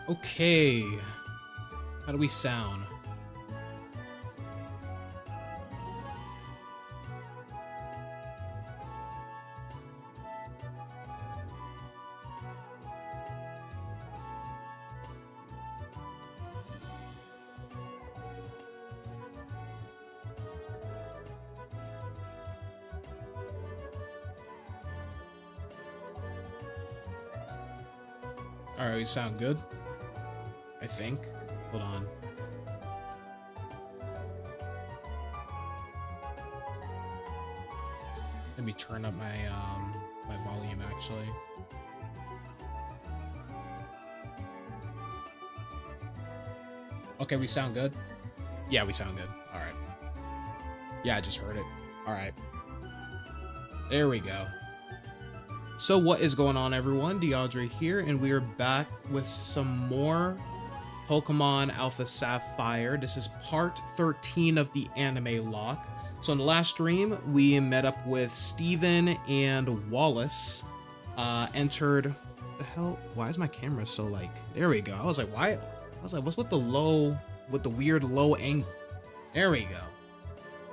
Okay. How do we sound? Alright, we sound good. I think. Hold on. Let me turn up my my volume actually. Okay, we sound good. Yeah, we sound good. All right. Yeah, I just heard it. All right. There we go. So what is going on, everyone? DeAndre here, and we are back with some more Pokemon Alpha Sapphire. This is part 13 of the AnimeLocke. So in the last stream, we met up with Steven and Wallace. Entered... The hell? Why is my camera so like... There we go. I was like, why? I was like, what's with the low... With the weird low angle? There we go.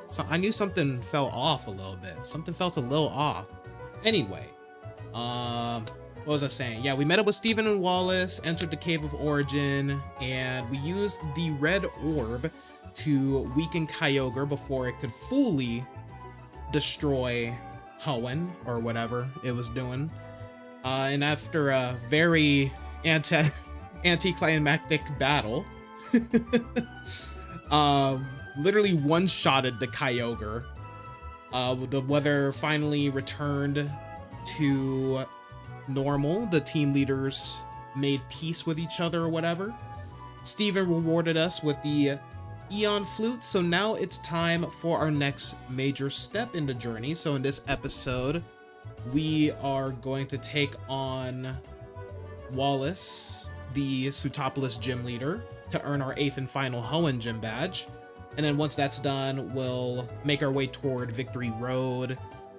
So I knew something fell off a little bit. Something felt a little off. Anyway. What was I saying? Yeah, we met up with Steven and Wallace, entered the Cave of Origin, and we used the red orb to weaken Kyogre before it could fully destroy Hoenn, or whatever it was doing. And after a very anticlimactic battle, literally one-shotted the Kyogre. The weather finally returned to normal. The team leaders made peace with each other or whatever. Steven rewarded us with the Eon Flute, so now it's time for our next major step in the journey. So in this episode, we are going to take on Wallace, the Sootopolis Gym leader, to earn our 8th and final Hoenn Gym Badge. And then once that's done, we'll make our way toward Victory Road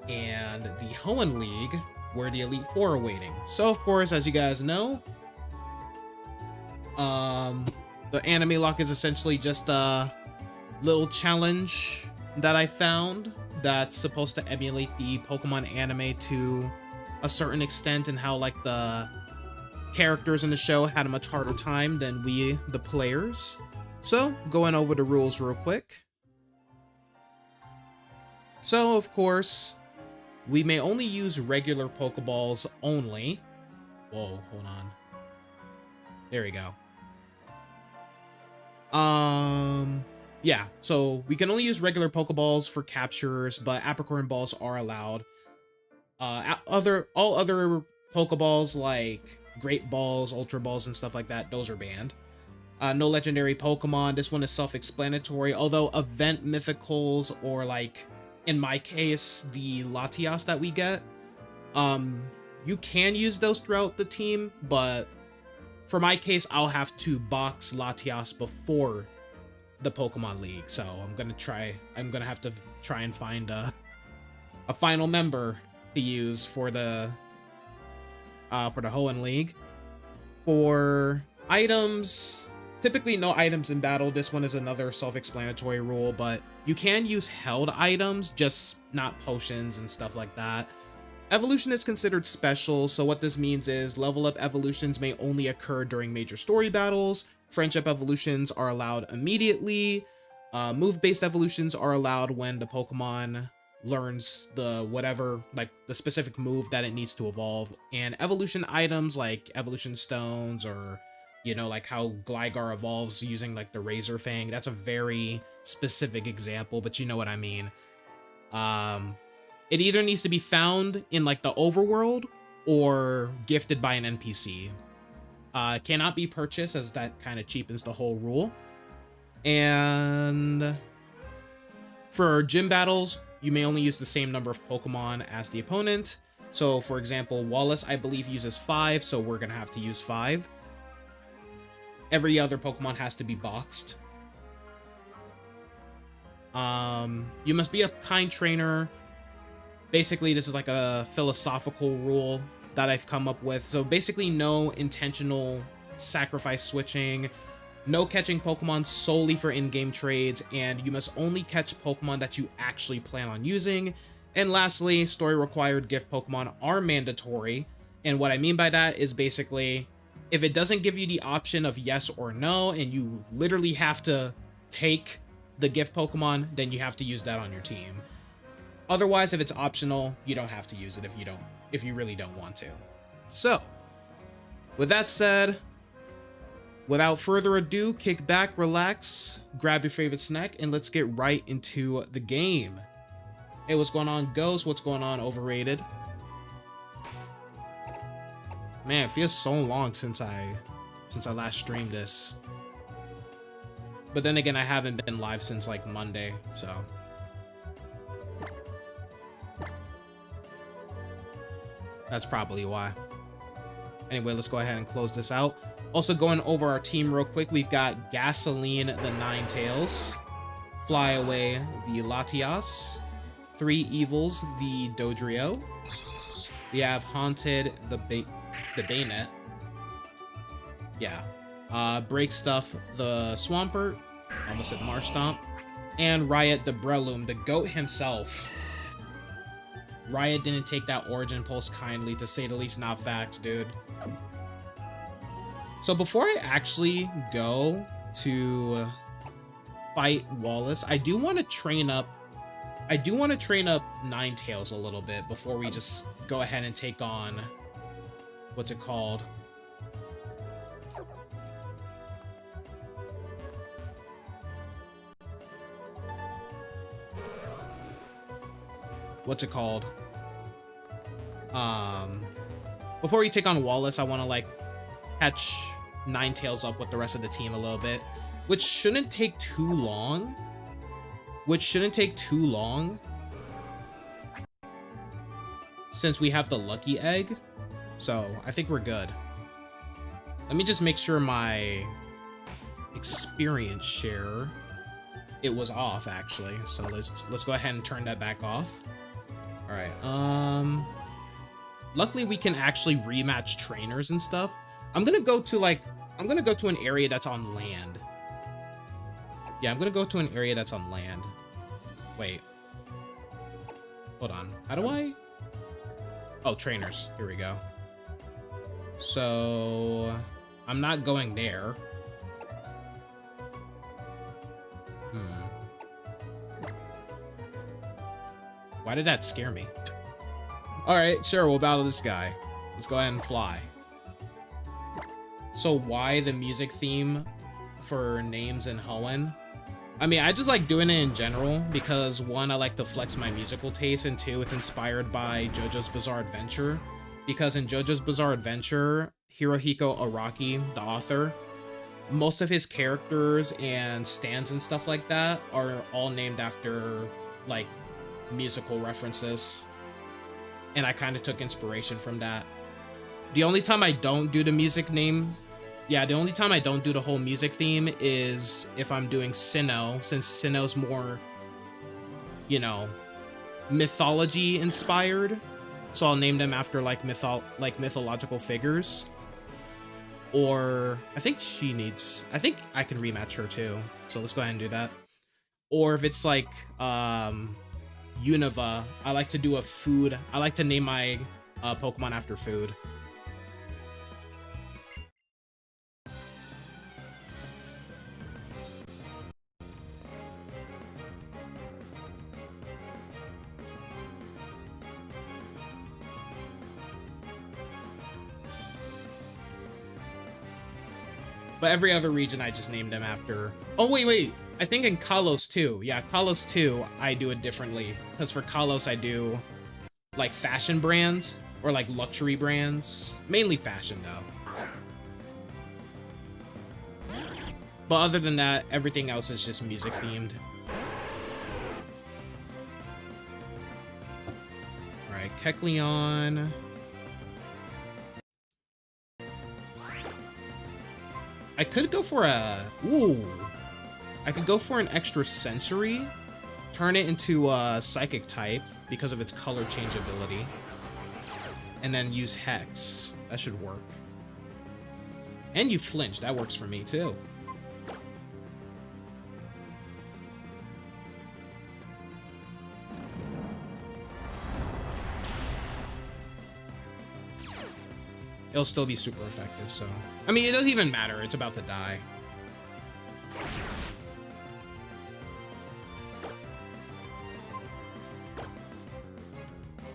and the Hoenn League, where the Elite Four are waiting. So of course, as you guys know, the AnimeLocke is essentially just a little challenge that I found that's supposed to emulate the Pokemon anime to a certain extent, and how like the characters in the show had a much harder time than we, the players. So, going over the rules real quick. So, of course, we may only use regular Pokeballs only. Whoa, hold on. There we go. Yeah, so we can only use regular Pokeballs for captures, but Apricorn Balls are allowed. All other Pokeballs like Great Balls, Ultra Balls, and stuff like that, those are banned. No legendary Pokemon. This one is self-explanatory, although event mythicals, or like, in my case, the Latias that we get, you can use those throughout the team, but for my case, I'll have to box Latias before the Pokemon League, so I'm gonna have to try and find a final member to use for the Hoenn League. For items, typically no items in battle. This one is another self-explanatory rule, but you can use held items, just not potions and stuff like that. Evolution is considered special, so what this means is level up evolutions may only occur during major story battles. Friendship evolutions are allowed immediately. Move-based evolutions are allowed when the Pokemon learns the whatever, like the specific move that it needs to evolve. And evolution items like evolution stones, or you know, like how Gligar evolves using like the Razor Fang, that's a very specific example, but you know what I mean. It either needs to be found in like the overworld or gifted by an NPC. Cannot be purchased, as that kind of cheapens the whole rule. And for gym battles, you may only use the same number of Pokemon as the opponent. So for example, Wallace, I believe, uses 5, so we're gonna have to use 5. Every other Pokemon has to be boxed. You must be a kind trainer. Basically, this is like a philosophical rule that I've come up with. So basically, no intentional sacrifice switching, no catching Pokemon solely for in-game trades, and you must only catch Pokemon that you actually plan on using. And lastly, story required gift Pokemon are mandatory. And what I mean by that is basically, if it doesn't give you the option of yes or no, and you literally have to take the gift Pokemon, then you have to use that on your team. Otherwise, if it's optional, you don't have to use it if you really don't want to. So, with that said, without further ado, kick back, relax, grab your favorite snack, and let's get right into the game. Hey, what's going on, Ghost? What's going on, Overrated? Man, it feels so long since I last streamed this. But then again, I haven't been live since like Monday, so. That's probably why. Anyway, let's go ahead and close this out. Also going over our team real quick, we've got Gasoline the Ninetales, Flyaway the Latias, Three Evils the Dodrio. We have Haunted the Bayonet. Yeah. Break Stuff the Swampert. Almost said Marshtomp. And Riot the Breloom, the GOAT himself. Riot didn't take that Origin Pulse kindly, to say the least. Not facts, dude. So before I actually go to fight Wallace, I do want to train up Ninetales a little bit before we just go ahead and take on, what's it called? Before we take on Wallace, I want to like catch Ninetales up with the rest of the team a little bit, which shouldn't take too long. Since we have the lucky egg, so I think we're good. Let me just make sure my experience share, it was off actually, so let's go ahead and turn that back off. All right, luckily we can actually rematch trainers and stuff. I'm gonna go to an area that's on land. Yeah, I'm gonna go to an area that's on land. Wait, hold on, how do I? Oh, trainers, here we go. So I'm not going there. Why did that scare me? All right, sure, we'll battle this guy. Let's go ahead and fly. So why the music theme for names in Hoenn? I mean, I just like doing it in general because one, I like to flex my musical taste, and two, it's inspired by JoJo's Bizarre Adventure. Because in JoJo's Bizarre Adventure, Hirohiko Araki, the author, most of his characters and stands and stuff like that are all named after like musical references. And I kind of took inspiration from that. The only time I don't do the music name, yeah, the only time I don't do the whole music theme is if I'm doing Sinnoh, since Sinnoh's more, you know, mythology inspired. So I'll name them after like mythological figures. Or I think I think I can rematch her too. So let's go ahead and do that. Or if it's like Unova, I like to do a food. I like to name my Pokemon after food. But every other region I just named them after. Oh, wait. I think in Kalos too. Yeah, Kalos too, I do it differently. Because for Kalos, I do like fashion brands or like luxury brands. Mainly fashion though. But other than that, everything else is just music themed. Alright, Kecleon. I could go for a... Ooh. I could go for an extra sensory. Turn it into a psychic type because of its color change ability. And then use Hex. That should work. And you flinch. That works for me too. It'll still be super effective, so... I mean, it doesn't even matter. It's about to die.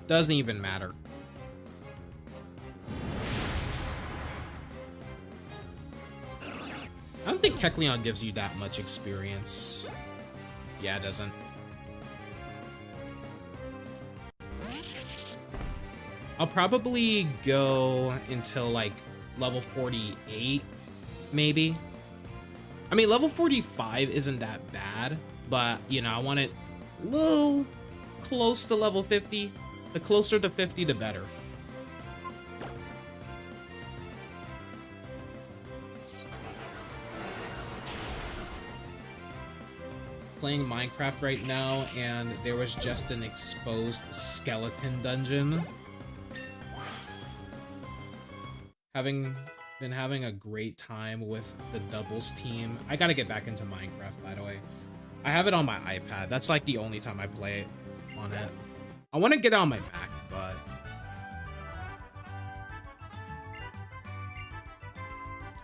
Doesn't even matter. I don't think Kecleon gives you that much experience. Yeah, it doesn't. I'll probably go until like level 48, maybe. I mean, level 45 isn't that bad, but you know, I want it a little close to level 50. The closer to 50, the better. Playing Minecraft right now, and there was just an exposed skeleton dungeon. Been having a great time with the doubles team. I gotta get back into Minecraft, by the way. I have it on my iPad. That's like the only time I play it on it. I want to get it on my Mac, but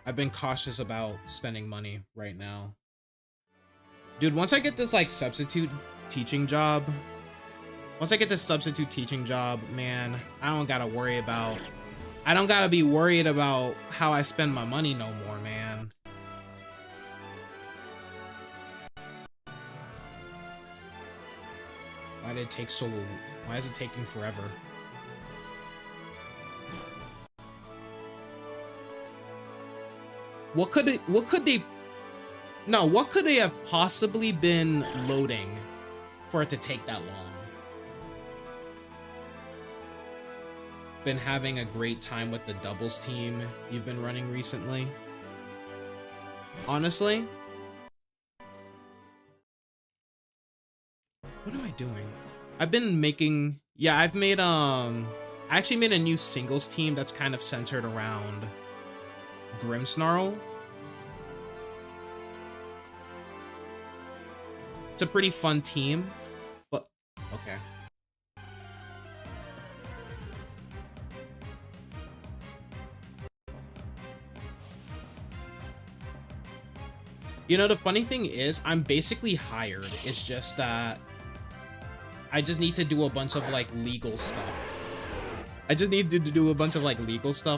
I've been cautious about spending money right now. Dude, once I get this like substitute teaching job, man, I don't gotta be worried about how I spend my money no more, man. Why is it taking forever? What could they have possibly been loading for it to take that long? Been having a great time with the doubles team you've been running recently? Honestly? What am I doing? I've been making... Yeah, I actually made a new singles team that's kind of centered around Grimmsnarl. It's a pretty fun team, but... Okay. You know, the funny thing is, I'm basically hired. It's just that I just need to do a bunch of like legal stuff.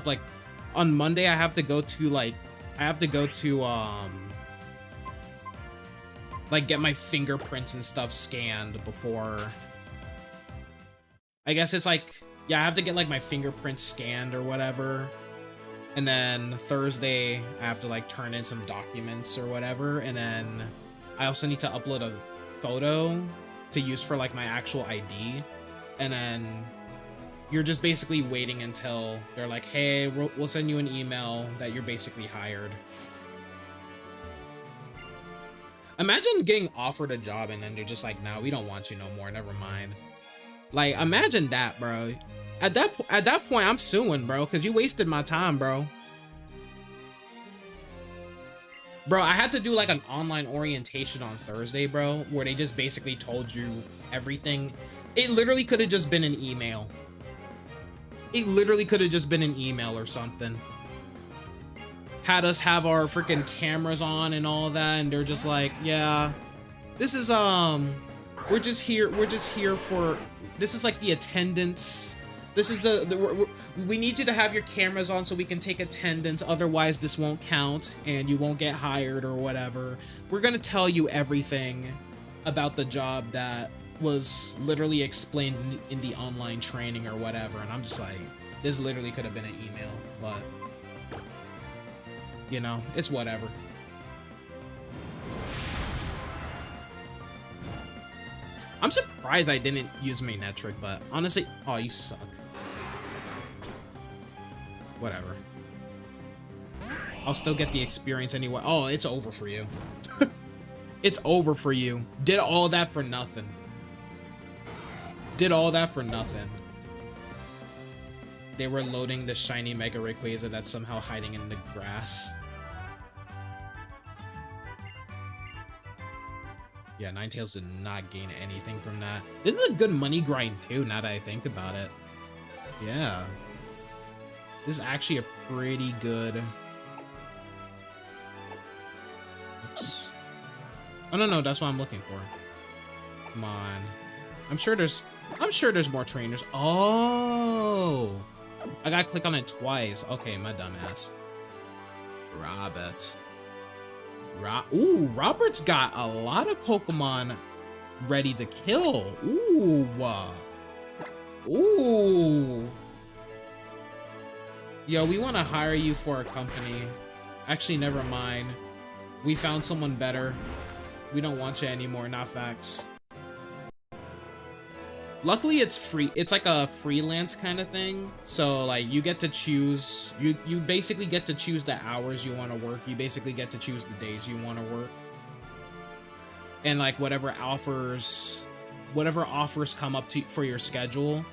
Like on Monday, I have to go to like get my fingerprints and stuff scanned before. I guess it's like, yeah, I have to get like my fingerprints scanned or whatever. And then Thursday, I have to like turn in some documents or whatever. And then I also need to upload a photo to use for like my actual ID. And then you're just basically waiting until they're like, hey, we'll send you an email that you're basically hired. Imagine getting offered a job and then they're just like, nah, we don't want you no more, never mind. Like, imagine that, bro. At that point, I'm suing, bro, because you wasted my time, bro. Bro, I had to do like an online orientation on Thursday, bro, where they just basically told you everything. It literally could have just been an email. It literally could have just been an email or something. Had us have our freaking cameras on and all that, and they're just like, yeah, this is we're just here for, this is like the attendance. This is we need you to have your cameras on so we can take attendance, otherwise this won't count and you won't get hired or whatever. We're gonna tell you everything about the job that was literally explained in the online training or whatever, and I'm just like, this literally could have been an email, but you know, it's whatever. I'm surprised I didn't use Manetric, but honestly, oh, you suck. Whatever. I'll still get the experience anyway. Oh, it's over for you. It's over for you. Did all that for nothing. Did all that for nothing. they were loading the shiny Mega Rayquaza that's somehow hiding in the grass. Yeah, Ninetales did not gain anything from that. This is a good money grind too, now that I think about it. Yeah. This is actually a pretty good... Oops. Oh, no, that's what I'm looking for. Come on. I'm sure there's more trainers. Oh! I gotta click on it twice. Okay, my dumbass. Robert. Ooh, Robert's got a lot of Pokemon ready to kill. Ooh. Ooh. Yo, we want to hire you for a company. Actually, never mind. We found someone better. We don't want you anymore, not facts. Luckily, it's free. It's like a freelance kind of thing. So, like, you get to choose. You basically get to choose the hours you want to work. You basically get to choose the days you want to work. And, like, whatever offers come up for your schedule,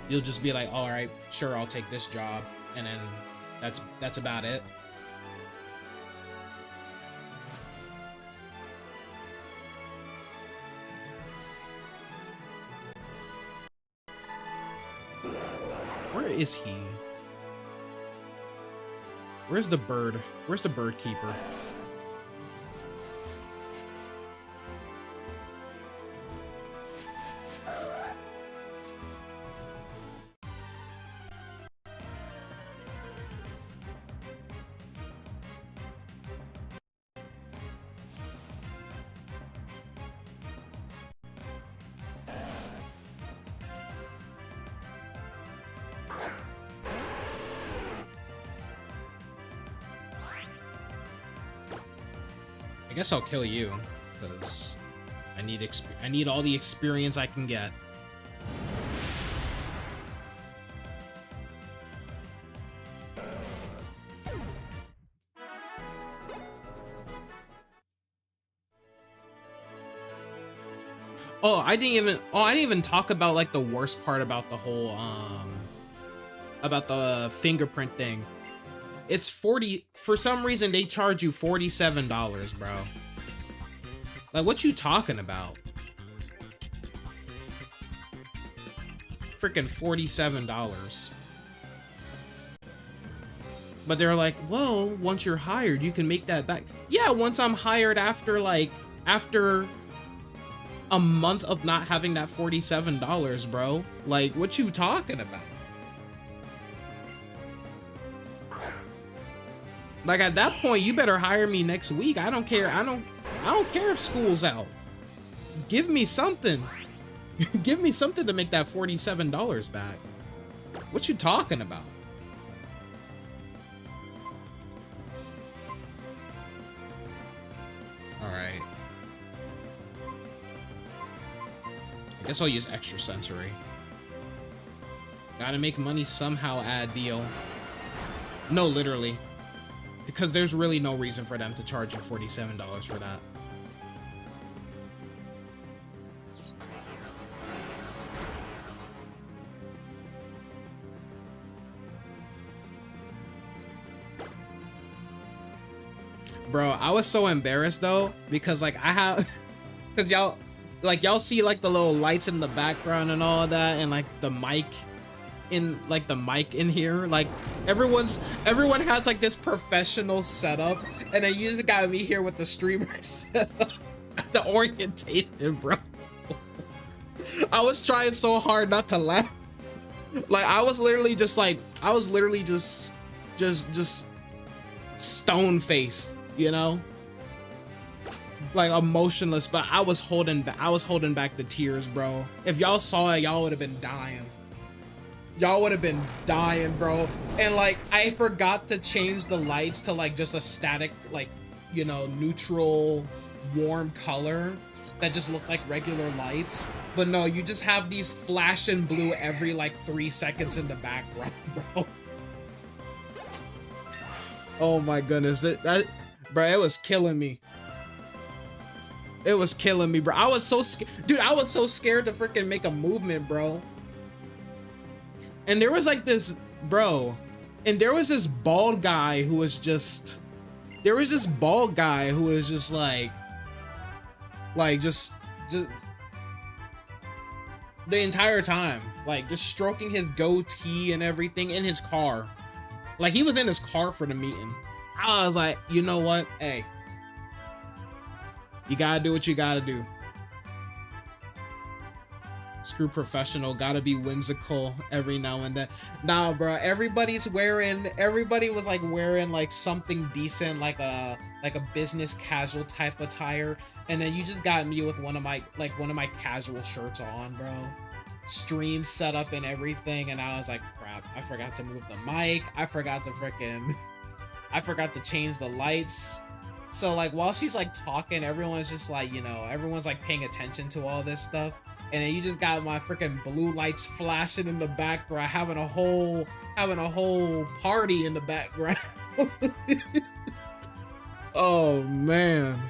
you'll just be like, all right, sure, I'll take this job. And then that's about it. Where is he? Where's the bird? Where's the bird keeper? I guess I'll kill you, because I need all the experience I can get. Oh, I didn't even talk about like the worst part about the whole about the fingerprint thing. It's 40, for some reason they charge you $47, bro. Like, what you talking about? Freaking $47. But they're like, well, once you're hired, you can make that back. Yeah, once I'm hired after a month of not having that $47, bro. Like, what you talking about? Like, at that point, you better hire me next week. I don't care. I don't care if school's out. Give me something. Give me something to make that $47 back. What you talking about? All right. I guess I'll use extra sensory. Gotta make money somehow, add deal. No, literally. Because there's really no reason for them to charge you $47 for that. Bro, I was so embarrassed though, because like because y'all see like the little lights in the background and all of that, and like the mic in here, like everyone has like this professional setup, and then you just got me here with the streamer setup. The orientation, bro. I was trying so hard not to laugh. Like I was literally just stone faced, you know, like emotionless. But I was holding back the tears, bro. If y'all saw it, y'all would have been dying. Y'all would have been dying, bro. And like, I forgot to change the lights to like just a static, like, you know, neutral, warm color that just looked like regular lights. But no, you just have these flashing blue every like 3 seconds in the background, bro. Oh my goodness, that bro, it was killing me. It was killing me, bro. I was so scared, dude. I was so scared to freaking make a movement, bro. And there was like this, bro, and there was this bald guy who was just, just the entire time, like just stroking his goatee and everything in his car. Like he was in his car for the meeting. I was like, you know what? Hey, you gotta do what you gotta do. Screw professional, gotta be whimsical every now and then. Nah, bro, everybody was like wearing like something decent, like a business casual type attire. And then you just got me with one of my casual shirts on, bro. Stream setup and everything, and I was like, crap, I forgot to move the mic. I forgot to change the lights. So like while she's like talking, everyone's just like, you know, everyone's like paying attention to all this stuff. And then you just got my freaking blue lights flashing in the background, having a whole party in the background. Oh man.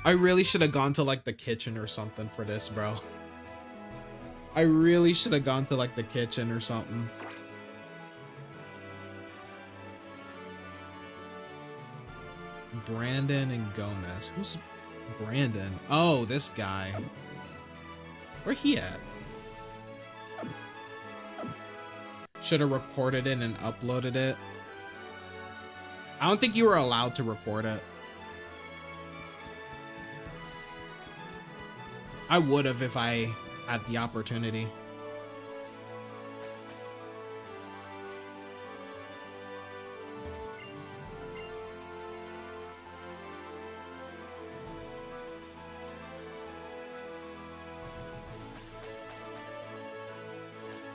I really should have gone to like the kitchen or something for this, bro. I really should have gone to like the kitchen or something. Brandon and Gomez. Who's Brandon? Oh, this guy. Where he at? Should have recorded it and uploaded it. I don't think you were allowed to record it. I would have if I had the opportunity.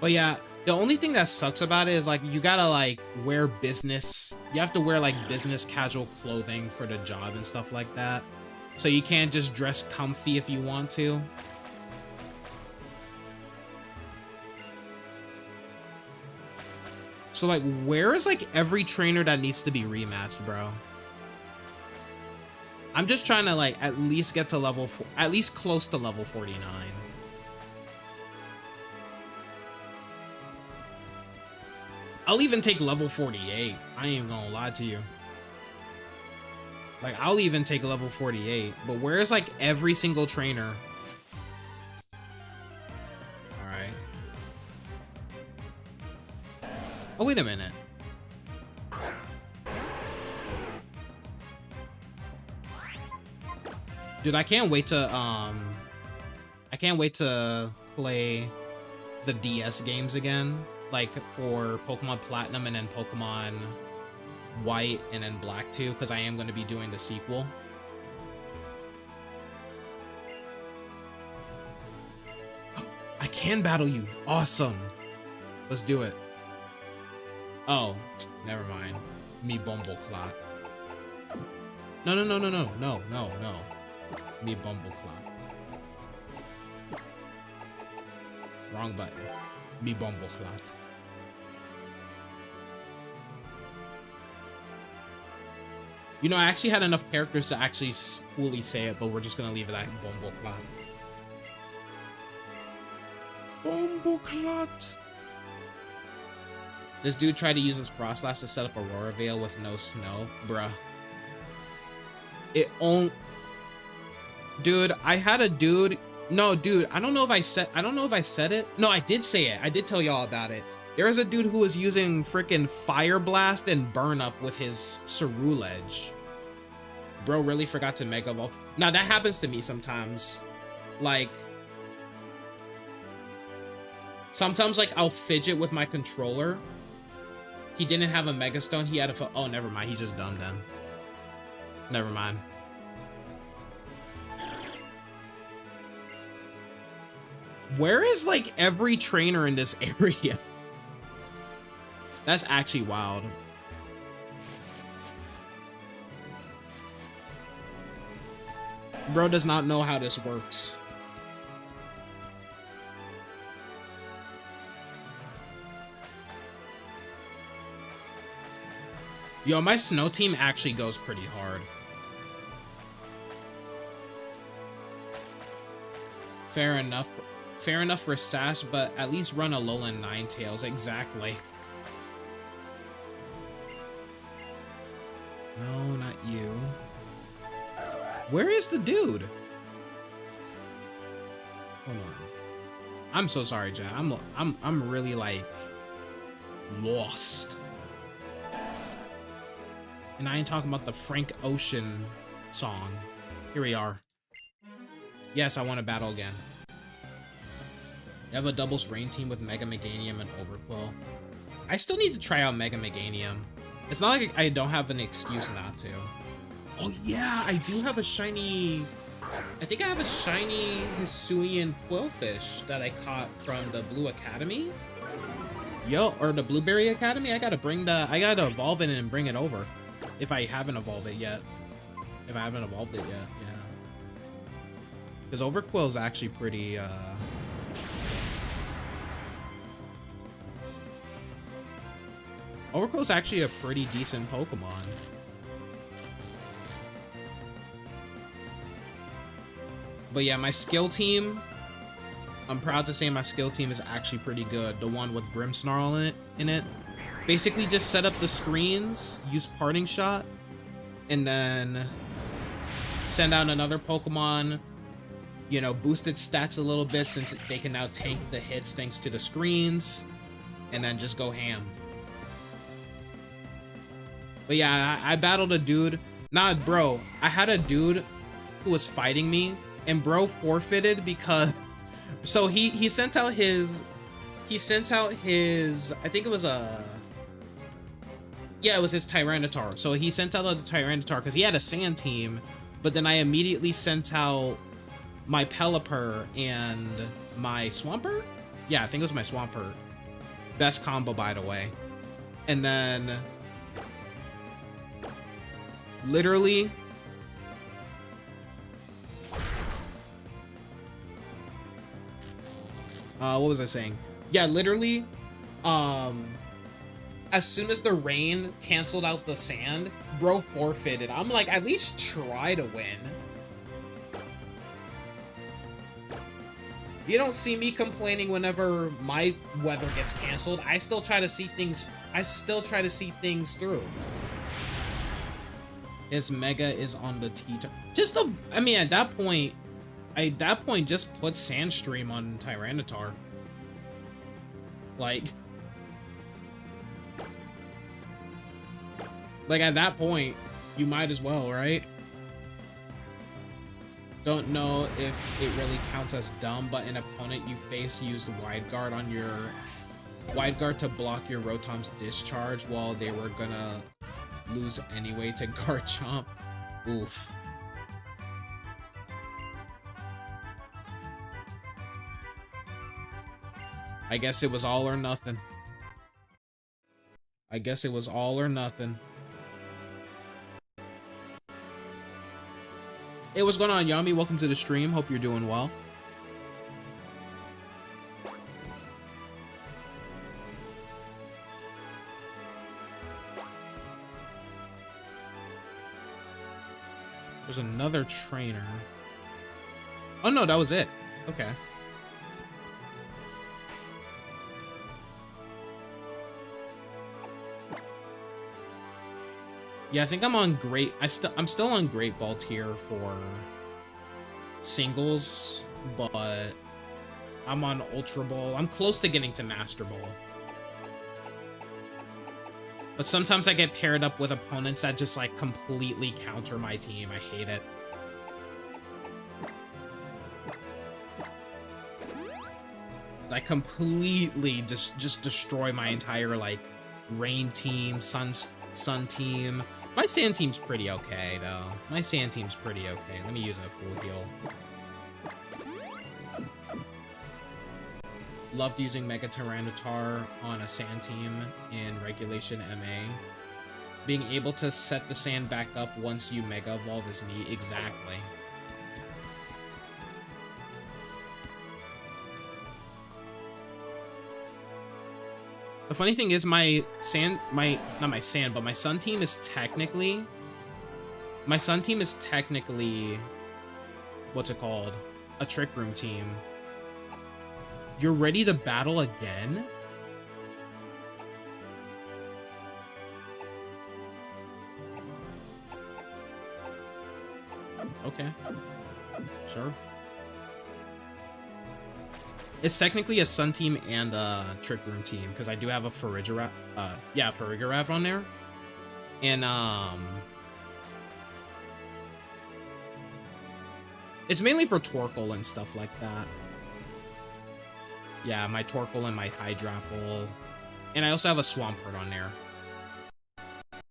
But yeah, the only thing that sucks about it is like you gotta like wear business. You have to wear like business casual clothing for the job and stuff like that. So you can't just dress comfy if you want to. So like, where is like every trainer that needs to be rematched, bro? I'm just trying to like at least get to level 4, at least close to level 49. I'll even take level 48. I ain't gonna lie to you. Like, I'll even take level 48. But where's like every single trainer? Alright. Oh, wait a minute. Dude, I can't wait to play the DS games again. Like for Pokemon Platinum and then Pokemon White and then Black too, because I am going to be doing the sequel. I can battle you. Awesome. Let's do it. Oh, never mind. Me Bumbleclot. No. Me Bumbleclot. Wrong button. Me Bumbleclot. You know, I actually had enough characters to actually fully say it, but we're just gonna leave it at Bumbleclot. Bumbleclot. This dude tried to use his Frostlass to set up Aurora Veil with no snow, bruh. Dude, I had a dude. No, dude, I don't know if I said it. No, I did say it. I did tell y'all about it. There was a dude who was using freaking Fire Blast and Burn Up with his Ceruledge. Bro really forgot to Mega Evolve. Now that happens to me sometimes. Like, sometimes like I'll fidget with my controller. He didn't have a Mega Stone. He had a, oh, never mind. He's just dumb then. Never mind. Where is like every trainer in this area? That's actually wild. Bro does not know how this works. Yo, my snow team actually goes pretty hard. Fair enough. Fair enough for Sash, but at least run Alolan Ninetales. Exactly. No, not you. Where is the dude? Hold on. I'm so sorry, Jack. I'm really like lost. And I ain't talking about the Frank Ocean song. Here we are. Yes, I want to battle again. You have a doubles rain team with Mega Meganium and Overquill. I still need to try out Mega Meganium. It's not like I don't have an excuse not to. Oh yeah, I do have a shiny... I think I have a shiny Hisuian Quillfish that I caught from the Blue Academy. Yo, or the Blueberry Academy. I gotta evolve it and bring it over. If I haven't evolved it yet. Yeah. Because Overquill is actually pretty, Overquill is actually a pretty decent Pokemon. But yeah, my skill team, I'm proud to say my skill team is actually pretty good. The one with Grimmsnarl in it. Basically just set up the screens, use Parting Shot, and then send out another Pokemon, you know, boost its stats a little bit since they can now tank the hits thanks to the screens, and then just go ham. But yeah, I battled a dude. Nah, bro, I had a dude who was fighting me, and bro forfeited because... So he sent out his... I think it was a... Yeah, it was his Tyranitar. So he sent out the Tyranitar because he had a sand team, but then I immediately sent out my Pelipper and my Swampert? Yeah, I think it was my Swampert. Best combo, by the way. And then... literally... what was I saying? Yeah, literally, as soon as the rain canceled out the sand, bro forfeited. I'm like, at least try to win. You don't see me complaining whenever my weather gets canceled. I still try to see things through. His Mega is on the T-Type. I mean, at that point, just put Sandstream on Tyranitar. Like at that point, you might as well, right? Don't know if it really counts as dumb, but an opponent you face used Wide Guard on your Wide Guard to block your Rotom's discharge while they were gonna lose anyway to Garchomp. Oof. I guess it was all or nothing. Hey, what's going on, Yami? Welcome to the stream. Hope you're doing well. There's another trainer. Oh no, that was it. Okay. Yeah, I think I'm on great. I'm still on Great Ball tier for singles, but I'm on Ultra Ball. I'm close to getting to Master Ball. But sometimes I get paired up with opponents that just like completely counter my team. I hate it. I completely just destroy my entire like Rain team, Sun team. My Sand team's pretty okay, though. Let me use a full heal. Loved using Mega Tyranitar on a Sand team in Regulation MA. Being able to set the sand back up once you Mega Evolve is neat. Exactly. The funny thing is my Sun team is technically, what's it called? a Trick Room team. You're ready to battle again? Okay. Sure. It's technically a Sun team and a Trick Room team, because I do have a Farigiraf, Farigiraf on there. And, it's mainly for Torkoal and stuff like that. Yeah, my Torkoal and my Hydrapple. And I also have a Swampert on there.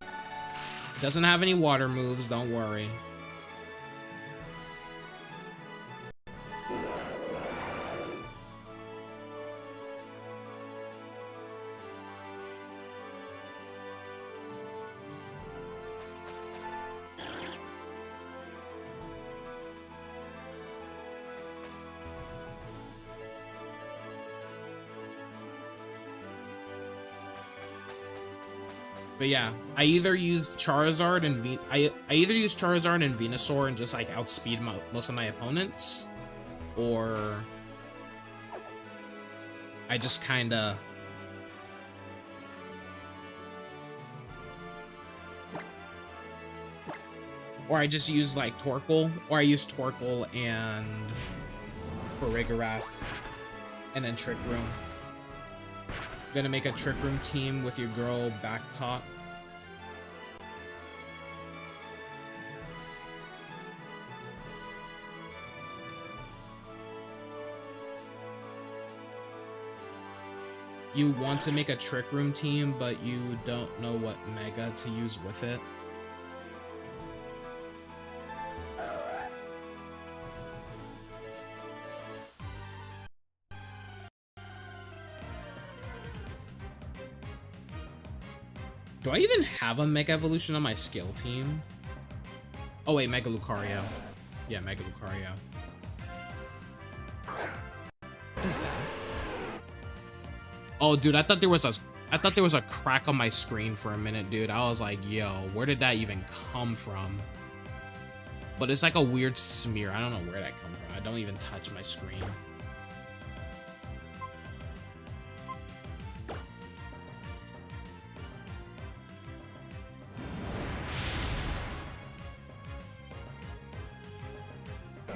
It doesn't have any water moves, don't worry. But yeah, I either use Charizard and Venusaur and just like outspeed most of my opponents, or I just kinda use like Torkoal, or I use Torkoal and Farigiraf and then Trick Room. Gonna make a Trick Room team with your girl Back Talk. You want to make a Trick Room team, but you don't know what Mega to use with it. Do I even have a Mega Evolution on my skill team? Oh wait, Mega Lucario. Yeah, Mega Lucario. What is that? Oh, dude, I thought there was a crack on my screen for a minute, dude. I was like, yo, where did that even come from? But it's like a weird smear. I don't know where that comes from. I don't even touch my screen.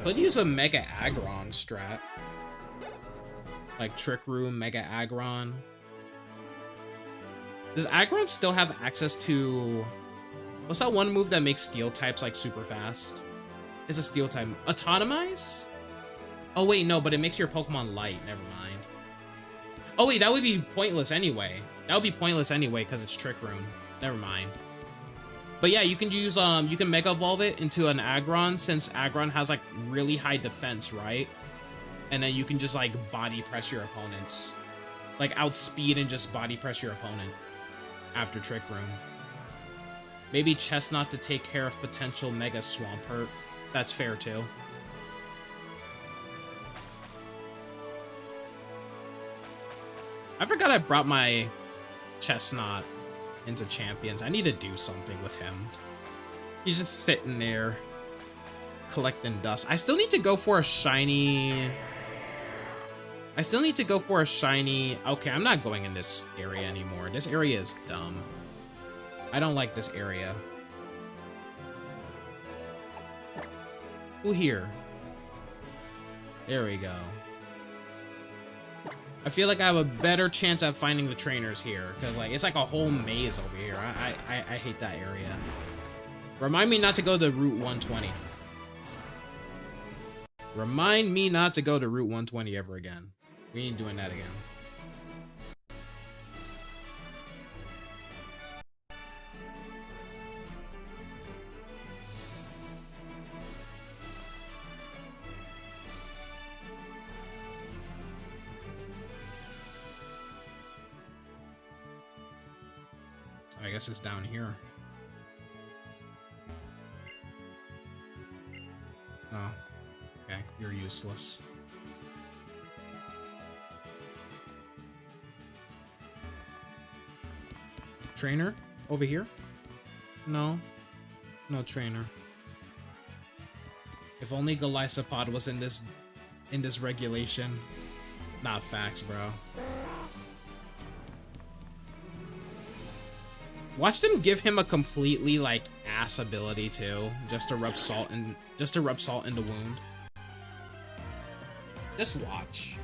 Could use a Mega Aggron strat. Like Trick Room, Mega Aggron. Does Aggron still have access to... What's that one move that makes steel types like super fast? It's a steel type. Autotomize? Oh wait, no, but it makes your Pokemon light. Never mind. Oh wait, that would be pointless anyway. That would be pointless anyway because it's Trick Room. Never mind. But yeah, you can use, you can Mega Evolve it into an Aggron, since Aggron has, like, really high defense, right? And then you can just, like, body press your opponents. Like, outspeed and just body press your opponent after Trick Room. Maybe Chestnut to take care of potential Mega Swampert. That's fair, too. I forgot I brought my Chestnut into Champions. I need to do something with him. He's just sitting there collecting dust. I still need to go for a shiny. Okay, I'm not going in this area anymore. This area is dumb. I don't like this area. Who here? There we go. I feel like I have a better chance at finding the trainers here, because like it's like a whole maze over here. I hate that area. Remind me not to go to Route 120. Remind me not to go to Route 120 ever again. We ain't doing that again. I guess it's down here. Oh. Okay, you're useless. Trainer? Over here? No. No trainer. If only Golisopod was in this in this regulation. Not facts, bro. Watch them give him a completely like ass ability too, just to rub salt in the wound. Just watch.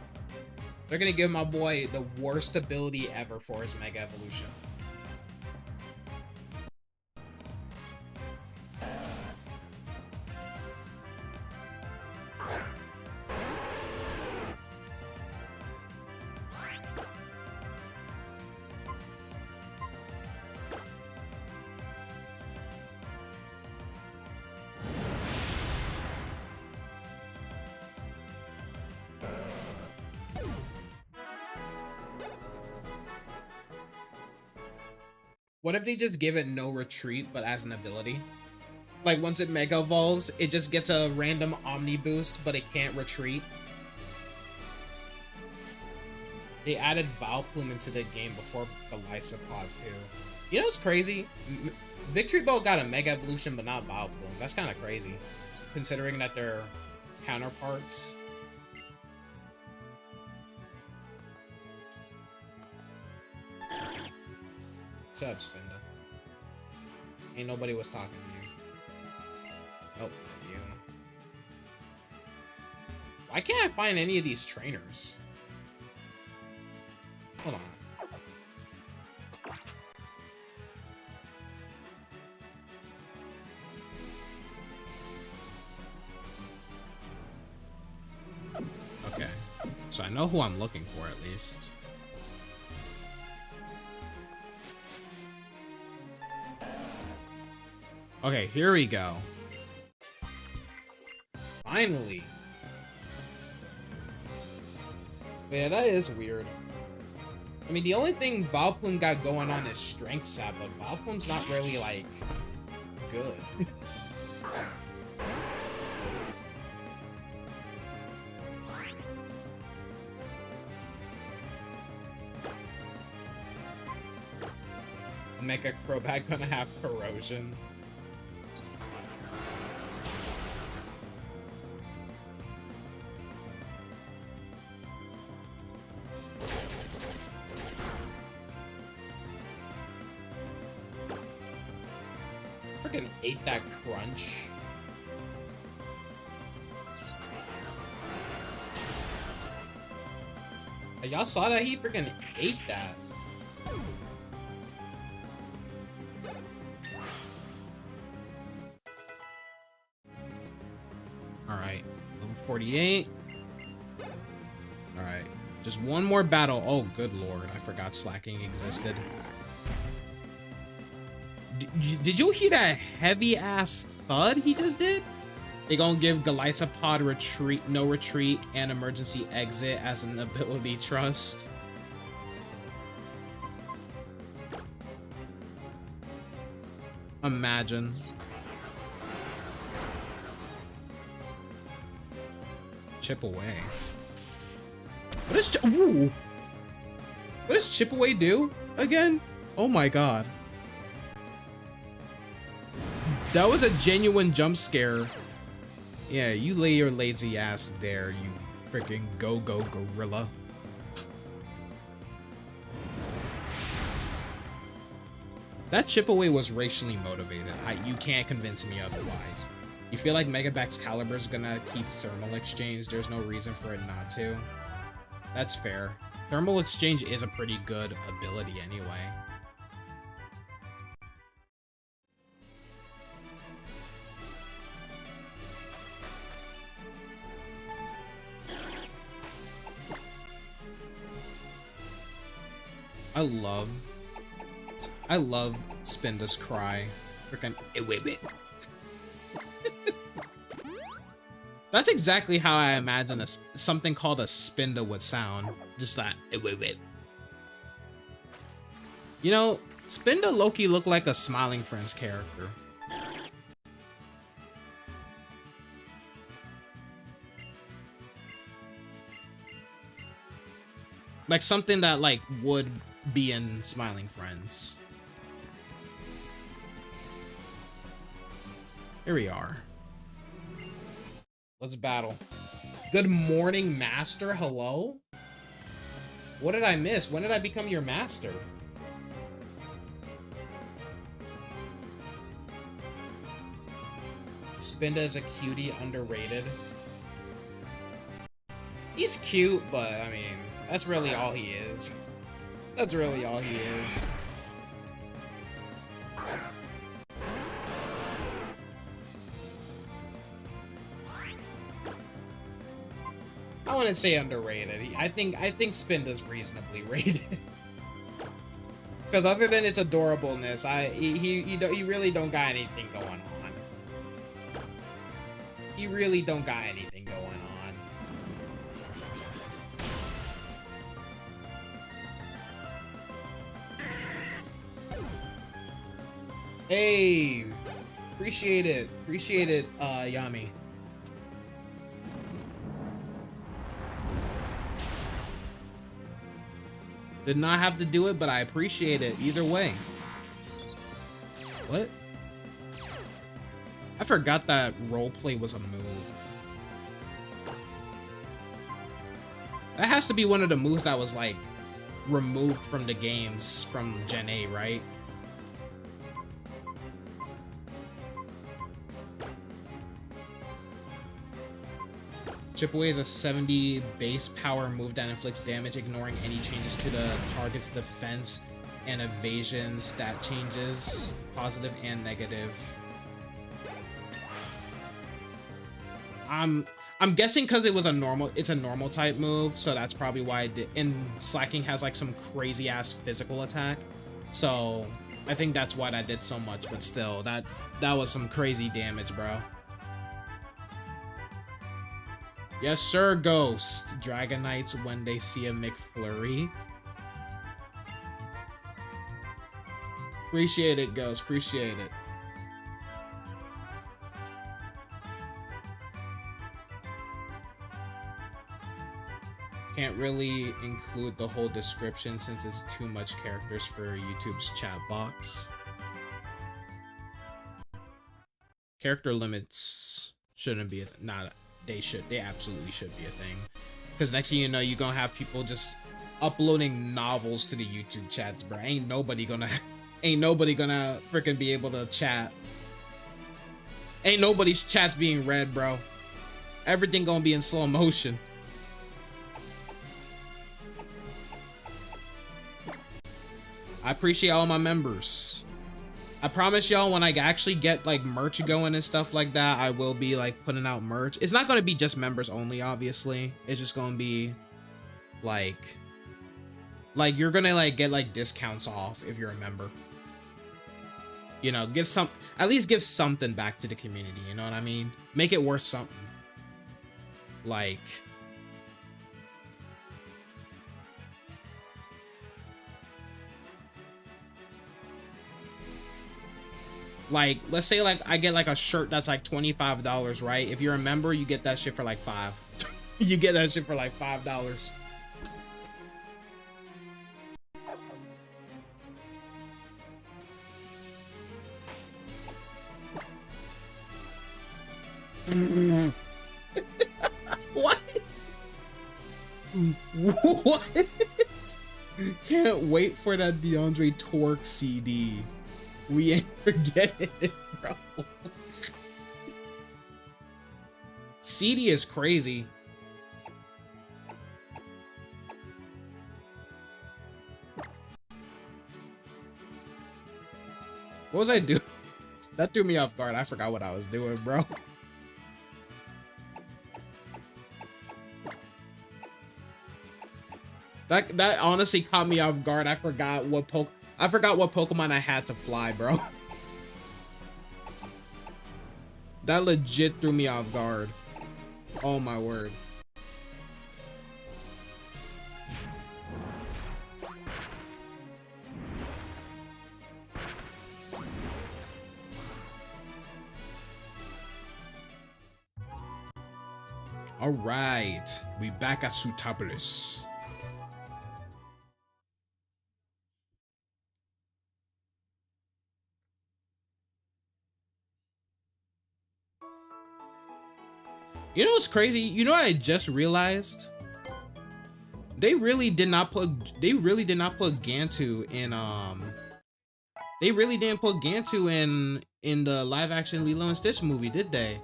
They're gonna give my boy the worst ability ever for his Mega Evolution. What if they just give it no retreat, but as an ability? Like, once it Mega Evolves, it just gets a random Omni boost, but it can't retreat. They added Vileplume into the game before Golisopod too. You know what's crazy? Victory Bell got a Mega Evolution, but not Vileplume. That's kind of crazy, considering that they're counterparts. Shut up, Spinda. Ain't nobody was talking to you. Oh, not you. Why can't I find any of these trainers? Hold on. Okay. So I know who I'm looking for at least. Okay, here we go. Finally. Yeah, that is weird. I mean, the only thing Vileplume got going on is Strength Sap, but Vileplume's not really, like, good. Mega Crobat gonna have Corrosion. Freaking ate that crunch. Y'all saw that? He freaking ate that. Alright, level 48. Alright, just one more battle. Oh, good lord, I forgot slacking existed. Did you hear that heavy ass thud he just did? They gonna give Golisopod retreat, no retreat, and emergency exit as an ability trust. Imagine. Chip away. What does chip away do again? Oh my god. That was a genuine jump scare. Yeah, you lay your lazy ass there, you freaking go-go gorilla. That chip away was racially motivated. You can't convince me otherwise. You feel like Megabax Calibur's gonna keep Thermal Exchange? There's no reason for it not to. That's fair. Thermal Exchange is a pretty good ability anyway. I love Spinda's cry. Freaking wait. That's exactly how I imagine something called a Spinda would sound. Just that wait. You know, Spinda Loki looked like a Smiling Friends character. Like something that like would be in Smiling Friends. Here we are. Let's battle. Good morning, master. Hello? What did I miss? When did I become your master? Spinda is a cutie, underrated. He's cute, but I mean, that's really all he is. That's really all he is. I wouldn't say underrated. I think Spinda's reasonably rated. Because other than its adorableness, he really don't got anything going on. He really don't got anything going on. Hey, appreciate it, Yami. Did not have to do it, but I appreciate it either way. What? I forgot that roleplay was a move. That has to be one of the moves that was like removed from the games from Gen A, right? Chip Away is a 70 base power move that inflicts damage, ignoring any changes to the target's defense and evasion stat changes, positive and negative. I'm guessing because it was it's a normal type move, so that's probably why it did. And Slacking has like some crazy ass physical attack, so I think that's why that did so much. But still, that was some crazy damage, bro. Yes, sir, Ghost. Dragonites when they see a McFlurry. Appreciate it, Ghost. Appreciate it. Can't really include the whole description since it's too much characters for YouTube's chat box. Character limits shouldn't be they absolutely should be a thing, because next thing you know, you're gonna have people just uploading novels to the YouTube chats, bro. Ain't nobody gonna freaking be able to chat. Ain't nobody's chats being read, bro. Everything gonna be in slow motion. I appreciate all my members. I promise y'all, when I actually get like merch going and stuff like that, I will be like putting out merch. It's not going to be just members only, obviously. It's just going to be like you're going to like get like discounts off if you're a member. You know, at least give something back to the community, you know what I mean? Make it worth something. Like, let's say like I get like a shirt that's like $25, right? If you're a member, you get that shit for like $5. You get that shit for like $5. What? What? Can't wait for that DeAndre Torque CD. We ain't forgetting it, bro. CD is crazy. What was I doing? That threw me off guard. I forgot what I was doing, bro. That honestly caught me off guard. I forgot what Pokemon I had to fly, bro. That legit threw me off guard. Oh my word. All right, we back at Sootopolis. You know what's crazy? You know what I just realized? They really did not put Gantu in they really didn't put Gantu in the live action Lilo and Stitch movie, did they?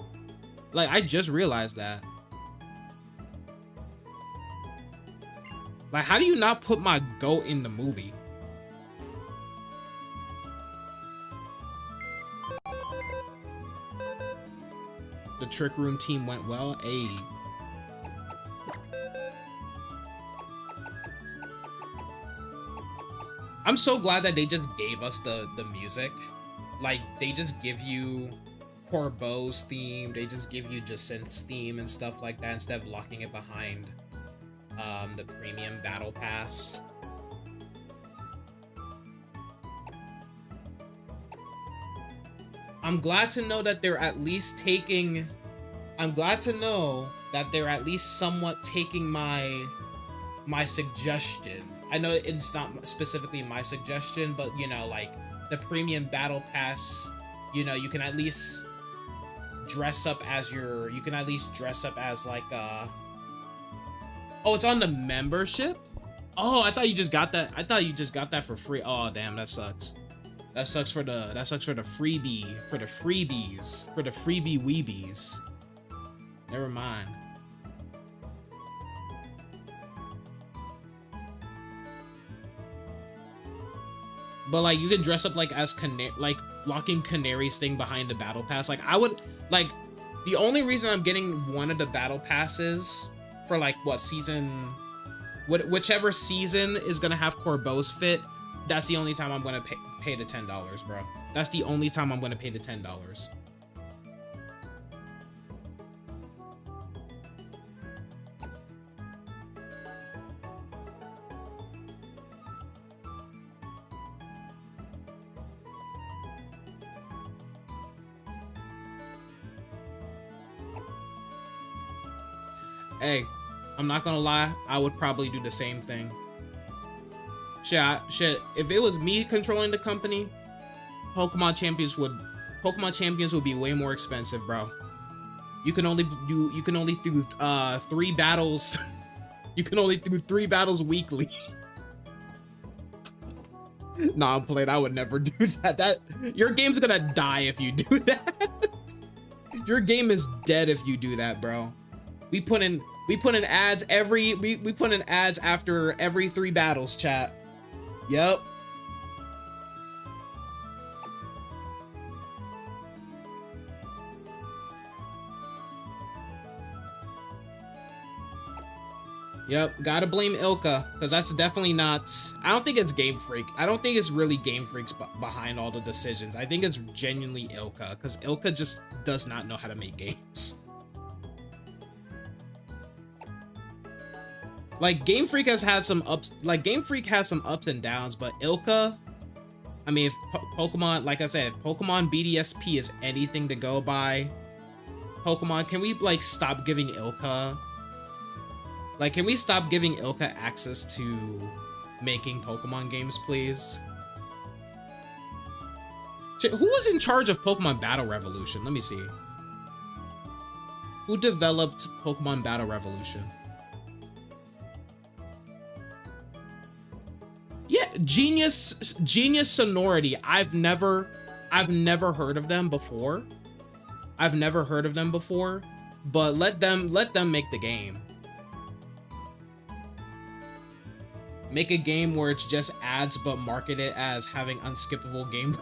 Like, I just realized that. Like, how do you not put my goat in the movie? The Trick Room team went well. Ayy. I'm so glad that they just gave us the music. Like, they just give you Corbeau's theme, they just give you Jacint's theme and stuff like that instead of locking it behind the premium battle pass. I'm glad to know that they're at least taking, I'm glad to know that they're at least somewhat taking my suggestion. I know it's not specifically my suggestion, but you know, like the premium battle pass, you know, you can at least dress up as you can at least dress up as like oh, it's on the membership? Oh, I thought you just got that. I thought you just got that for free. Oh, damn, that sucks. That sucks for the freebie, for the freebies, for the freebie weebies. Never mind. But like, you can dress up like as like locking Canary's thing behind the battle pass. Like, I would like, the only reason I'm getting one of the battle passes for like what season, whichever season is gonna have Corbeau's fit, that's the only time I'm gonna pay the $10, bro. That's the only time I'm gonna pay the $10. Hey, I'm not gonna lie, I would probably do the same thing. Shit, if it was me controlling the company, Pokemon champions would be way more expensive, bro. You can only do 3 battles. You can only do 3 battles weekly. Nah, I'm playing. I would never do that. Your game's gonna die if you do that. Your game is dead if you do that, bro. We put in ads we put in ads after every 3 battles, chat. Yep. Yep, gotta blame Ilka, because that's definitely not, I don't think it's Game Freak. I don't think it's really Game Freaks behind all the decisions. I think it's genuinely Ilka, because Ilka just does not know how to make games. Like, Game Freak has had some ups, like, Game Freak has some ups and downs, but Ilka, I mean, if Pokemon, like I said, if Pokemon BDSP is anything to go by, Pokemon, can we, like, stop giving Ilka, like, can we stop giving Ilka access to making Pokemon games, please? Shit, who was in charge of Pokemon Battle Revolution? Let me see. Who developed Pokemon Battle Revolution? Yeah, Genius Sonority. I've never heard of them before. But let them make the game. Make a game where it's just ads, but market it as having unskippable game.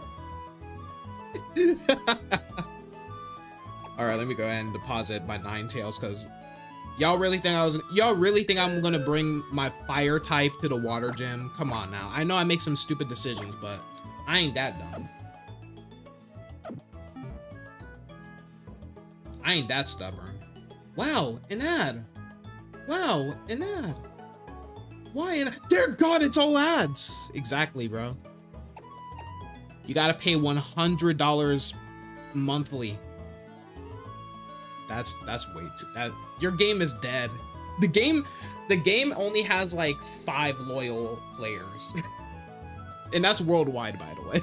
All right, let me go ahead and deposit my Ninetales, because y'all really think I'm gonna bring my fire type to the water gym? Come on now. I know I make some stupid decisions, but I ain't that dumb. I ain't that stubborn. Wow, an ad. Wow, an ad. Why? Dear God, it's all ads. Exactly, bro. You gotta pay $100 monthly. That's way too. Your game is dead. The game only has like 5 loyal players, and that's worldwide, by the way.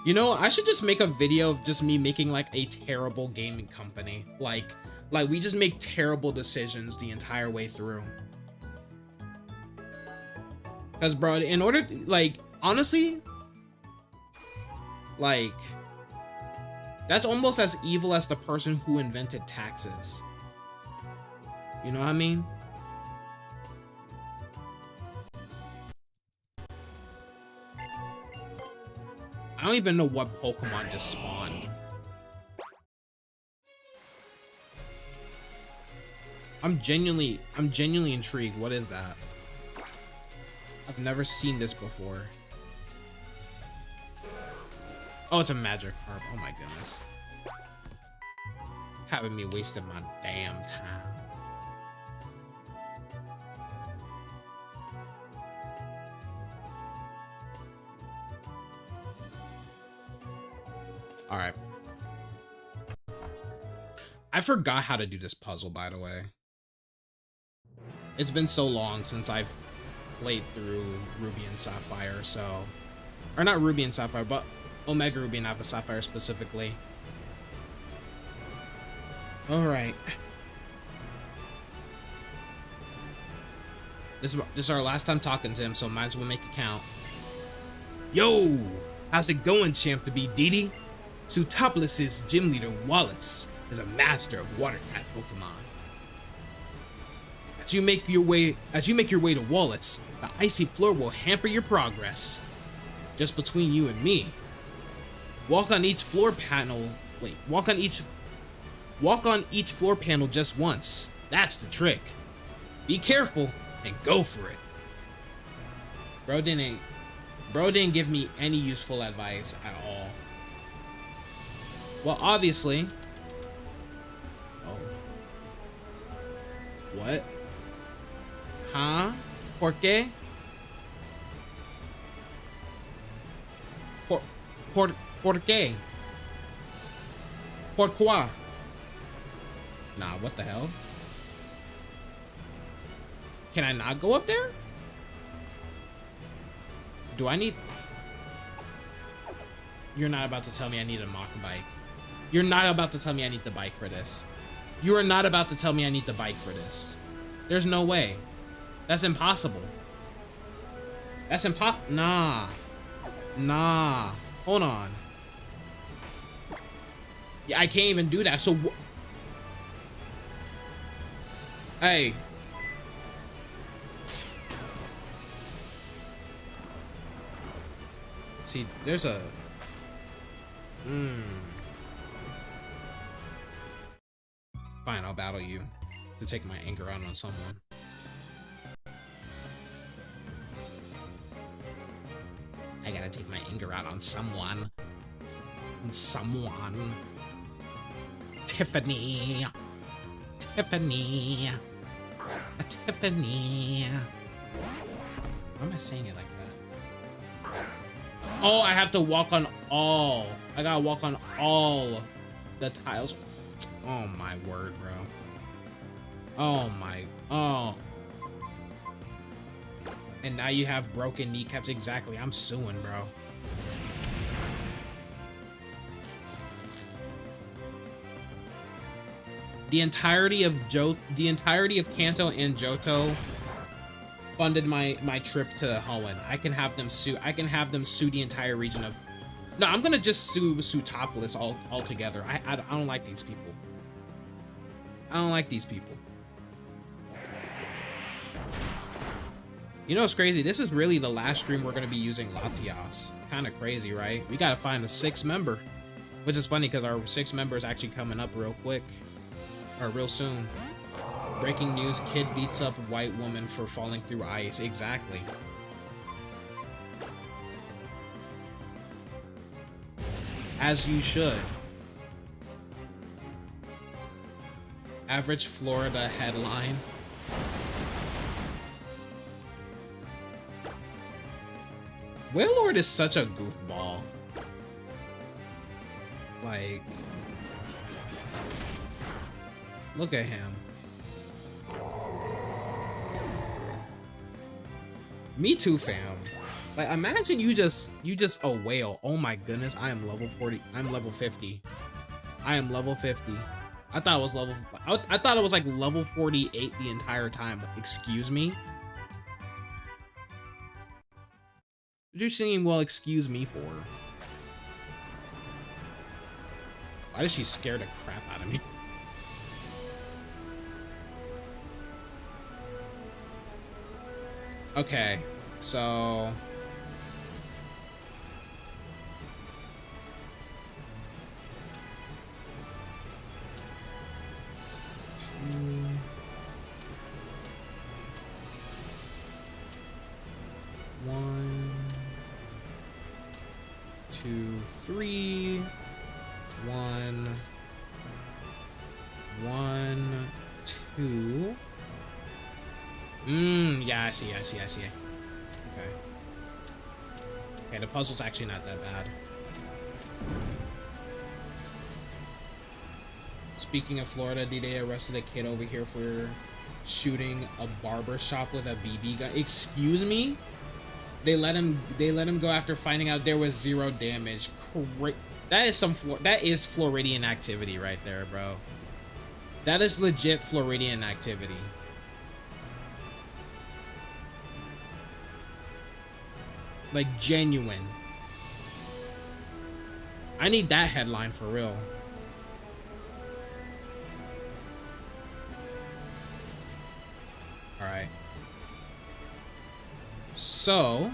You know, I should just make a video of just me making like a terrible gaming company. Like we just make terrible decisions the entire way through. Cause bro, in order to, like, honestly, like, that's almost as evil as the person who invented taxes. You know what I mean? I don't even know what Pokemon just spawned. I'm genuinely intrigued. What is that? I've never seen this before. Oh, it's a Magikarp. Oh my goodness. Having me wasting my damn time. All right. I forgot how to do this puzzle, by the way. It's been so long since I've played through Ruby and Sapphire, so... Or not Ruby and Sapphire, but Omega Ruby and Alpha Sapphire specifically. Alright. This is our last time talking to him, so might as well make it count. Yo! How's it going, champ to be, Didi? Sootopolis' gym leader, Wallace, is a master of water-type Pokemon. As you make your way to Wallace, the icy floor will hamper your progress. Just between you and me. Walk on each floor panel just once. That's the trick. Be careful and go for it. Bro didn't give me any useful advice at all. Well, obviously. Oh. What? Huh? ¿Por qué? ¿Por qué? ¿Por quoi? Nah, what the hell? Can I not go up there? Do I need... You're not about to tell me I need a mock bike. You're not about to tell me I need the bike for this. You are not about to tell me I need the bike for this. There's no way. That's impossible. That's Nah. Nah. Hold on. Yeah, I can't even do that. So hey. See, there's a... Fine, I'll battle you to take my anger out on someone. I gotta take my anger out on someone. On someone. Tiffany. Tiffany. Tiffany. Why am I saying it like that? Oh, I have to walk on all. I gotta walk on all the tiles. Oh my word, bro. Oh my. Oh. And now you have broken kneecaps. Exactly. I'm suing, bro. The entirety of Kanto and Johto funded my trip to Hoenn. I can have them sue the entire region of... No, I'm gonna just sue Sootopolis altogether. I don't like these people. I don't like these people. You know what's crazy? This is really the last stream we're gonna be using Latias. Kind of crazy, right? We gotta find a 6th member. Which is funny because our 6th member is actually coming up real quick. Or real soon. Breaking news, kid beats up white woman for falling through ice. Exactly. As you should. Average Florida headline. Wailord is such a goofball. Like, look at him. Me too, fam. Like, imagine you just a whale. Oh my goodness, I am level 40. I'm level 50. I am level 50. I thought it was I thought it was like level 48 the entire time. Excuse me? What you saying, well, excuse me for? Why does she scare the crap out of me? Okay, so... One, two, three. One, two. Yeah, I see. Okay. Okay, the puzzle's actually not that bad. Speaking of Florida, they arrested a kid over here for shooting a barber shop with a BB gun. Excuse me? They let him go after finding out there was 0 damage. That is Floridian activity right there, bro. That is legit Floridian activity. Like, genuine. I need that headline for real. Alright. So,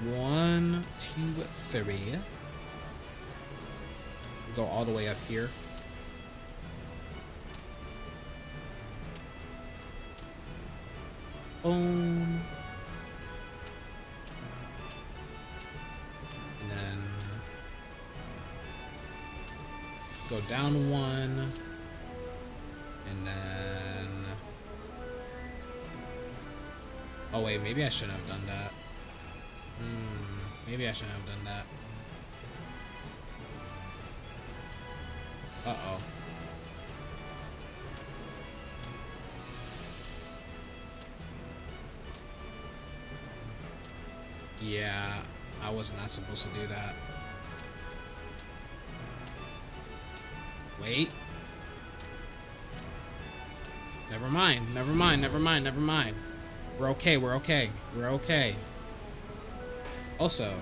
1, 2, 3. Go all the way up here. Boom. And then go down 1. And then... Oh wait, maybe I shouldn't have done that. Maybe I shouldn't have done that. Uh-oh. Yeah, I was not supposed to do that. Wait. Never mind. We're okay. Also,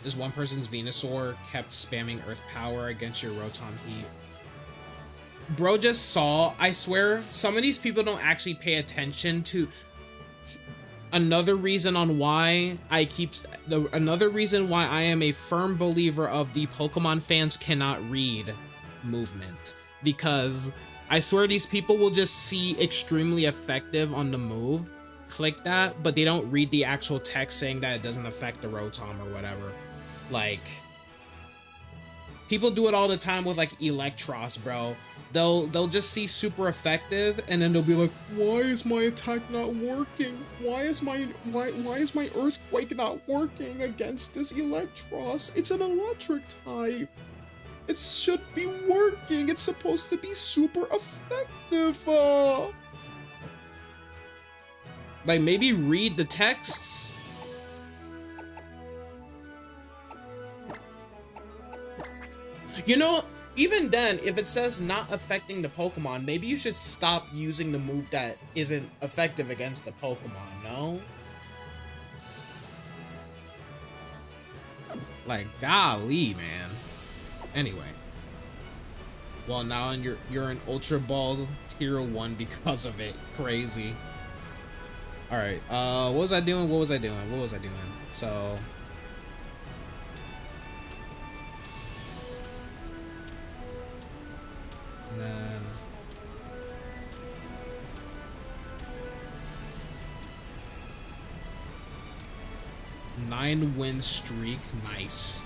this one person's Venusaur kept spamming Earth Power against your Rotom Heat. Bro just saw, I swear, some of these people don't actually pay attention to another reason on why another reason why I am a firm believer of the Pokemon fans cannot read movement. Because I swear these people will just see extremely effective on the move, click that, but they don't read the actual text saying that it doesn't affect the Rotom or whatever. Like, people do it all the time with like Electros, bro. They'll just see super effective and then they'll be like, why is my attack not working? Why is my Earthquake not working against this Electros? It's an electric type. It should be working. It's supposed to be super effective. Like, maybe read the texts. You know, even then, if it says not affecting the Pokemon, maybe you should stop using the move that isn't effective against the Pokemon, no? Like, golly, man. Anyway. Well, now you're an Ultra Ball Tier 1 because of it. Crazy. Alright, what was I doing? So... And then... 9-win streak, nice.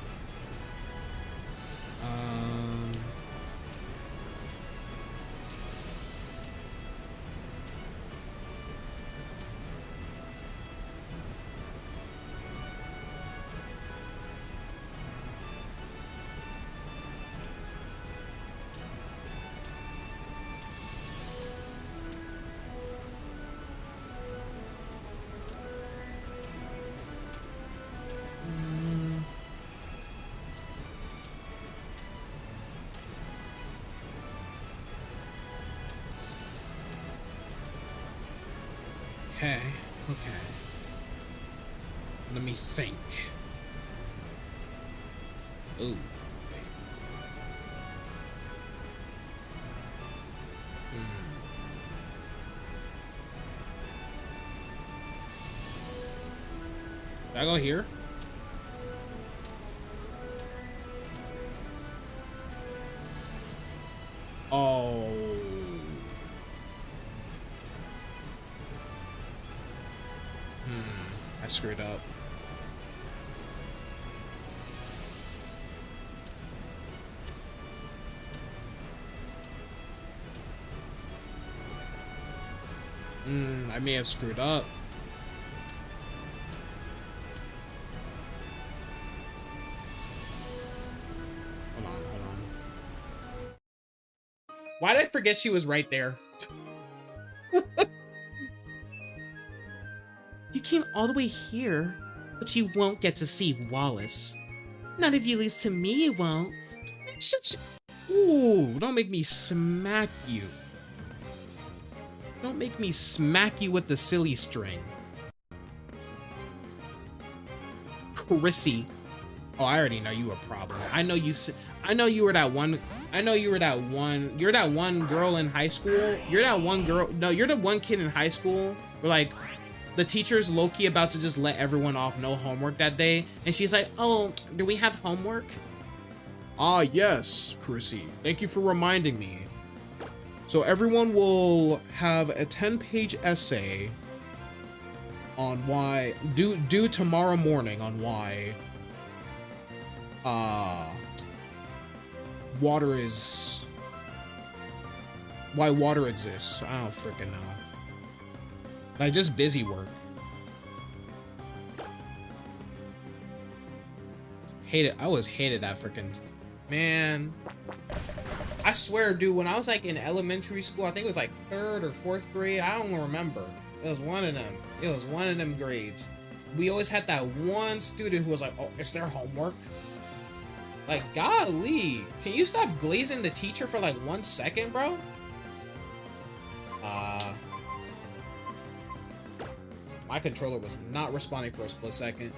Okay, okay. Let me think. Ooh, wait. Did I go here? Oh. I screwed up. I may have screwed up. Hold on, hold on. Why did I forget she was right there? You came all the way here, but you won't get to see Wallace. Not if you lose to me, you won't. Ooh, don't make me smack you. Don't make me smack you with the silly string. Chrissy. Oh, I already know you a problem. I know you were that one. You're that one girl in high school. You're that one girl. No, you're the one kid in high school where like the teacher's low-key about to just let everyone off no homework that day. And she's like, oh, do we have homework? Ah, yes, Chrissy. Thank you for reminding me. So everyone will have a 10-page essay on why, due tomorrow morning on why water exists. I don't freaking know. Like just busy work. I always hated that freaking, man. I swear, dude, when I was like in elementary school, I think it was like 3rd or 4th grade. I don't remember. It was one of them. It was one of them grades. We always had that one student who was like, oh, it's their homework. Like, golly, can you stop glazing the teacher for like 1 second, bro? My controller was not responding for a split second.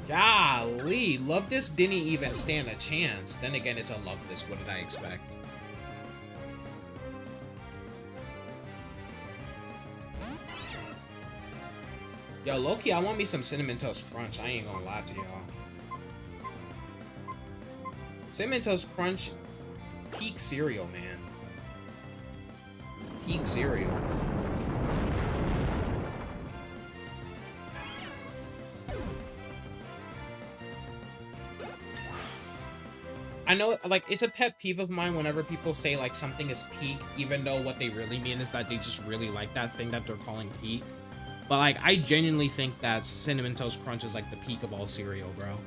Golly, Love This didn't even stand a chance. Then again, it's a Love This. What did I expect? Yo, Loki, I want me some Cinnamon Toast Crunch. I ain't gonna lie to y'all. Cinnamon Toast Crunch, peak cereal, man. Peak cereal. I know, like, it's a pet peeve of mine whenever people say, like, something is peak, even though what they really mean is that they just really like that thing that they're calling peak. But, like, I genuinely think that Cinnamon Toast Crunch is, like, the peak of all cereal, bro.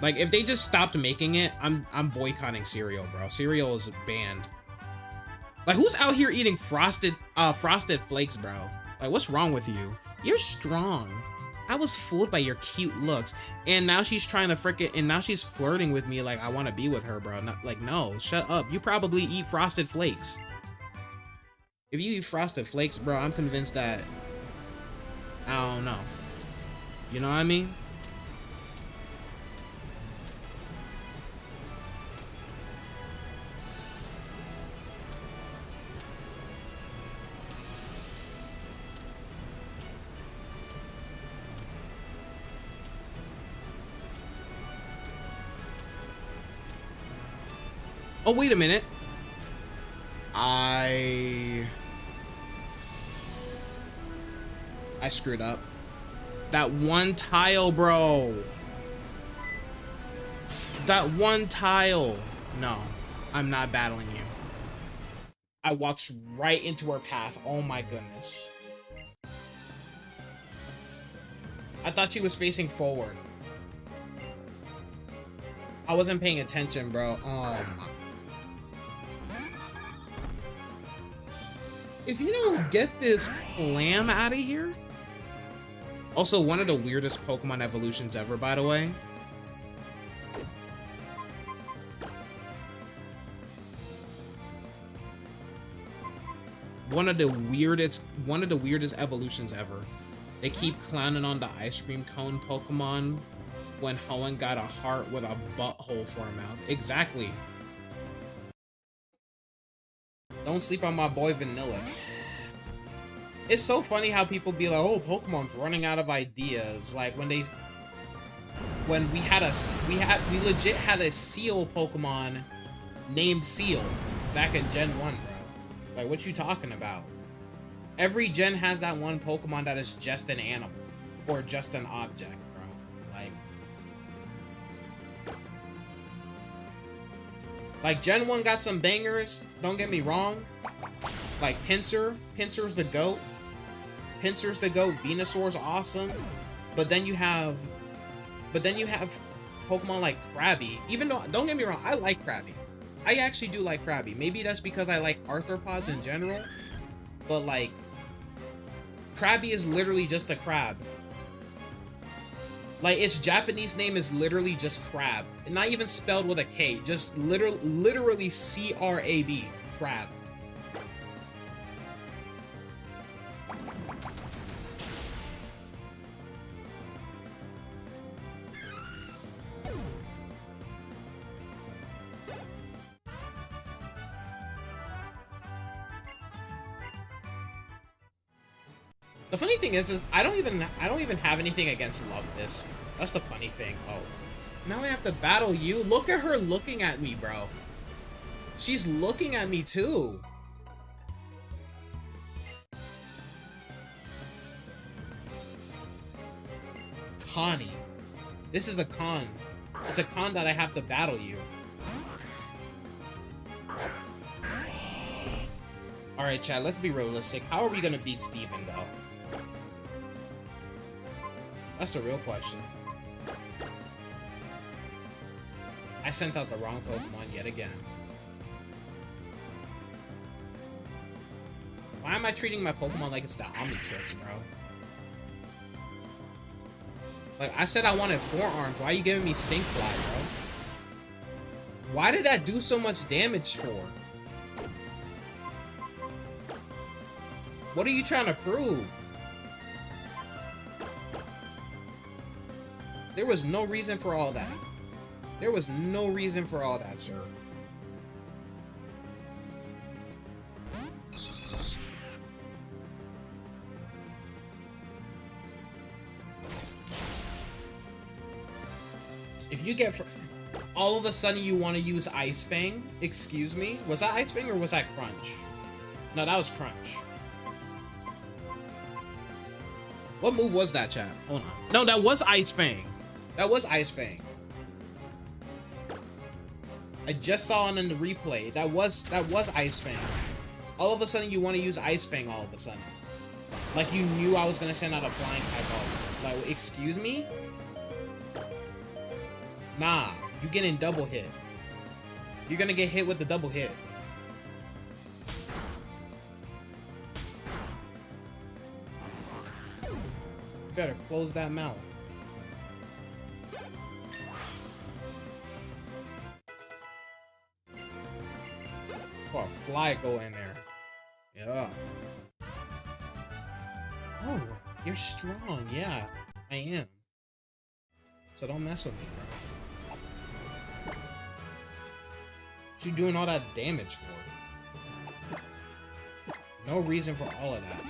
Like, if they just stopped making it, I'm boycotting cereal, bro. Cereal is banned. Like, who's out here eating frosted flakes, bro? Like, what's wrong with you? You're strong. I was fooled by your cute looks, and now she's trying to and now she's flirting with me like I want to be with her, bro. Not, like, no, shut up. You probably eat Frosted Flakes. If you eat Frosted Flakes, bro, I'm convinced that, I don't know. You know what I mean? Oh, wait a minute. I screwed up. That one tile, bro. That one tile. No, I'm not battling you. I walked right into her path. Oh my goodness. I thought she was facing forward. I wasn't paying attention, bro. If you don't get this clam out of here. Also, one of the weirdest Pokemon evolutions ever, by the way. one of the weirdest evolutions ever. They keep clowning on the ice cream cone Pokemon when Hoenn got a heart with a butthole for a mouth. Exactly. Don't sleep on my boy Vanillix. It's so funny how people be like, oh, Pokemon's running out of ideas. Like when we legit had a Seal Pokemon named Seal back in Gen 1, bro. Like, what you talking about? Every gen has that one Pokemon that is just an animal or just an object, bro. Like Gen 1 got some bangers, don't get me wrong. Like Pinsir. Pinsir's the GOAT. Pinsir's the GOAT. Venusaur's awesome. But then you have Pokemon like Krabby. Even though, don't get me wrong, I like Krabby. I actually do like Krabby. Maybe that's because I like arthropods in general. But like, Krabby is literally just a crab. Like, its Japanese name is literally just crab. Not even spelled with a K. Just literally C-R-A-B. Crab. The funny thing is I don't even have anything against Love-This. That's the funny thing. Oh, now I have to battle you. Look at her looking at me, bro. She's looking at me too. Connie. This is a con. It's a con that I have to battle you. Alright, chat, let's be realistic. How are we gonna beat Steven, though? That's the real question. I sent out the wrong Pokemon yet again. Why am I treating my Pokemon like it's the Omnitrix, bro? Like, I said I wanted 4 arms. Why are you giving me Stinkfly, bro? Why did that do so much damage for? What are you trying to prove? There was no reason for all that. There was no reason for all that, sir. If you get... all of a sudden you want to use Ice Fang? Excuse me? Was that Ice Fang or was that Crunch? No, that was Crunch. What move was that, chat? Hold on. No, that was Ice Fang. That was Ice Fang. I just saw it in the replay. That was Ice Fang. All of a sudden you want to use Ice Fang all of a sudden. Like you knew I was going to send out a flying type all of a sudden. Like, excuse me? Nah, you getting double hit. You're going to get hit with the double hit. You better close that mouth. Oh, a fly go in there. Yeah. Oh, you're strong. Yeah, I am. So don't mess with me, bro. What you doing all that damage for? No reason for all of that.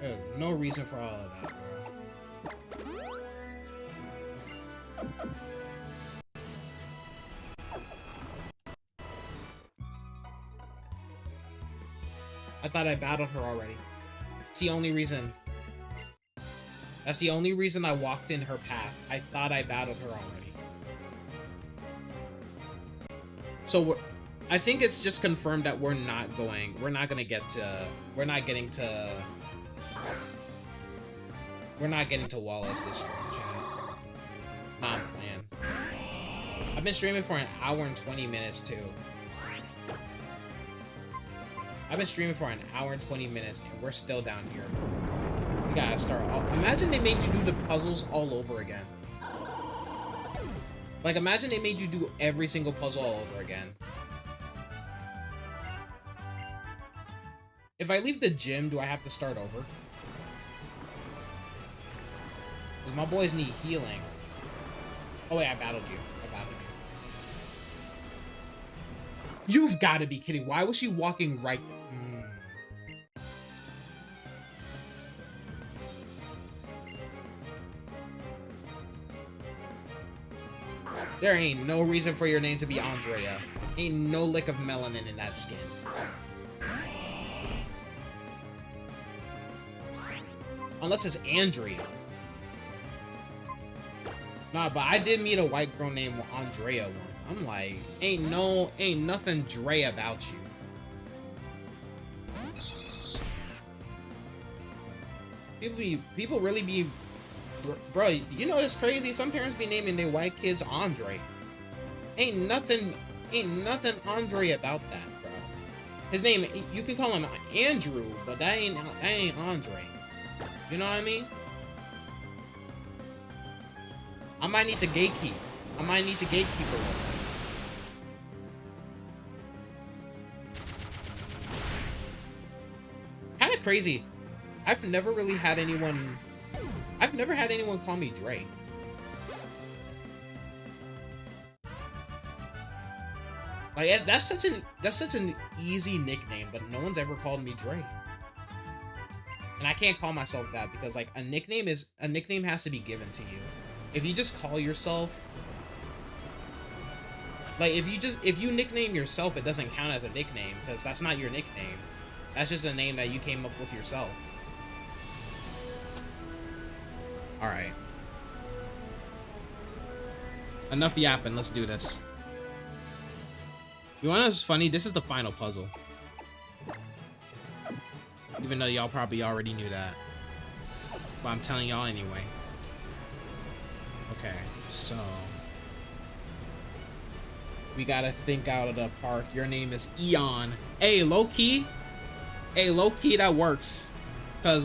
There's no reason for all of that, bro. I thought I battled her already. It's the only reason. That's the only reason I walked in her path. I thought I battled her already. So I think it's just confirmed that we're not getting to Wallace this stream, chat. Not playing. I've been streaming for an hour and 20 minutes too. I've been streaming for an hour and 20 minutes and we're still down here. We gotta start all. Imagine they made you do the puzzles all over again. Like, imagine they made you do every single puzzle all over again. If I leave the gym, do I have to start over? Because my boys need healing. Oh wait, I battled you. I battled you. You've got to be kidding. Why was she walking right there? There ain't no reason for your name to be Andrea. Ain't no lick of melanin in that skin. Unless it's Andrea. Nah, but I did meet a white girl named Andrea once. I'm like, ain't nothing Dre about you. People really be, bro, you know it's crazy? Some parents be naming their white kids Andre. Ain't nothing Andre about that, bro. His name, you can call him Andrew, but that ain't Andre. You know what I mean? I might need to gatekeep. I might need to gatekeep a little bit. Kind of crazy. I've never had anyone call me Dre. Like that's such an easy nickname, but no one's ever called me Dre. And I can't call myself that because like a nickname has to be given to you. If you just call yourself, like if you nickname yourself, it doesn't count as a nickname because that's not your nickname. That's just a name that you came up with yourself. All right. Enough yapping. Let's do this. You want to know what's funny? This is the final puzzle. Even though y'all probably already knew that. But I'm telling y'all anyway. Okay, so we gotta think out of the park. Your name is Eon. Hey, low-key. Hey, low-key, that works. Because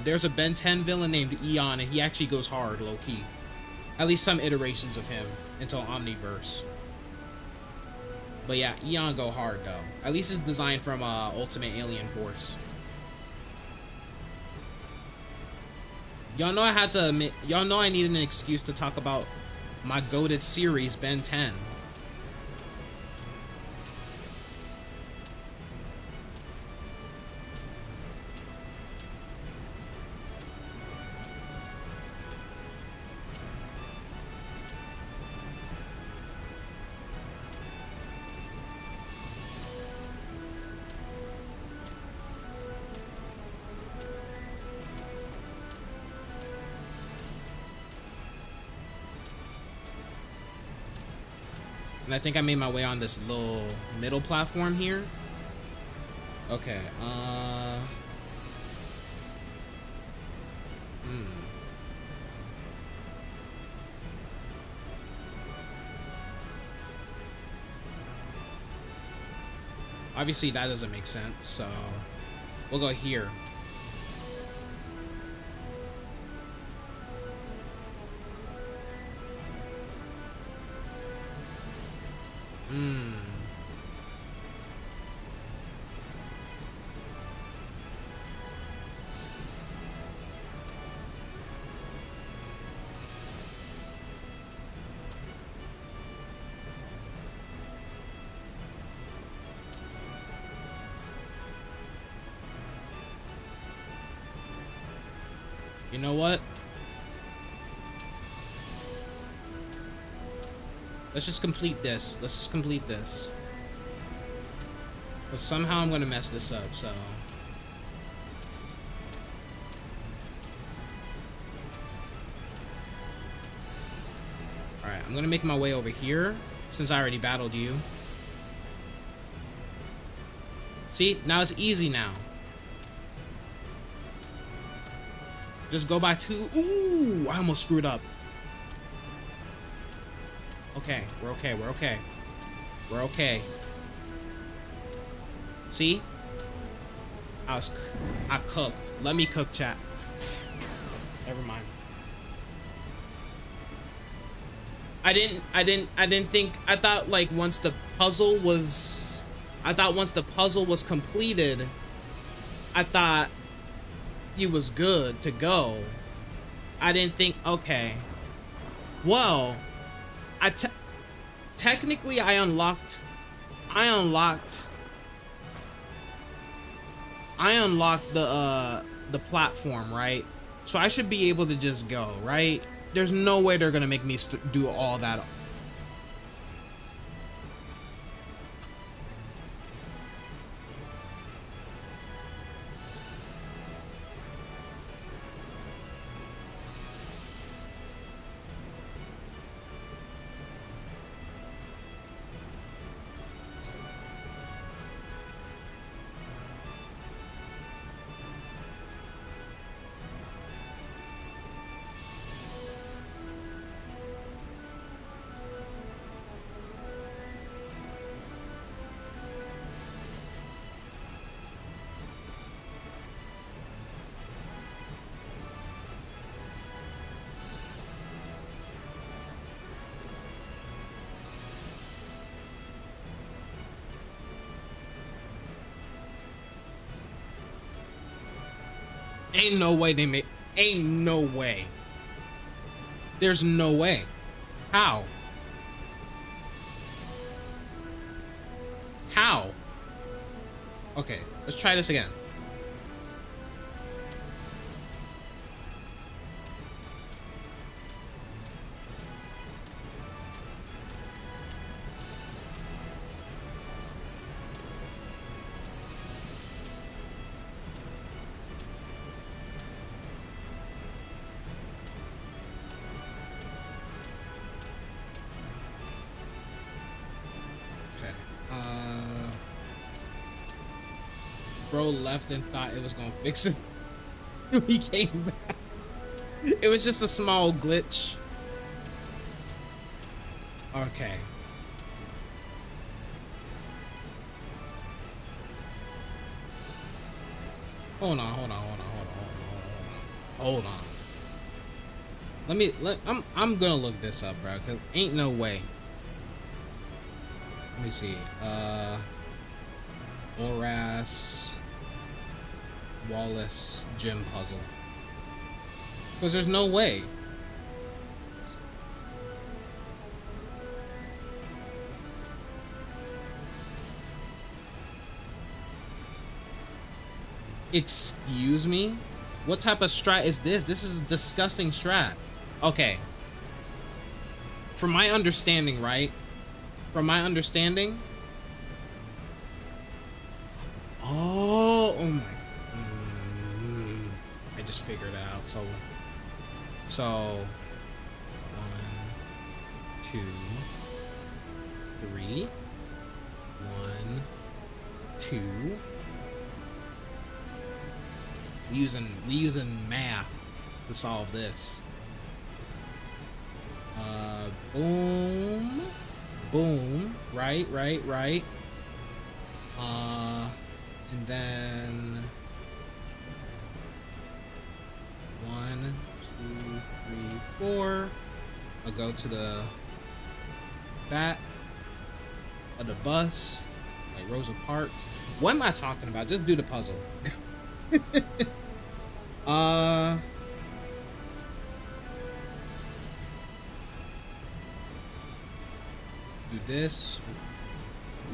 there's a Ben 10 villain named Eon, and he actually goes hard, low-key. At least some iterations of him until Omniverse. But yeah, Eon go hard, though. At least it's designed from Ultimate Alien Force. Y'all know I had to admit, y'all know I needed an excuse to talk about my goated series, Ben 10. And I think I made my way on this little middle platform here. Okay, Obviously that doesn't make sense, so we'll go here. You know what? Let's just complete this. Let's just complete this. But somehow I'm gonna mess this up, so. Alright, I'm gonna make my way over here, since I already battled you. See? Now it's easy now. Just go by two. Ooh, I almost screwed up. Okay, we're okay, we're okay. We're okay. See? I cooked. Let me cook, chat. Never mind. I didn't think, I thought like once the puzzle was completed, I thought you was good to go. I didn't think, okay. Well, technically I unlocked the platform, right? So I should be able to just go, right? There's no way they're gonna make me do all that. Ain't no way they made. Ain't no way. There's no way. How? How? Okay, let's try this again. Bro left and thought it was gonna fix it. He came back. It was just a small glitch. Okay. Hold on. I'm gonna look this up, bro, cause ain't no way. Let me see. Hoenn Wallace gym puzzle. Because there's no way. Excuse me? What type of strat is this? This is a disgusting strat. Okay. From my understanding, right? From my understanding. Oh my. I just figured it out. So 1, 2, 3. 1, 2. We using math to solve this. Boom. Boom. Right. And then 1, 2, 3, 4. I'll go to the back of the bus, like Rosa Parks. What am I talking about? Just do the puzzle. Do this.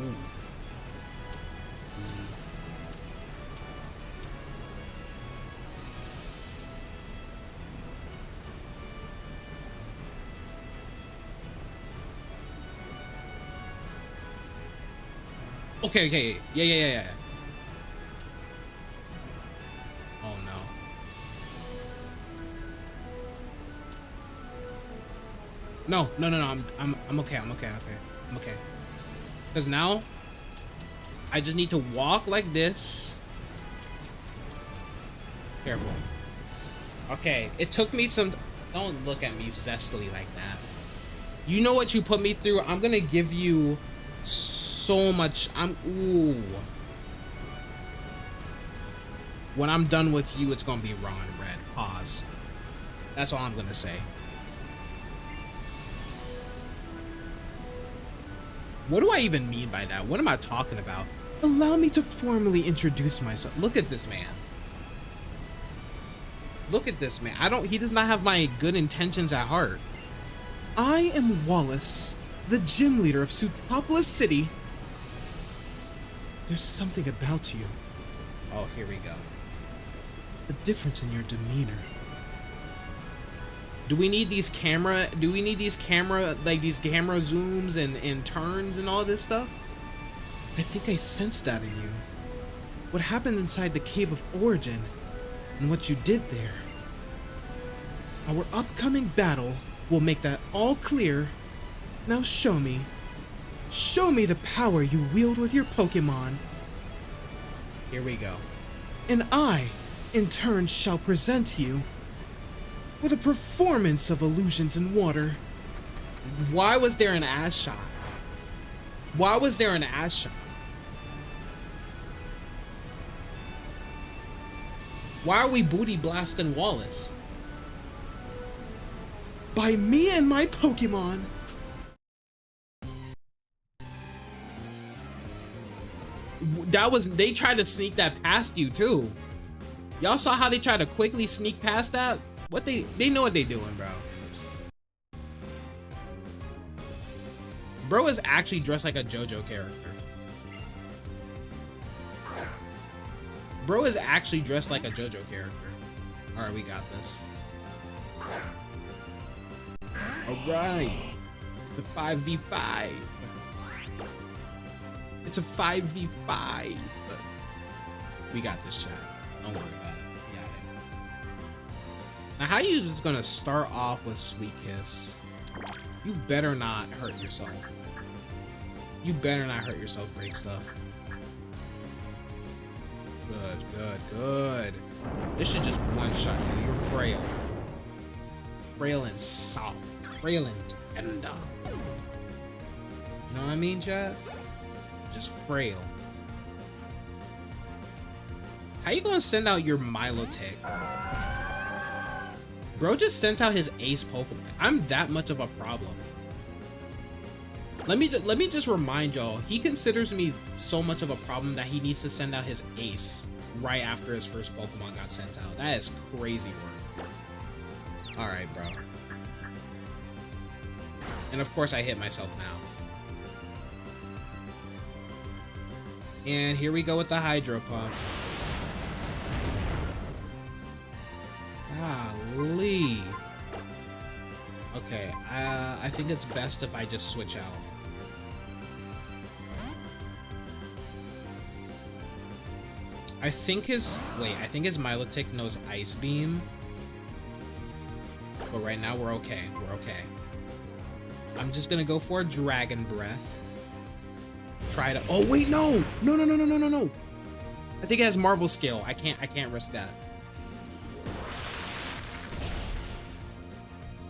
Ooh. Okay. Yeah. Oh no. No. I'm okay. I'm okay. Because now I just need to walk like this. Careful. Okay. It took me some. Don't look at me zestily like that. You know what you put me through. I'm gonna give you so much. Ooh. When I'm done with you, it's gonna be raw and red. Pause. That's all I'm gonna say. What do I even mean by that? What am I talking about? Allow me to formally introduce myself. Look at this man. Look at this man. He does not have my good intentions at heart. I am Wallace, the gym leader of Sootopolis City. There's something about you. Oh, here we go. A difference in your demeanor. Do we need these camera, like these camera zooms and turns and all this stuff? I think I sensed that in you. What happened inside the Cave of Origin and what you did there. Our upcoming battle will make that all clear. Now show me. Show me the power you wield with your Pokémon. Here we go. And I, in turn, shall present you with a performance of illusions in water. Why was there an ass shot? Why was there an ass shot? Why are we booty blasting Wallace? By me and my Pokemon. They tried to sneak that past you too. Y'all saw how they tried to quickly sneak past that? They know what they doing, bro. Bro is actually dressed like a JoJo character. Bro is actually dressed like a JoJo character. Alright, we got this. Alright. The 5v5. It's a 5v5. We got this, chat. Don't worry about it. We got it. Now, how you just gonna start off with Sweet Kiss? You better not hurt yourself. You better not hurt yourself, break stuff. Good, good, good. This should just one-shot you. You're frail. Frail and soft. Frail and tender. You know what I mean, chat? Just frail. How you gonna send out your Milotic? Bro just sent out his ace Pokemon. I'm that much of a problem. Let me just remind y'all, he considers me so much of a problem that he needs to send out his ace right after his first Pokemon got sent out. That is crazy work. Alright, bro. And of course I hit myself now. And here we go with the Hydro Pump. Golly. Okay, I think it's best if I just switch out. I think his Milotic knows Ice Beam. But right now we're okay. We're okay. I'm just gonna go for a Dragon Breath. Try to. Oh wait, no! No! I think it has Marvel Scale. I can't risk that.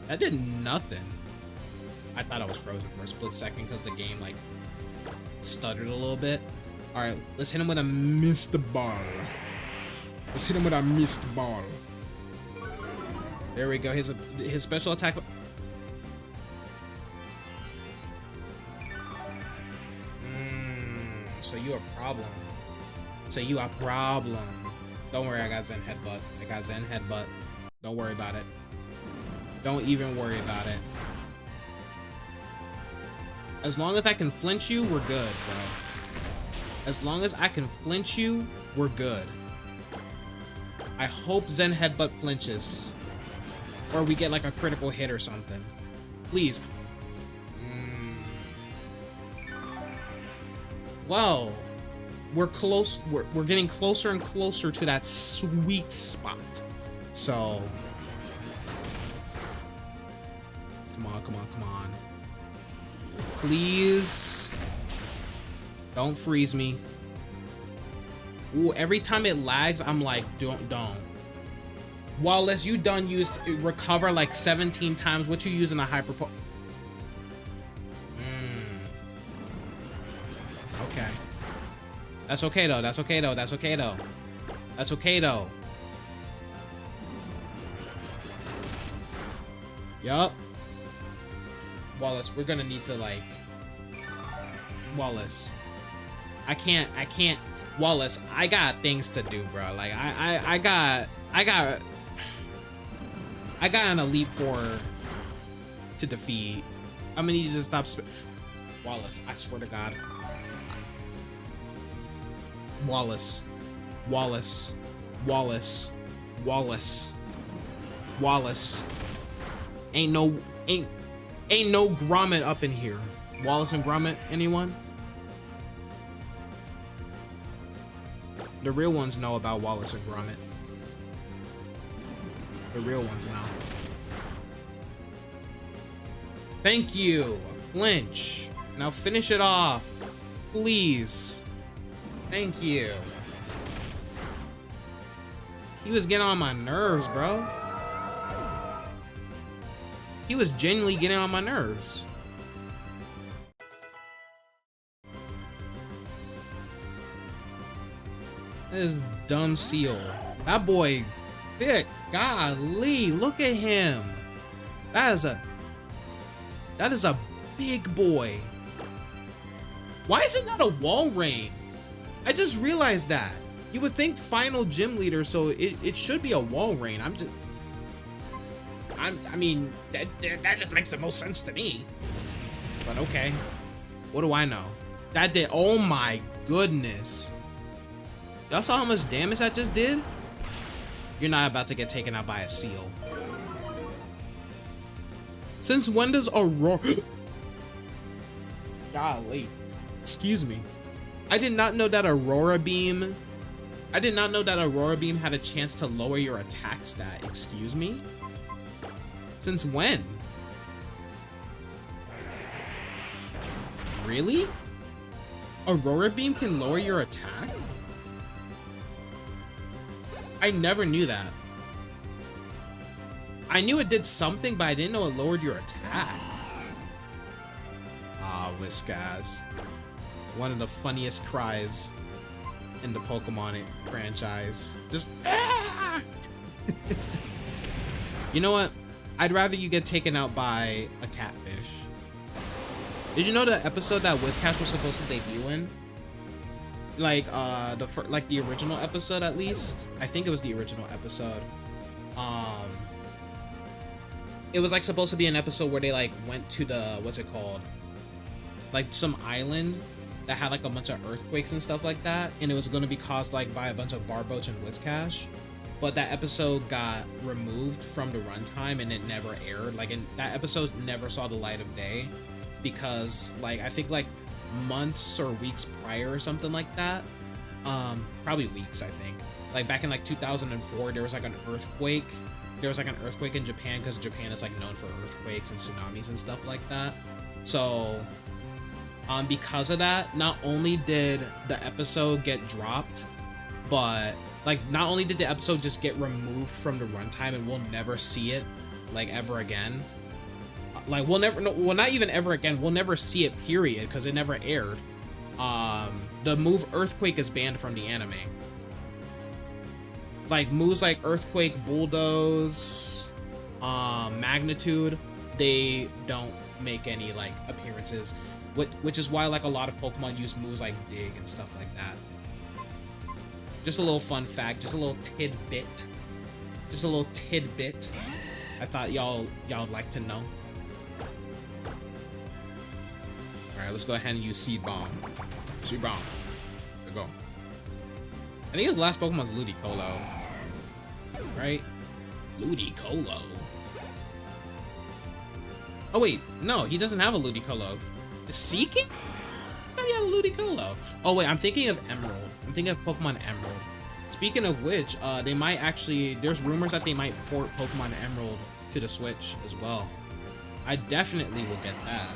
That did nothing. I thought I was frozen for a split second because the game like stuttered a little bit. All right, let's hit him with a Mist Ball. Let's hit him with a Mist Ball. There we go. His special attack. So you a problem. So you a problem. Don't worry, I got Zen Headbutt. I got Zen Headbutt. Don't worry about it. Don't even worry about it. As long as I can flinch you, we're good, bro. As long as I can flinch you, we're good. I hope Zen Headbutt flinches. Or we get like a critical hit or something. Please. Well, we're close. We're getting closer and closer to that sweet spot. So, come on. Please, don't freeze me. Ooh, every time it lags, I'm like, don't. Wallace, you done used recover like 17 times. What you using a hyper? Okay. That's okay though. That's okay though. Yup. Wallace, we're gonna need to like... Wallace. I can't. Wallace, I got things to do, bro. Like, I got an Elite Four to defeat. I'm gonna need you to stop. Wallace, I swear to God. Wallace. Wallace. Wallace. Wallace. Wallace. Ain't no Grommet up in here. Wallace and Grommet, anyone? The real ones know about Wallace and Grommet. The real ones know. Thank you. A flinch. Now finish it off. Please. Thank you. He was getting on my nerves, bro. He was genuinely getting on my nerves. This dumb seal. That boy thick. Golly, look at him. That is a big boy. Why is it not a wall rain? I just realized that. You would think final gym leader, so it should be a wall rain. I mean, that just makes the most sense to me. But okay. What do I know? That did, oh my goodness. Y'all saw how much damage that just did? You're not about to get taken out by a seal. Since when does Aurora... Golly. Excuse me. I did not know that Aurora Beam... I did not know that Aurora Beam had a chance to lower your attack stat. Excuse me? Since when? Really? Aurora Beam can lower your attack? I never knew that. I knew it did something, but I didn't know it lowered your attack. Ah, Whiscash. One of the funniest cries in the Pokemon franchise. Just ah! You know what? I'd rather you get taken out by a catfish. Did you know the episode that Whiscash was supposed to debut in? Like the original episode, at least. I think it was the original episode. It was like supposed to be an episode where they like went to the, what's it called? Like some island that had like a bunch of earthquakes and stuff like that, and it was going to be caused like by a bunch of Barboach and Whiscash. But that episode got removed from the runtime and it never aired. Like, that episode never saw the light of day because, like, I think like months or weeks prior or something like that, probably weeks, I think, like back in like 2004, there was like an earthquake. There was like an earthquake in Japan because Japan is like known for earthquakes and tsunamis and stuff like that. So because of that, not only did the episode get dropped, but like not only did the episode just get removed from the runtime and we'll never see it like ever again. Like we'll never, no, well, not even ever again, we'll never see it, period, because it never aired. The move Earthquake is banned from the anime. Like moves like Earthquake, Bulldoze, Magnitude, they don't make any like appearances, which is why like a lot of Pokemon use moves like Dig and stuff like that. Just a little fun fact, just a little tidbit. Just a little tidbit. I thought y'all would like to know. Alright, let's go ahead and use Seed Bomb. Seed Bomb. There we go. I think his last Pokemon's Ludicolo. Right? Ludicolo. Oh wait, no, he doesn't have a Ludicolo. Is Seeking? I thought he had a Ludicolo. Oh wait, I'm thinking of Emerald. I'm thinking of Pokemon Emerald. Speaking of which, they might actually, there's rumors that they might port Pokemon Emerald to the Switch as well. I definitely will get that.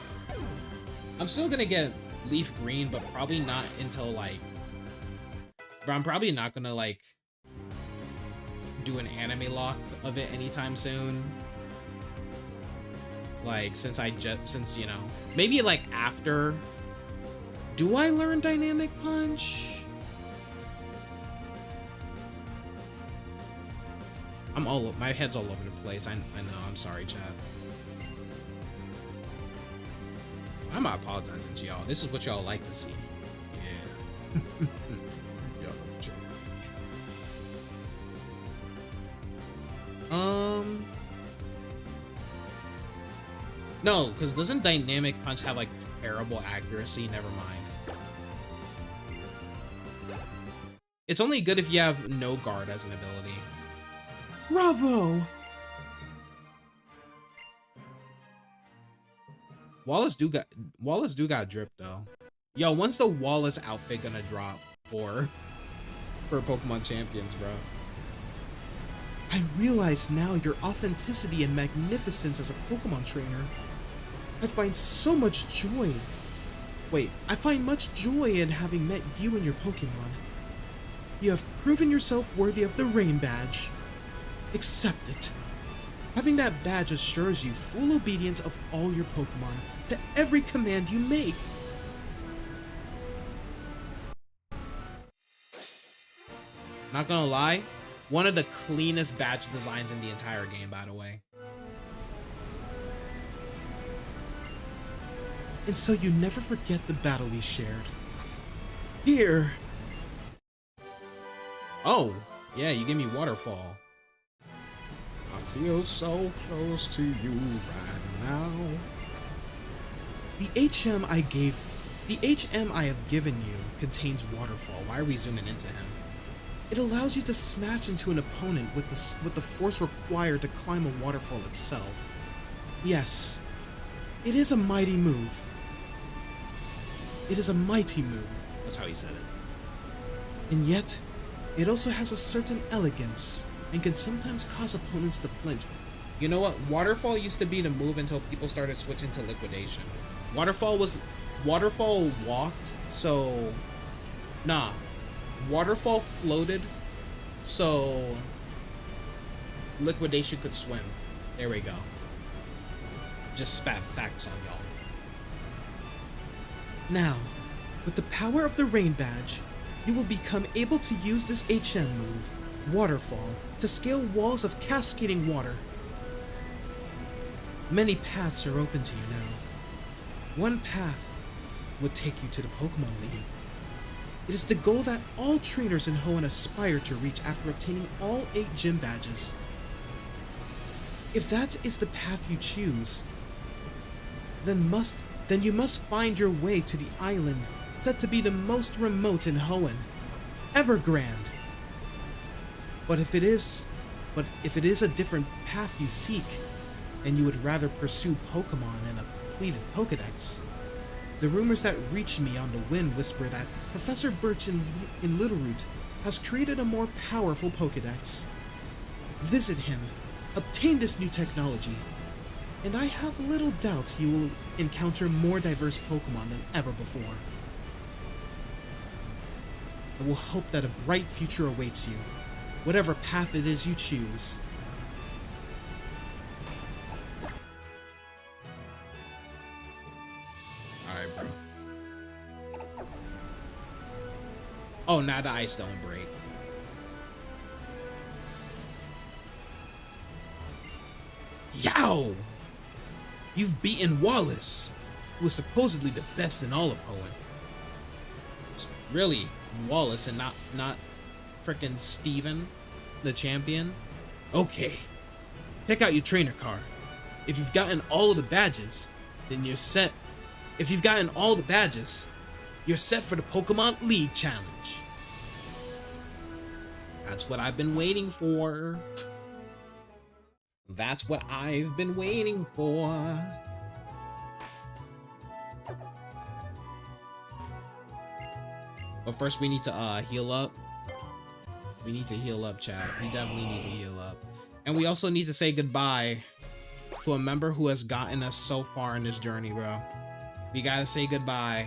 I'm still gonna get Leaf Green, but probably not until like, but I'm probably not gonna like do an AnimeLocke of it anytime soon. Like since you know, maybe like after. Do I learn Dynamic Punch? My head's all over the place. I know, I'm sorry, chat. I'm not apologizing to y'all. This is what y'all like to see. Yeah. Yo, chill. No, because doesn't Dynamic Punch have like terrible accuracy? Never mind. It's only good if you have no guard as an ability. Bravo! Wallace do got drip though. Yo, when's the Wallace outfit gonna drop for Pokemon Champions, bro? I realize now your authenticity and magnificence as a Pokemon trainer. I find so much joy. Wait, I find much joy in having met you and your Pokemon. You have proven yourself worthy of the Rain Badge. Accept it. Having that badge assures you full obedience of all your Pokemon to every command you make. Not gonna lie, one of the cleanest badge designs in the entire game, by the way. And so you never forget the battle we shared. Here. Oh, yeah, you give me Waterfall. I feel so close to you right now. The HM I have given you contains Waterfall. Why are we zooming into him? It allows you to smash into an opponent with the force required to climb a waterfall itself. Yes, it is a mighty move. It is a mighty move. That's how he said it. And yet, it also has a certain elegance and can sometimes cause opponents to flinch. You know what? Waterfall used to be the move until people started switching to Liquidation. Waterfall walked, so nah. Waterfall floated, so Liquidation could swim. There we go. Just spat facts on y'all. Now, with the power of the Rain Badge, you will become able to use this HM move, Waterfall, to scale walls of cascading water. Many paths are open to you now. One path would take you to the Pokémon League. It is the goal that all trainers in Hoenn aspire to reach after obtaining all 8 gym badges. If that is the path you choose, then you must find your way to the island said to be the most remote in Hoenn, Evergrande. But if it is a different path you seek, and you would rather pursue Pokemon in a completed Pokedex, the rumors that reach me on the wind whisper that Professor Birch in Littleroot has created a more powerful Pokedex. Visit him, obtain this new technology, and I have little doubt you will encounter more diverse Pokemon than ever before. I will hope that a bright future awaits you, whatever path it is you choose. Alright, bro. Oh, now the ice don't break. Yow! You've beaten Wallace, who is supposedly the best in all of Hoenn. Really, Wallace and not frickin' Steven, the champion? Okay, check out your trainer card. If you've gotten all of the badges, then you're set. If you've gotten all the badges, you're set for the Pokémon League challenge. That's what I've been waiting for. That's what I've been waiting for. But first we need to heal up. We need to heal up, chat. We definitely need to heal up. And we also need to say goodbye to a member who has gotten us so far in this journey, bro. We gotta say goodbye.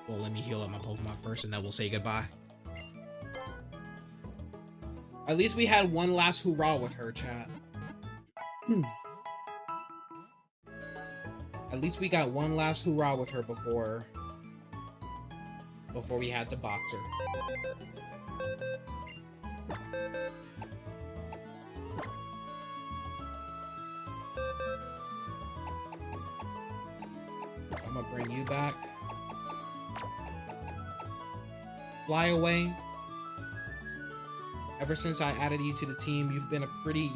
Well, let me heal up my Pokemon first and then we'll say goodbye. At least we had one last hurrah with her, chat. At least we got one last hurrah with her before we had to box her. I'm gonna bring you back. Fly away. Ever since I added you to the team, you've been a pretty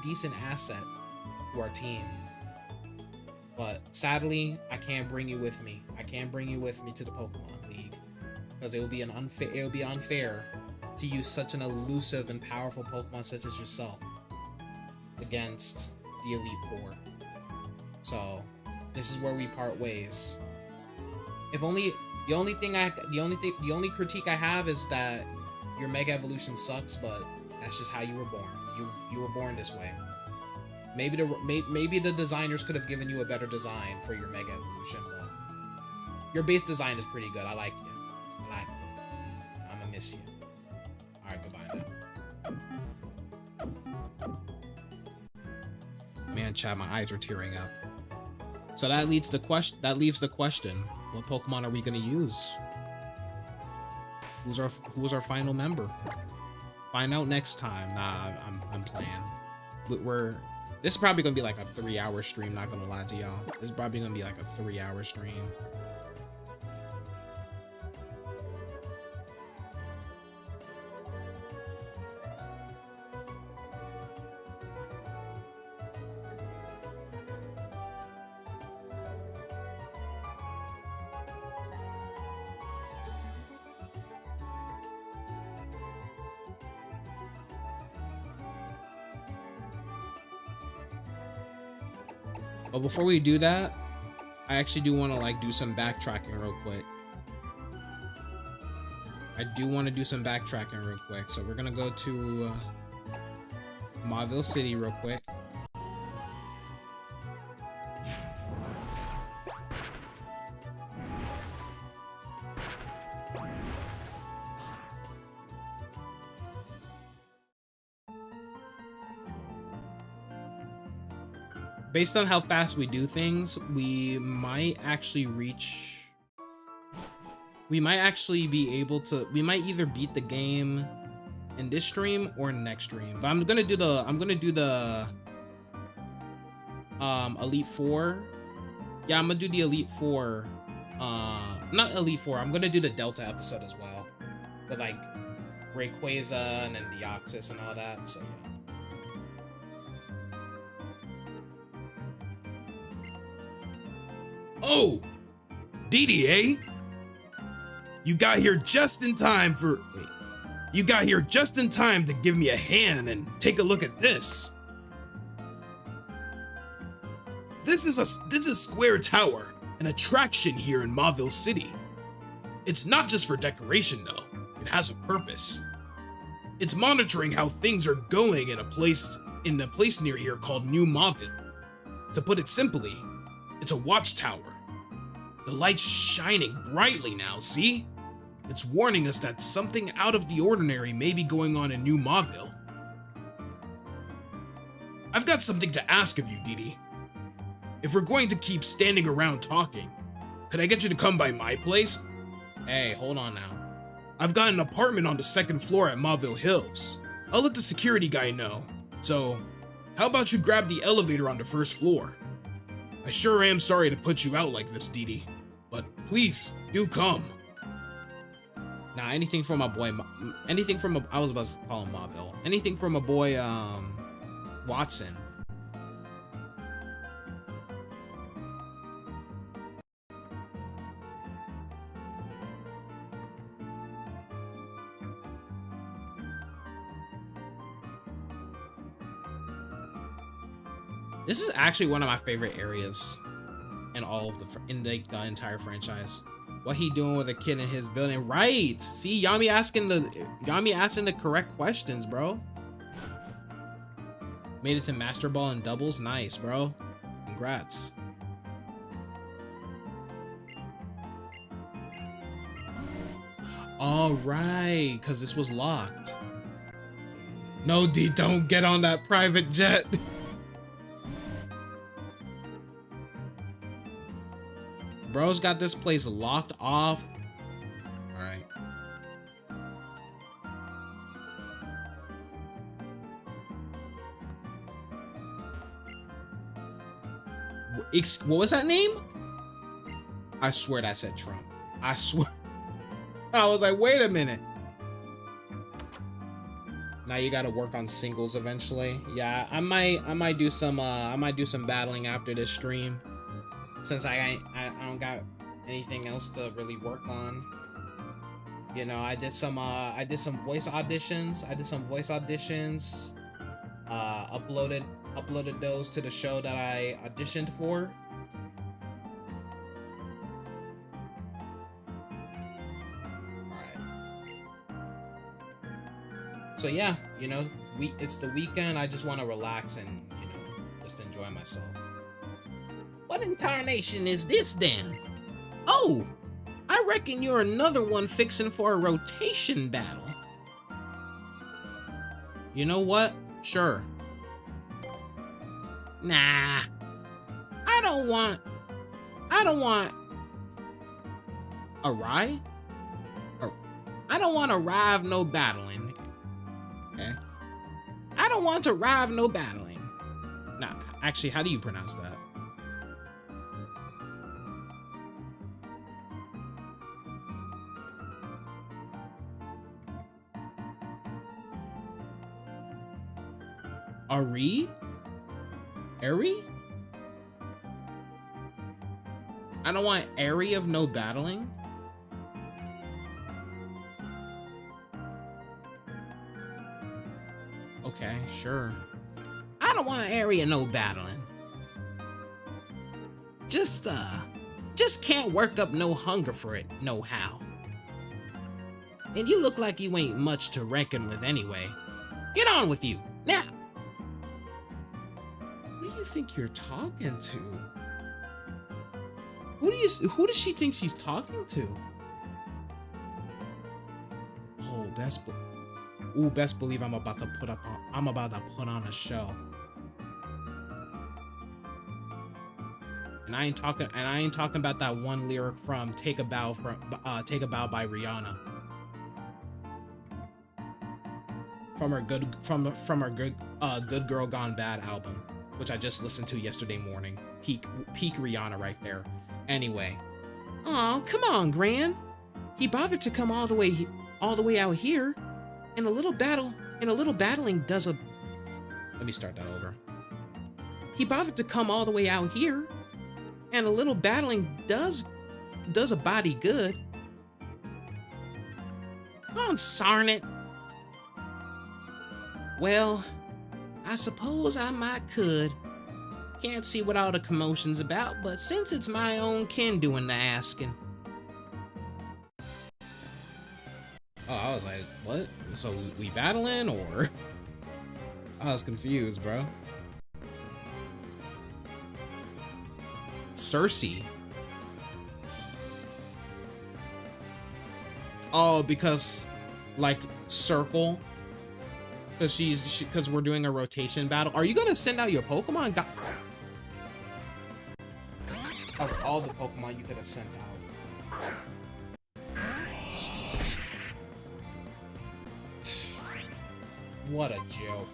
decent asset to our team. But sadly, I can't bring you with me. I can't bring you with me to the Pokemon League because it would be unfair to use such an elusive and powerful Pokemon such as yourself against the Elite Four. So this is where we part ways. If only the only critique I have is that your Mega Evolution sucks, but that's just how you were born. You were born this way. Maybe the designers could have given you a better design for your Mega Evolution, but your base design is pretty good. I like you. I like you. I'm gonna miss you. All right, goodbye now. Man, Chad, my eyes are tearing up. So that leaves the question. What Pokemon are we gonna use? Who's our final member? Find out next time. Nah, I'm playing. This is probably gonna be like a 3-hour stream, not gonna lie to y'all. This is probably gonna be like a 3-hour stream. But before we do that, I actually do want to like do some backtracking real quick. So we're gonna go to Mauville City real quick. Based on how fast we do things, we might actually either beat the game in this stream or next stream. But I'm gonna do the Elite Four. Yeah, I'm gonna do the Elite Four. Not Elite Four. I'm gonna do the Delta episode as well, with like Rayquaza and then Deoxys and all that. So yeah. Oh, Didi, eh? You got here just in time to give me a hand and take a look at this. This is Square Tower, an attraction here in Mauville City. It's not just for decoration though, it has a purpose. It's monitoring how things are going in a place near here called New Mauville. To put it simply, it's a watchtower. The light's shining brightly now, see? It's warning us that something out of the ordinary may be going on in New Mauville. I've got something to ask of you, Didi. If we're going to keep standing around talking, could I get you to come by my place? Hey, hold on now. I've got an apartment on the 2nd floor at Mauville Hills. I'll let the security guy know. So, how about you grab the elevator on the 1st floor? I sure am sorry to put you out like this, Didi, but please, do come. Nah, anything from my boy, I was about to call him Mauville. Anything from my boy, Watson. This is actually one of my favorite areas in all of the entire franchise. What he doing with a kid in his building? Right. See, Yami asking the correct questions, bro. Made it to Master Ball in doubles. Nice, bro. Congrats. All right, because this was locked. No, D, don't get on that private jet. Bro's got this place locked off. All right. What was that name? I swear that said Trump. I swear. I was like, wait a minute. Now you gotta work on singles eventually. Yeah, I might do some battling after this stream, since I don't got anything else to really work on. You know, I did some voice auditions. Uploaded those to the show that I auditioned for. So yeah, you know, it's the weekend. I just want to relax and, you know, just enjoy myself. What incarnation is this then? Oh, I reckon you're another one fixing for a rotation battle. You know what? Sure. Nah. I don't want a ride? Or I don't want to rive no battling. Okay. I don't want to rive no battling. Nah, actually, how do you pronounce that? Ari? Ari? I don't want Ari of no battling? Okay, sure. I don't want area no battling. Just can't work up no hunger for it, no how. And you look like you ain't much to reckon with anyway. Get on with you, now! Who do you think you're talking to? Who does she think she's talking to? Oh, best believe I'm about to put on a show. And I ain't talking about that one lyric from Take a Bow by Rihanna. From her Good Girl Gone Bad album, which I just listened to yesterday morning. Peak Rihanna right there. Anyway. Aw, come on, Gran. He bothered to come all the way out here. And a little battling does a... Let me start that over. He bothered to come all the way out here, and a little battling does a body good. Come on, sarn it. Well, I suppose I might could. Can't see what all the commotion's about, but since it's my own kin doing the asking. Oh, I was like, what? So we battling or? I was confused, bro. Cersei. Oh, because like circle. Because we're doing a rotation battle. Are you gonna send out your Pokemon? Of all the Pokemon you could have sent out. What a joke.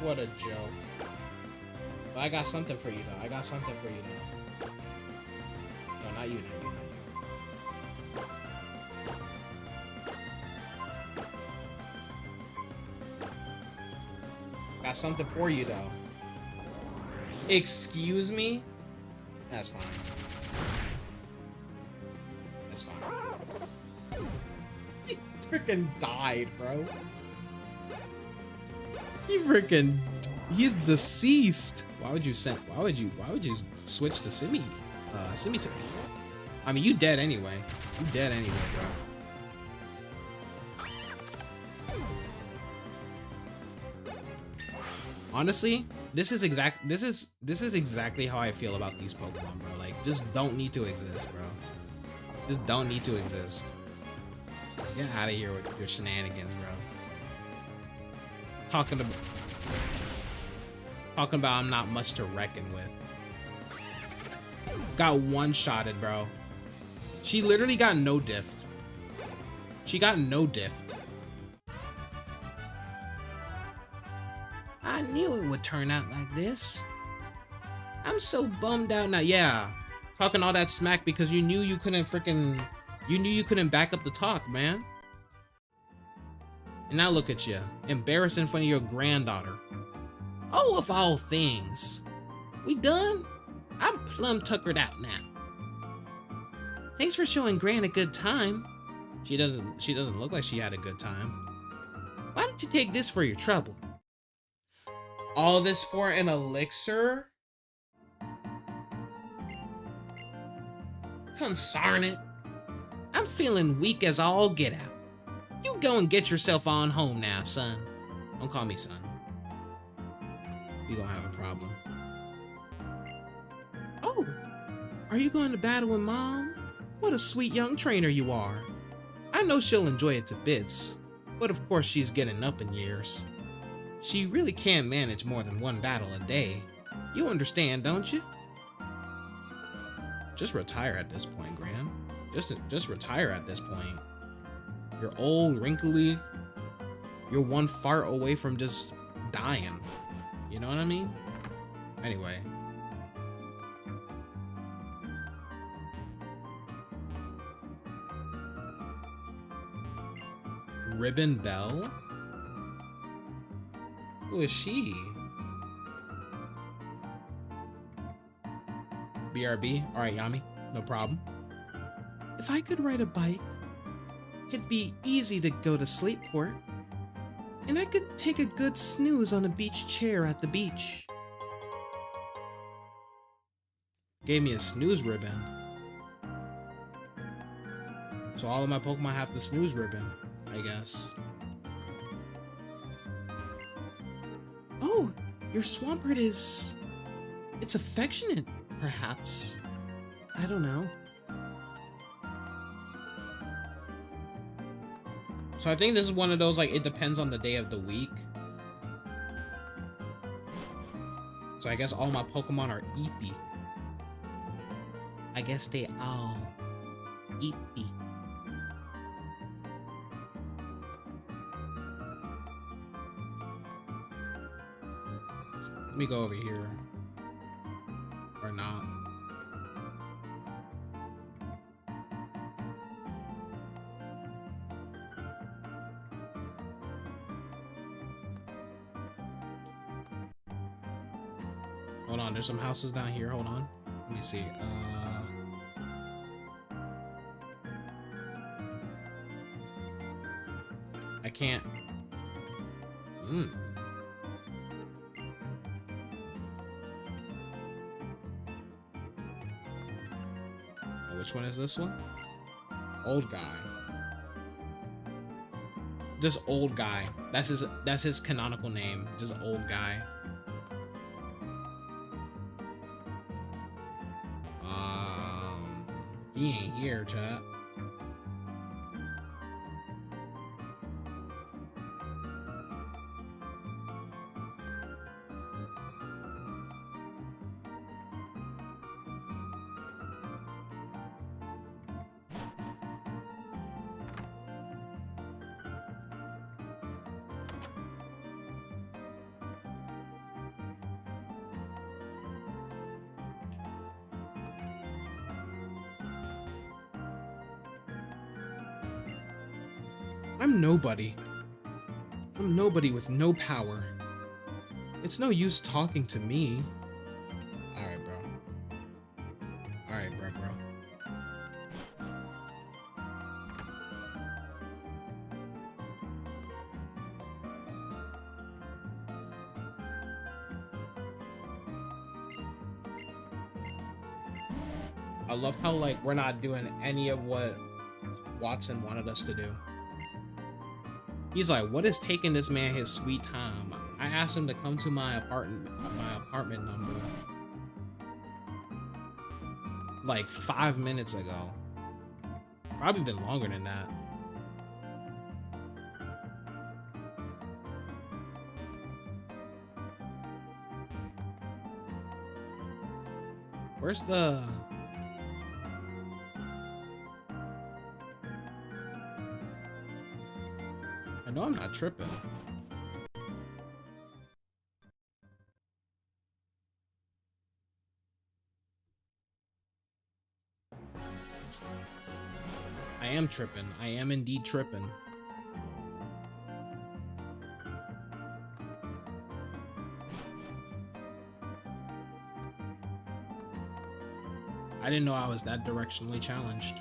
What a joke. But I got something for you though. No, not you. Got something for you though. Excuse me? That's fine. That's fine. He freaking died, bro. He's deceased. Why would you switch to Simi? Simi. I mean, you dead anyway. Bro. Honestly, this is exactly how I feel about these Pokemon, bro. Like, just don't need to exist, bro. Just don't need to exist. Get out of here with your shenanigans, bro. Talking about I'm not much to reckon with. Got one-shotted, bro. She literally got no diffed. She got no diffed. I knew it would turn out like this. I'm so bummed out now. Yeah, talking all that smack because you knew you couldn't back up the talk, man. And now look at you, embarrassed in front of your granddaughter. Oh, of all things. We done? I'm plumb tuckered out now. Thanks for showing Gran a good time. She doesn't look like she had a good time. Why don't you take this for your trouble? All this for an elixir? Consarn it. I'm feeling weak as all get out. You go and get yourself on home now, son. Don't call me son. We gonna have a problem. Oh, are you going to battle with Mom? What a sweet young trainer you are. I know she'll enjoy it to bits, but of course she's getting up in years. She really can't manage more than one battle a day. You understand, don't you? Just retire at this point, Gran. Just retire at this point. You're old, wrinkly. You're one fart away from just dying. You know what I mean? Anyway. Ribbon Bell? Who is she? BRB? Alright, Yami. No problem. If I could ride a bike, it'd be easy to go to Sleepport. And I could take a good snooze on a beach chair at the beach. Gave me a snooze ribbon. So all of my Pokemon have the snooze ribbon, I guess. Oh, your Swampert is... It's affectionate, perhaps. I don't know. So I think this is one of those, like, it depends on the day of the week. So I guess all my Pokemon are Eepy. I guess they all Eepy. Let me go over here. Or not. Hold on, there's some houses down here. Hold on. Let me see. I can't. Oh, which one is this one? Old guy. Just old guy. That's his canonical name. Just old guy. He ain't here, chat. I'm nobody. I'm nobody with no power. It's no use talking to me. Alright, bro. Alright, bro. I love how, like, we're not doing any of what Watson wanted us to do. He's like, what is taking this man his sweet time? I asked him to come to my apartment number like 5 minutes ago. Probably been longer than that. Where's the... I know I'm not tripping. I am tripping. I am indeed tripping. I didn't know I was that directionally challenged.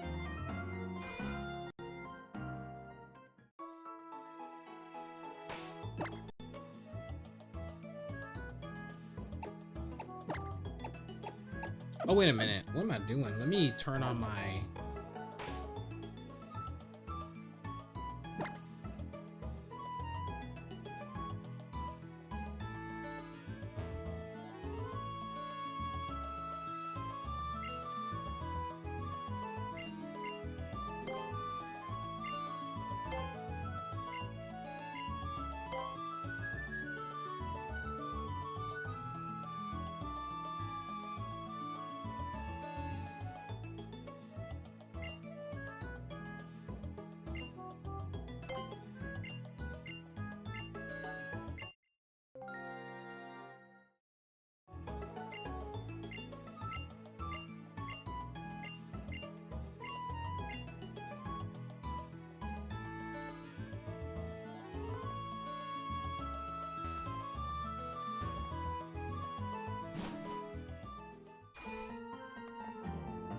Oh, wait a minute. What am I doing? Let me turn on my...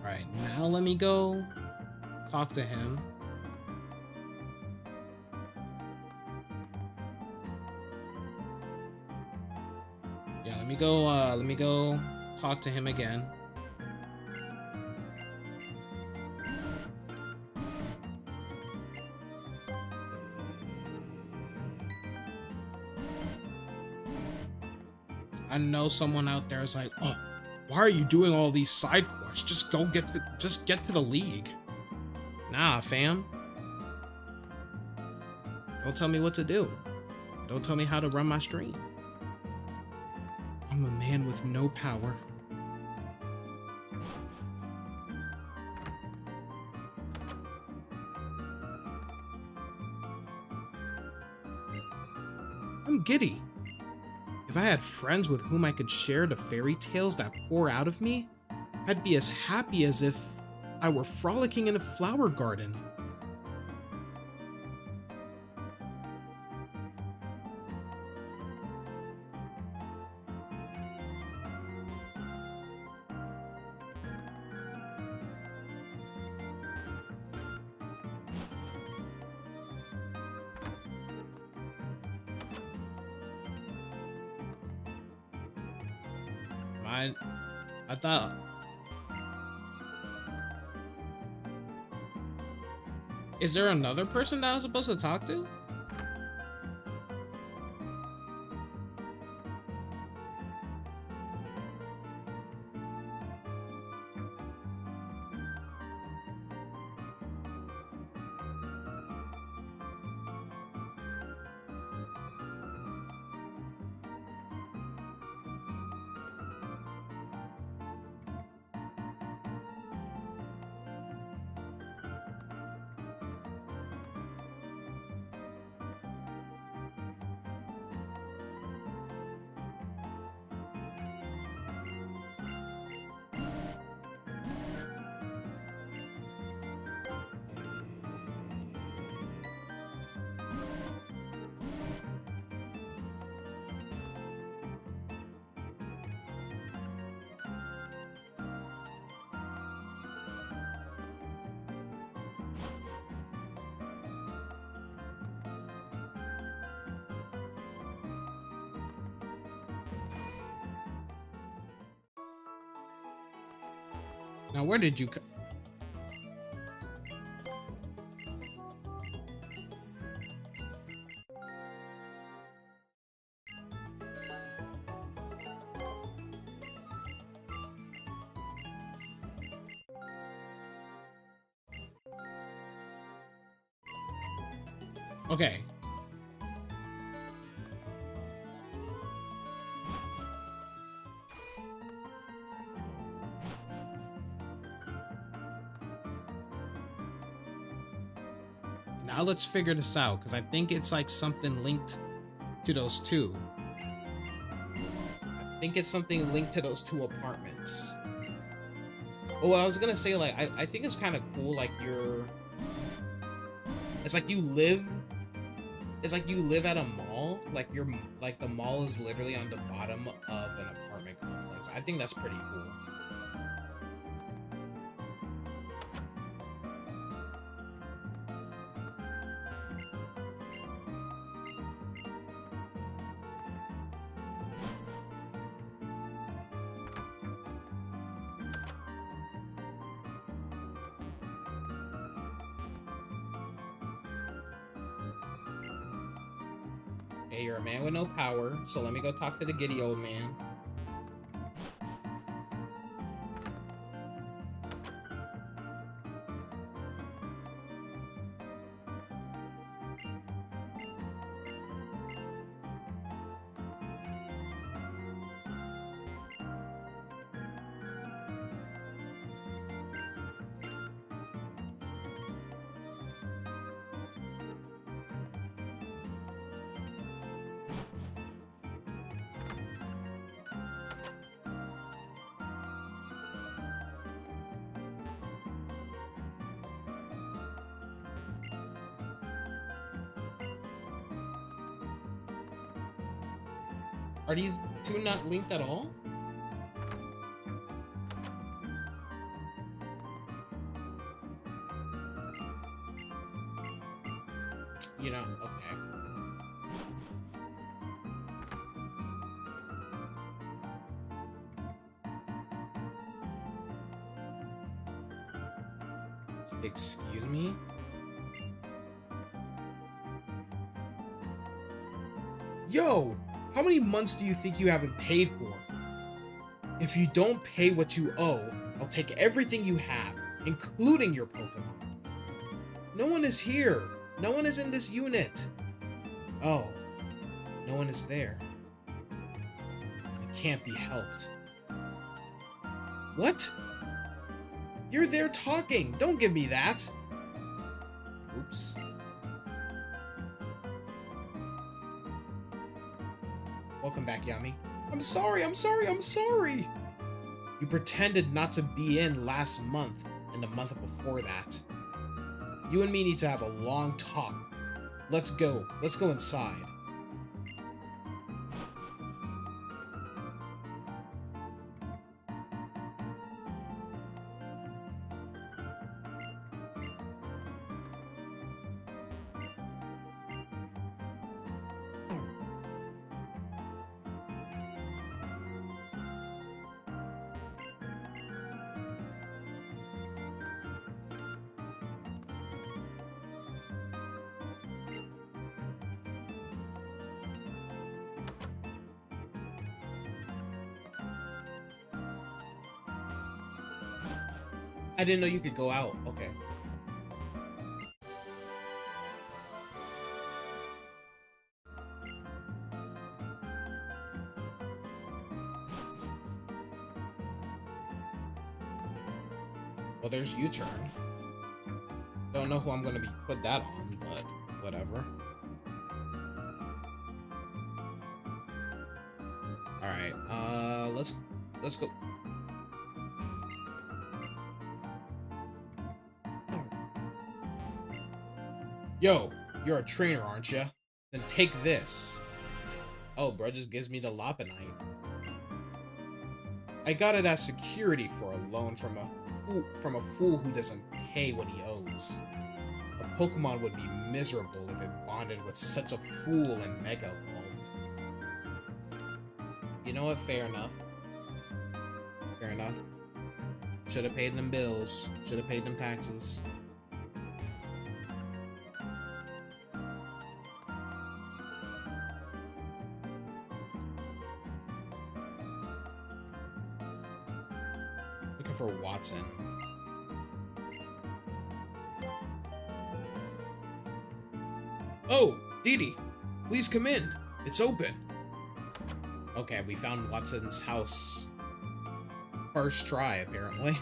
Alright, now let me go talk to him. Yeah, let me go talk to him again. I know someone out there is like, oh, why are you doing all these side quests? Just get to the league. Nah, fam. Don't tell me what to do. Don't tell me how to run my stream. I'm a man with no power. I'm giddy. If I had friends with whom I could share the fairy tales that pour out of me, I'd be as happy as if I were frolicking in a flower garden. I thought... Is there another person that I was supposed to talk to? Now, where did you... Okay. Now let's figure this out, because I think it's like something linked to those two. I think it's something linked to those two apartments. Oh, I was gonna say, like, I think it's kind of cool, like, It's like you live. It's like you live at a mall. Like like the mall is literally on the bottom of an apartment complex. I think that's pretty cool. Hey, you're a man with no power, so let me go talk to the giddy old man. Are these two not linked at all? You know, okay. Excuse me? Yo! How many months do you think you haven't paid for? If you don't pay what you owe, I'll take everything you have, including your Pokemon. No one is here. No one is in this unit. Oh, no one is there. It can't be helped. What? You're there talking. Don't give me that. Oops. Welcome back, Yami. I'm sorry. You pretended not to be in last month and the month before that. You and me need to have a long talk. Let's go. Let's go inside. I didn't know you could go out. Okay. Well, there's U-turn. Don't know who I'm gonna be put that on, but whatever. Alright, let's go. Yo, you're a trainer, aren't you? Then take this. Oh, bro just gives me the Lopunite. I got it as security for a loan from a fool who doesn't pay what he owes. A Pokemon would be miserable if it bonded with such a fool and Mega Evolved. You know what? Fair enough. Fair enough. Should have paid them bills. Should have paid them taxes. For Watson. Oh, Didi, please come in. It's open. Okay, we found Watson's house. First try, apparently.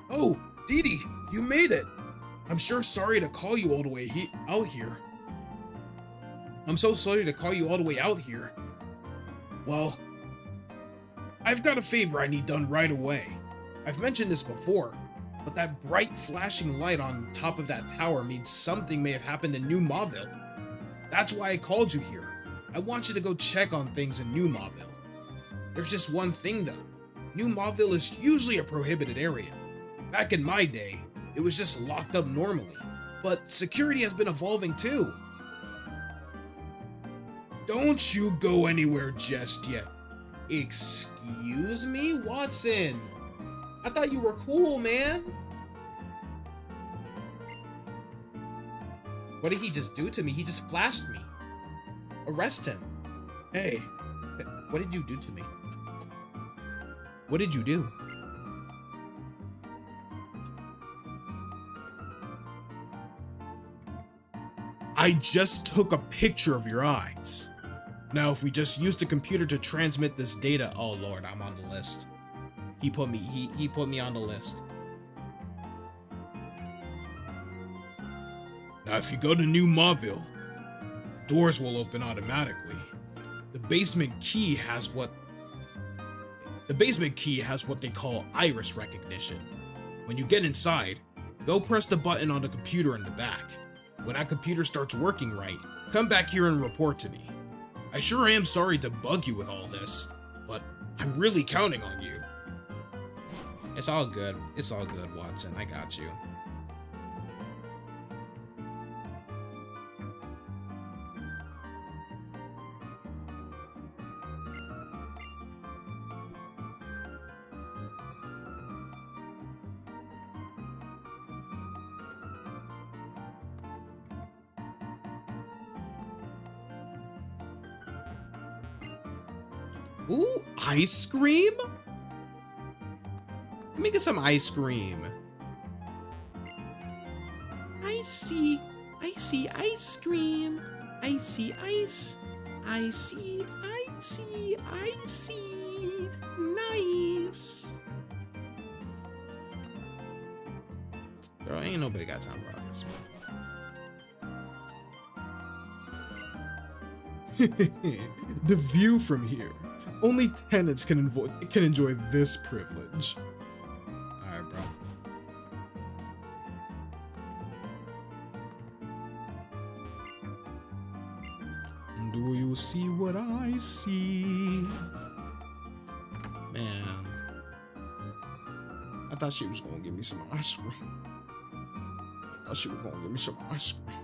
Oh, Didi, you made it. I'm sure sorry to call you all the way out here. I'm so sorry to call you all the way out here. Well, I've got a favor I need done right away. I've mentioned this before, But that bright flashing light on top of that tower means something may have happened in New Mauville. That's why I called you here. I want you to go check on things in New Mauville. There's just one thing though. New Mauville is usually a prohibited area. Back in my day, it was just locked up normally. But security has been evolving too. Don't you go anywhere just yet. Excuse me, Watson? I thought you were cool, man. What did he just do to me? He just flashed me. Arrest him. Hey, What did you do to me? What did you do? I just took a picture of your eyes. Now, if we just used a computer to transmit this data, Oh Lord, I'm on the list. He put me on the list. now if you go to New Mauville, doors will open automatically. The basement key has what they call iris recognition. When you get inside, go press the button on the computer in the back. When that computer starts working right, come back here and report to me. I sure am sorry to bug you with all this, but I'm really counting on you. It's all good. It's all good, Watson. I got you. Ooh, ice cream? Let me get some ice cream. I see ice cream. I see ice. I see. Nice. Girl, ain't nobody got time for all this. The view from here. Only tenants can enjoy this privilege. Alright, bro. Do you see what I see? Man. I thought she was gonna give me some ice cream. I thought she was gonna give me some ice cream.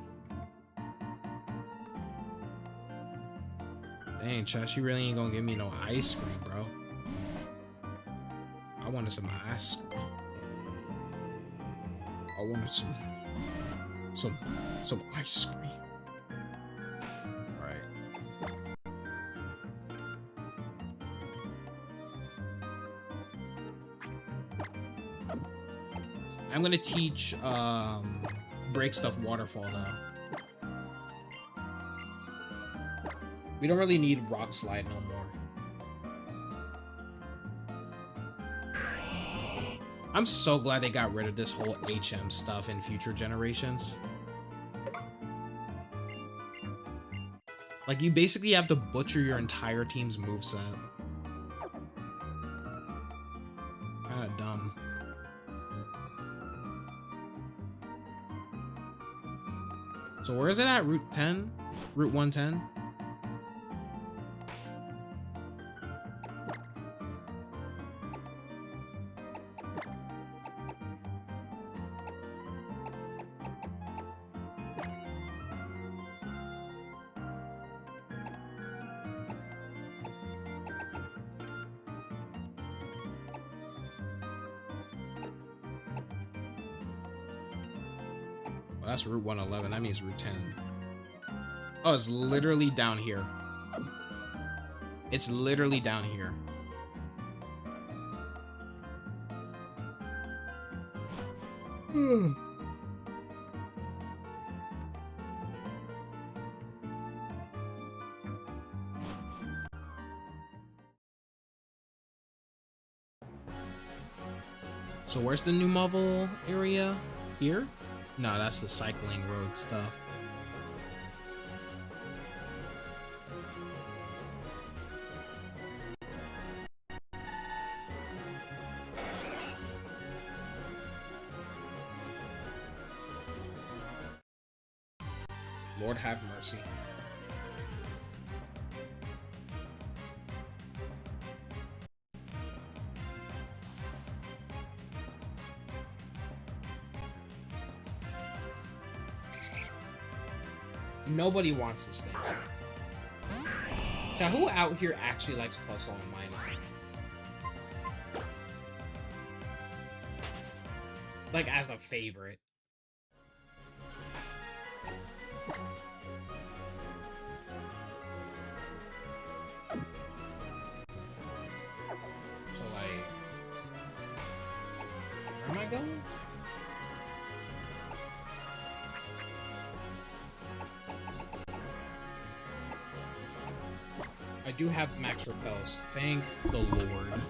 Dang, Chad, she really ain't gonna give me no ice cream, bro. I wanted some ice cream. I wanted some ice cream. Alright. I'm gonna teach break stuff waterfall though. We don't really need rock slide no more. I'm so glad they got rid of this whole HM stuff in future generations. Like, you basically have to butcher your entire team's moveset. Kinda dumb. So where is it at? Route 10? Route 110? Well, that's Route 111. That means Route 10. Oh, it's literally down here. It's literally down here. So where's the New Mauville area? Here? No, that's the cycling road stuff. Lord have mercy. Nobody wants this thing. So who out here actually likes puzzle and mining? Like as a favorite. So like, where am I going? I do have max repels. Thank the Lord.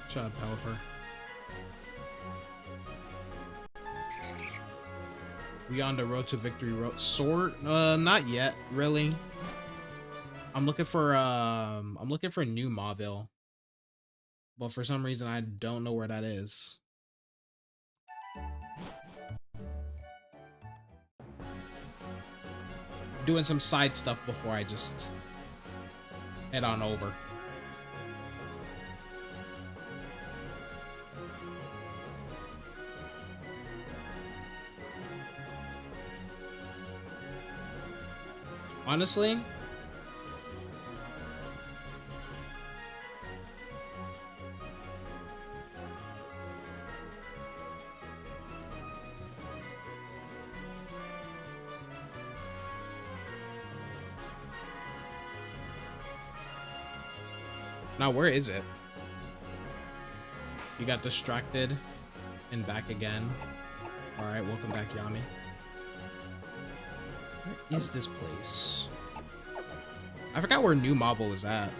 Shut up, Pelipper. We on the road to victory road. Sword? Not yet, really. I'm looking for New Mauville. But for some reason, I don't know where that is. Doing some side stuff before I just head on over. Honestly, now where is it? You got distracted and back again. All right, welcome back, Yami. Where is this place? I forgot where New Mauville is at.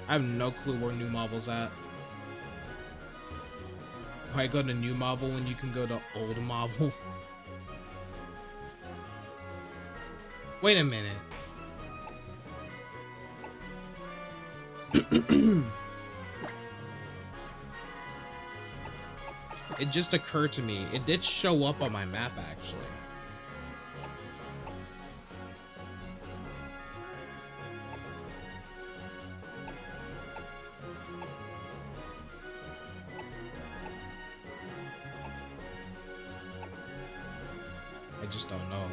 I have no clue where New Mauville's at. Why go to New Mauville when you can go to Old Mauville? Wait a minute. It just occurred to me. It did show up on my map, actually. I just don't know.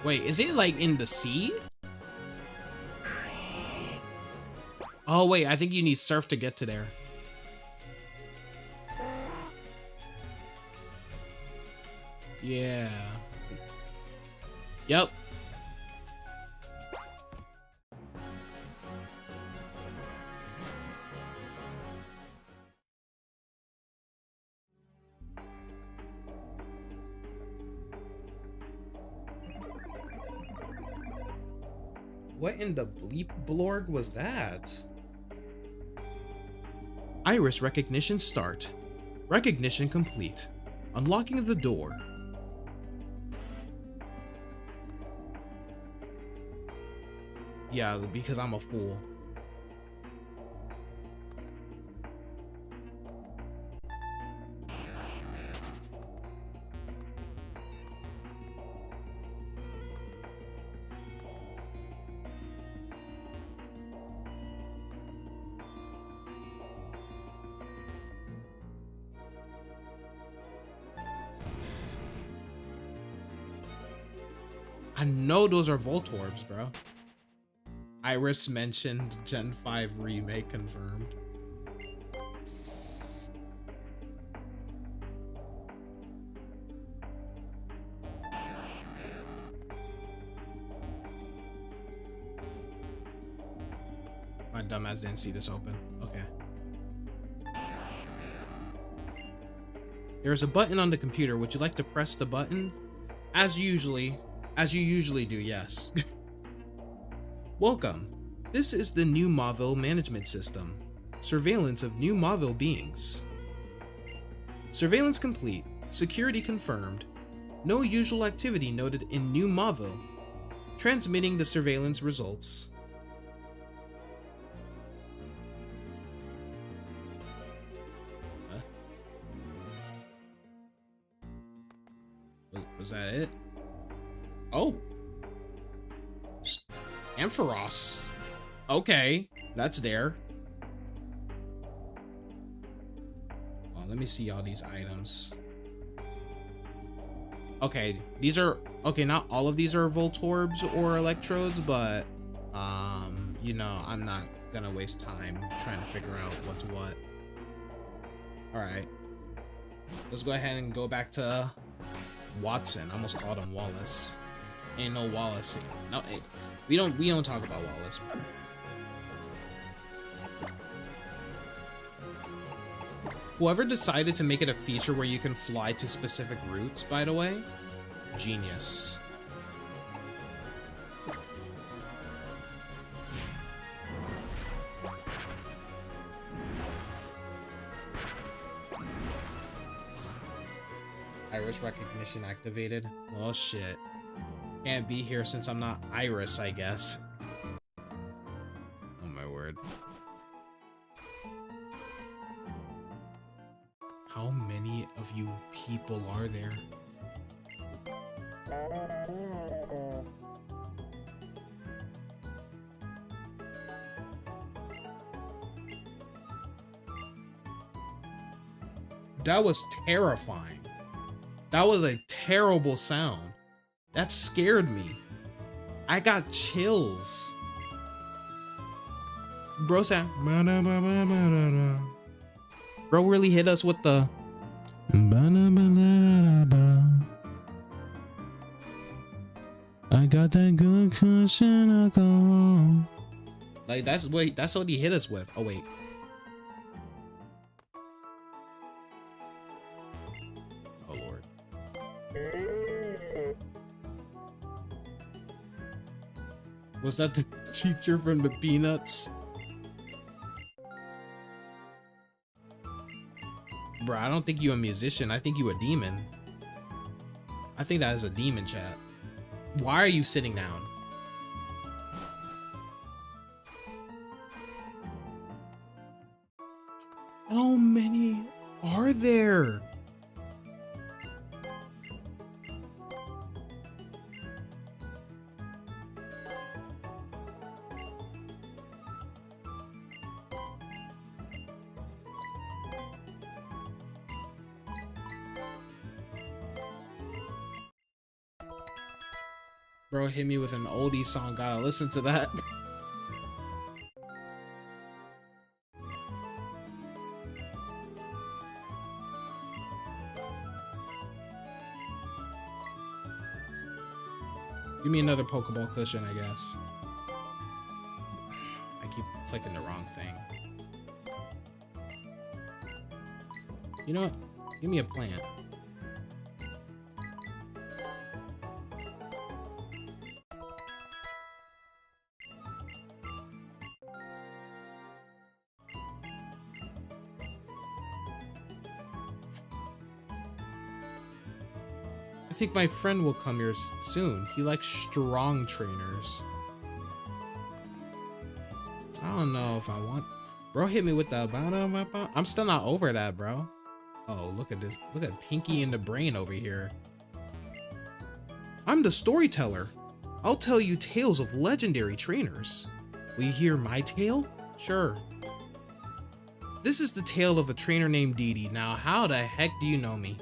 Wait, is it like in the sea? Oh wait, I think you need surf to get to there. Yeah. Yep. What in the bleep blorg was that? Iris recognition start. Recognition complete. Unlocking the door. Yeah, because I'm a fool. I know those are Voltorbs, bro. Iris mentioned Gen 5 remake confirmed. My dumbass didn't see this open. Okay. There's a button on the computer. Would you like to press the button? As you usually do, yes. Welcome. This is the new Mauville management system. Surveillance of new Mauville beings. Surveillance complete. Security confirmed. No usual activity noted in new Mauville. Transmitting the surveillance results. Huh? Was that it? Oh. Ampharos. Okay, that's there. Well, let me see all these items. Okay, these are okay. Not all of these are Voltorbs or Electrodes, but you know, I'm not gonna waste time trying to figure out what's what. All right, let's go ahead and go back to Watson. I almost called him Wallace. Ain't no Wallace here. No, we don't talk about Wallace. Whoever decided to make it a feature where you can fly to specific routes, by the way, genius. Iris recognition activated. Well, shit. Can't be here since I'm not Iris, I guess. Oh my word. How many of you people are there? That was terrifying. That was a terrible sound. That scared me. I got chills. Bro said, bro really hit us with the I got that good cushion alcohol. Like that's what he hit us with. Oh wait. Oh Lord. Was that the teacher from the Peanuts? Bro, I don't think you a musician. I think you a demon. I think that is a demon, chat. Why are you sitting down? How many are there? Bro hit me with an oldie song, gotta listen to that. Give me another Pokeball cushion, I guess. I keep clicking the wrong thing. You know what? Give me a plant. I think my friend will come here soon. He likes strong trainers. I don't know if I want... Bro hit me with the... I'm still not over that, bro. Oh, look at this. Look at Pinky in the Brain over here. I'm the storyteller. I'll tell you tales of legendary trainers. Will you hear my tale? Sure. This is the tale of a trainer named Dee Dee. Now, how the heck do you know me?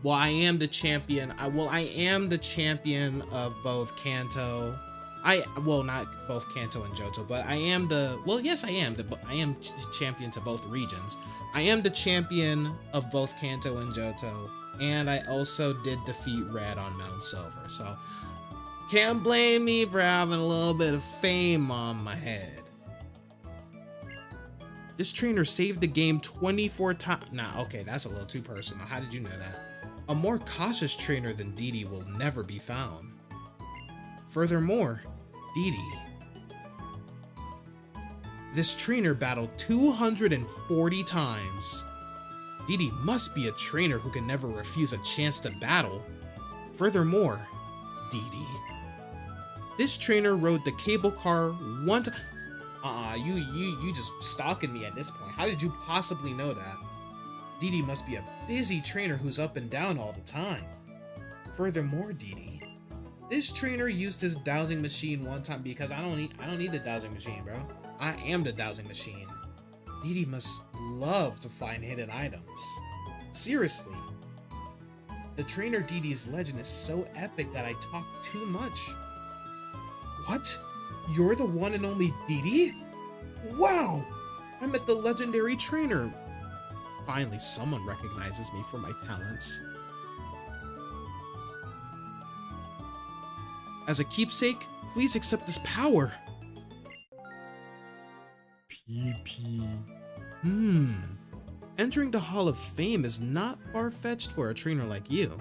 Well, I am the champion. I am the champion of both Kanto. Well, not both Kanto and Johto, but I am the, well, yes, I am. I am champion to both regions. I am the champion of both Kanto and Johto. And I also did defeat Red on Mount Silver. So, can't blame me for having a little bit of fame on my head. This trainer saved the game 24 times. Nah, okay, that's a little too personal. How did you know that? A more cautious trainer than Didi will never be found. Furthermore, Didi. This trainer battled 240 times. Didi must be a trainer who can never refuse a chance to battle. Furthermore, Didi. This trainer rode the cable car one time. You just stalking me at this point. How did you possibly know that? Didi must be a busy trainer who's up and down all the time. Furthermore, Didi. This trainer used his dowsing machine one time because I don't need the dowsing machine, bro. I am the dowsing machine. Didi must love to find hidden items. Seriously. The trainer Didi's legend is so epic that I talk too much. What? You're the one and only Didi? Wow! I met the legendary trainer. Finally, someone recognizes me for my talents. As a keepsake, please accept this power. PP. Entering the Hall of Fame is not far-fetched for a trainer like you.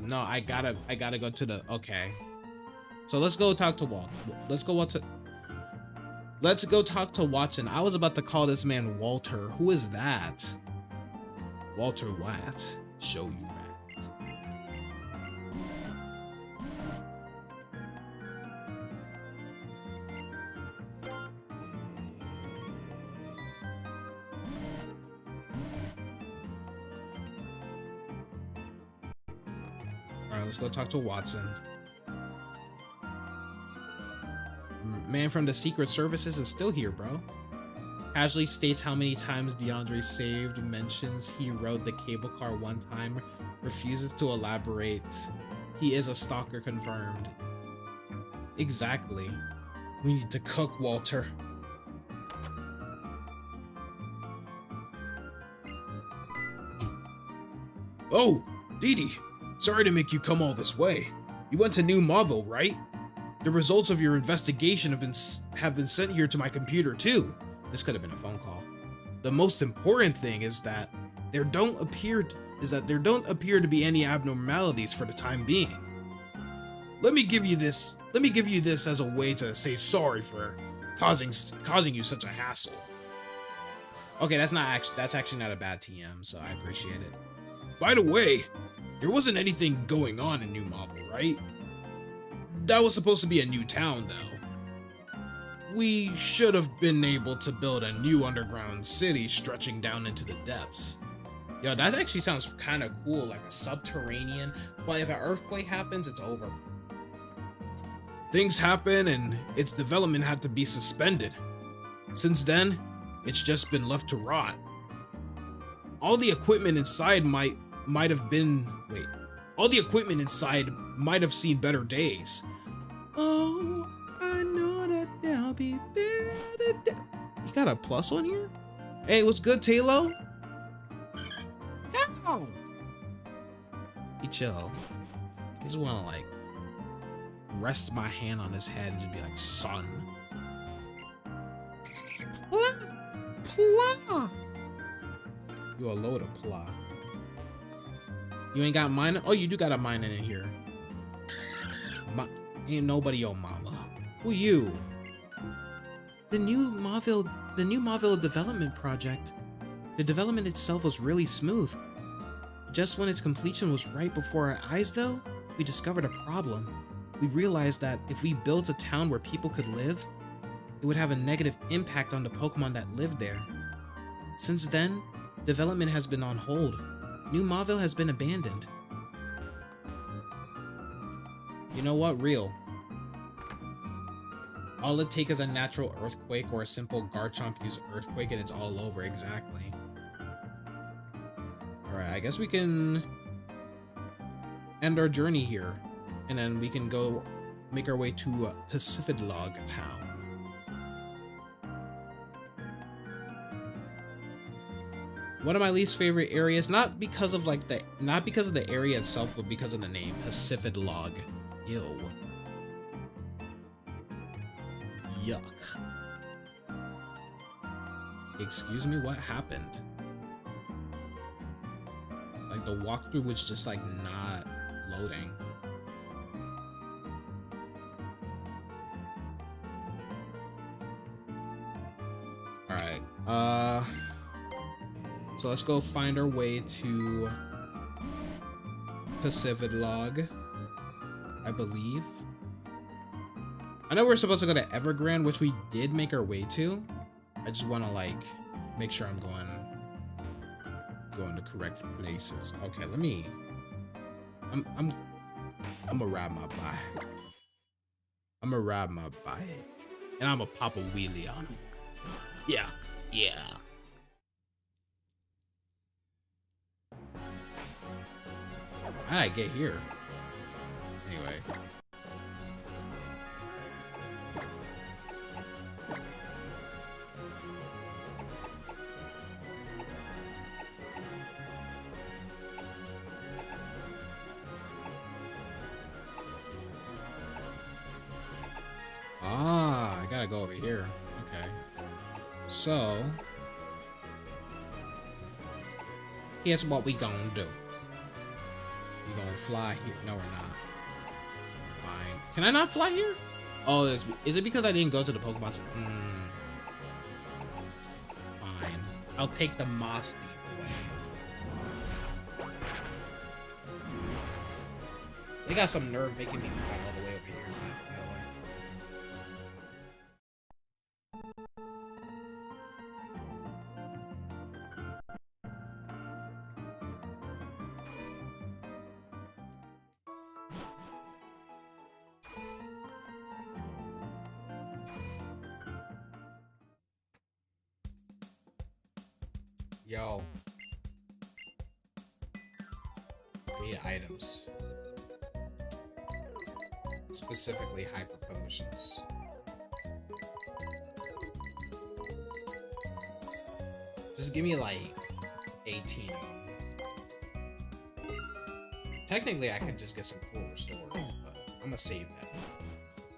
No, I gotta go to the, okay. So let's go talk to Walt. Let's go talk to Watson. I was about to call this man Walter. Who is that? Walter what? Show you that. Alright, let's go talk to Watson. Man from the Secret Services is still here, bro. Casually states how many times DeAndre saved, mentions he rode the cable car one time, refuses to elaborate. He is a stalker confirmed. Exactly. We need to cook, Walter. Oh, Didi. Sorry to make you come all this way. You went to New Marvel, right? The results of your investigation have been sent here to my computer too. This could have been a phone call. The most important thing is that there don't appear to be any abnormalities for the time being. Let me give you this as a way to say sorry for causing you such a hassle. Okay, that's actually not a bad TM, so I appreciate it. By the way, there wasn't anything going on in New Marvel, right? That was supposed to be a new town, though. We should have been able to build a new underground city stretching down into the depths. Yo, that actually sounds kind of cool, like a subterranean, but if an earthquake happens, it's over. Things happen and its development had to be suspended. Since then, it's just been left to rot. All the equipment inside might have seen better days. Oh, I know that there'll be better days. You got a plus on here? Hey, what's good, Taylor? Ow! He chill. I just wanna like rest my hand on his head and just be like, son. Plah! You a load of plah. You ain't got mine? Oh, you do got a mine in here. Ain't nobody your mama. Who you? The new Marvel development project. The development itself was really smooth. Just when its completion was right before our eyes though, we discovered a problem. We realized that if we built a town where people could live, it would have a negative impact on the Pokemon that lived there. Since then, development has been on hold. New Marvel has been abandoned. You know what? Real. All it takes is a natural earthquake or a simple Garchomp use earthquake and it's all over. Exactly. Alright, I guess we can end our journey here. And then we can go make our way to Pacific Log Town. One of my least favorite areas, not because of the area itself, but because of the name, Pacific Log. Ew. Yuck. Excuse me, what happened? Like the walkthrough was just like not loading. Alright, so let's go find our way to Pacific Log, I believe. I know we're supposed to go to Evergrande, which we did make our way to. I just want to like make sure I'm going to correct places. Okay, I'm gonna ride my bike. I'm gonna ride my bike, and I'm gonna pop a wheelie on him. Yeah, yeah. How did I get here? Anyway. Ah, I gotta go over here. Okay. So, here's what we gonna do. We gonna fly here. No, we're not. Fine. Can I not fly here? Oh, is it because I didn't go to the Pokemon Center? Fine. I'll take the Moss Deep away. They got some nerve making me fly all the way over here. Yo. I need items. Specifically hyper potions. Just give me like 18 of them. Technically I could just get some full restore, but I'm gonna save that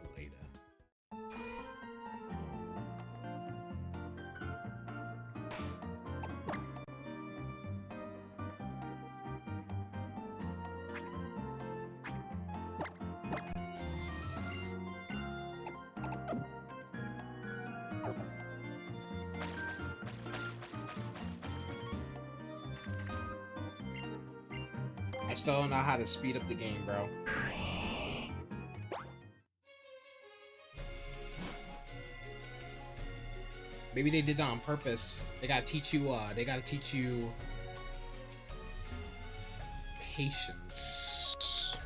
for later. I still don't know how to speed up the game, bro. Maybe they did that on purpose. They gotta teach you patience.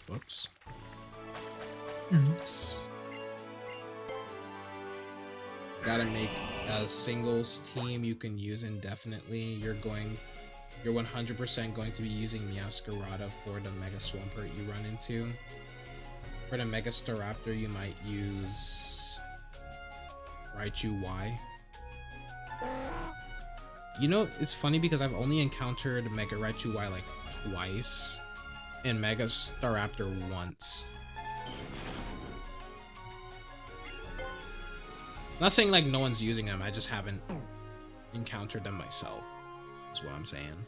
Whoops. Oops. Gotta make a singles team you can use indefinitely. You're 100% going to be using Meowscarada for the Mega Swampert you run into. For the Mega Staraptor, you might use Raichu Y. You know, it's funny because I've only encountered Mega Raichu Y like twice and Mega Staraptor once. Not saying like no one's using them, I just haven't encountered them myself, is what I'm saying.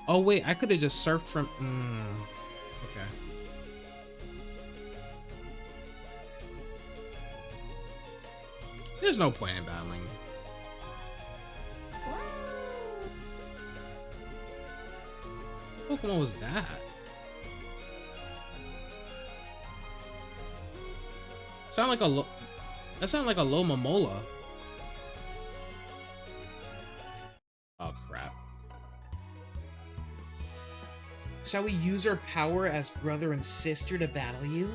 Oh wait, I could have just surfed from... okay. There's no point in battling. What Pokemon was that? That sounded like a Lomomola. Oh crap. Shall we use our power as brother and sister to battle you?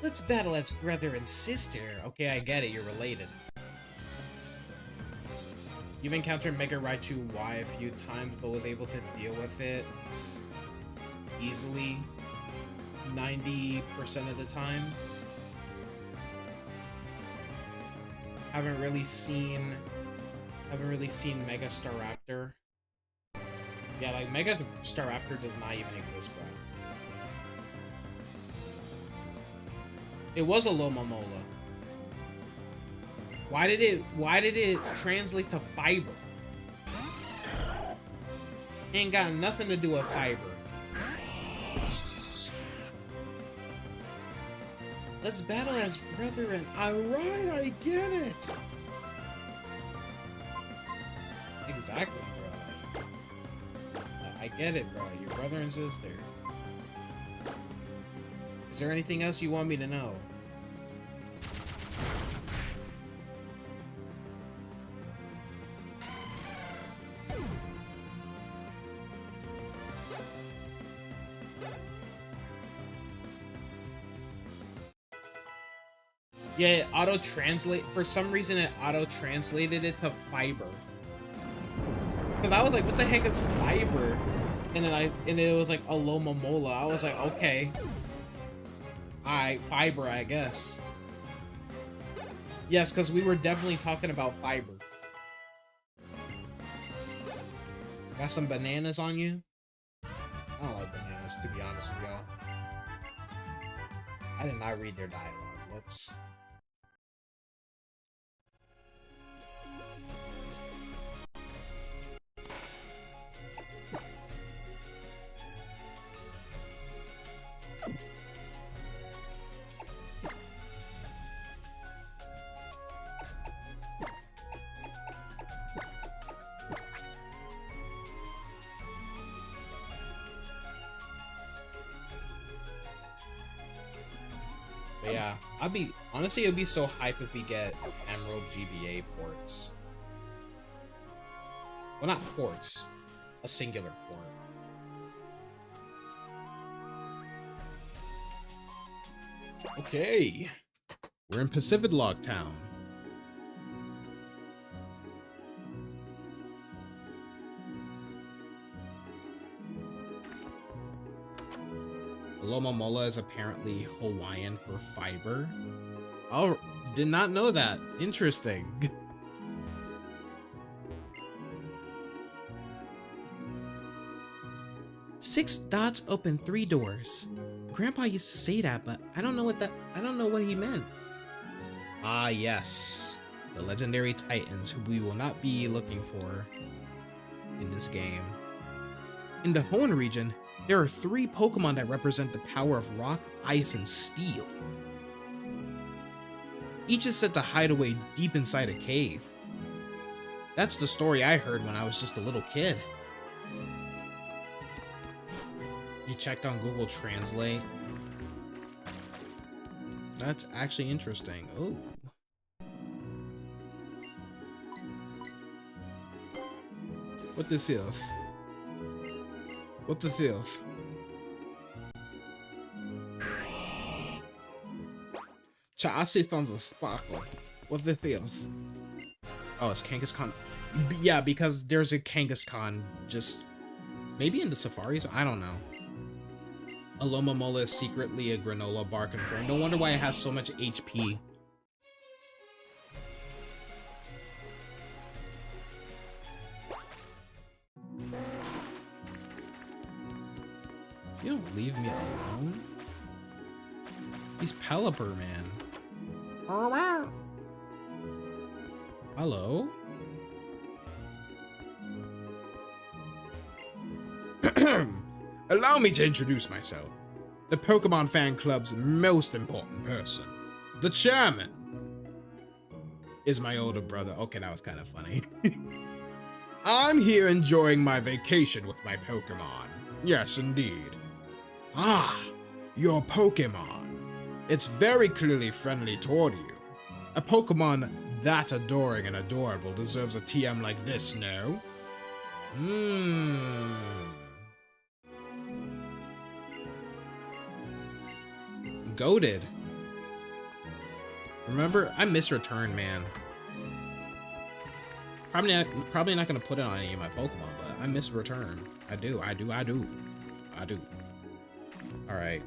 Let's battle as brother and sister. Okay, I get it, you're related. You've encountered Mega Raichu Y a few times, but was able to deal with it easily 90% of the time. Haven't really seen Mega Staraptor. Yeah, like Mega Staraptor does not even exist, bro. It was a Lomomola. Why did it translate to fiber? Ain't got nothing to do with fiber. Let's battle as brethren. Alright, I get it. Exactly, bro. I get it, bro. Your brother and sister. Is there anything else you want me to know? Yeah, it auto-translate. For some reason, it auto-translated it to fiber. Because I was like, what the heck is fiber? And then it was like a Lomomola. I was like, okay. Alright, fiber, I guess. Yes, because we were definitely talking about fiber. Got some bananas on you? I don't like bananas, to be honest with y'all. I did not read their dialogue. Whoops. But yeah, honestly, it'd be so hype if we get Emerald GBA ports. Well, not ports, a singular port. Okay, we're in Pacific Log Town. Lomomola is apparently Hawaiian for fiber. Oh, did not know that. Interesting. Six dots open 3 doors. Grandpa used to say that, but I don't know what he meant. Ah, yes. The legendary titans who we will not be looking for in this game. In the Hoenn region, there are 3 Pokemon that represent the power of rock, ice, and steel. Each is said to hide away deep inside a cave. That's the story I heard when I was just a little kid. You checked on Google Translate? That's actually interesting. Oh. What this is? What this is? I see thunder sparkle. What this is? Oh, it's Kangaskhan. Yeah, because there's a Kangaskhan just maybe in the safaris. I don't know. A Lomomola is secretly a granola bar confirmed. No wonder why it has so much HP. You don't leave me alone? He's Pelipper, man. Oh, wow. Hello? Allow me to introduce myself. The Pokemon Fan Club's most important person. The chairman is my older brother. Okay, that was kind of funny. I'm here enjoying my vacation with my Pokemon. Yes, indeed. Ah, your Pokemon. It's very clearly friendly toward you. A Pokemon that adoring and adorable deserves a TM like this, no? Goated. Remember, I miss Return, man. probably not gonna put it on any of my Pokemon, but I miss Return. I do. All right.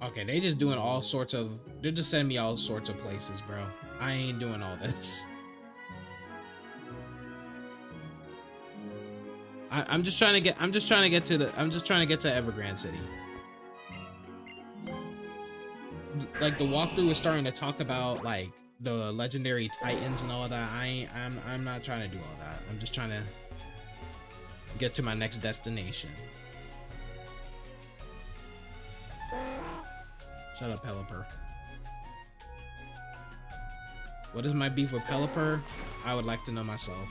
Okay, they just doing all sorts of, they're just sending me all sorts of places, bro. I ain't doing all this. I'm just trying to get to Evergrande City. Like the walkthrough was starting to talk about like the legendary titans and all of that. I'm not trying to do all that. I'm just trying to get to my next destination. Shut up, Pelipper. What is my beef with Pelipper? I would like to know myself.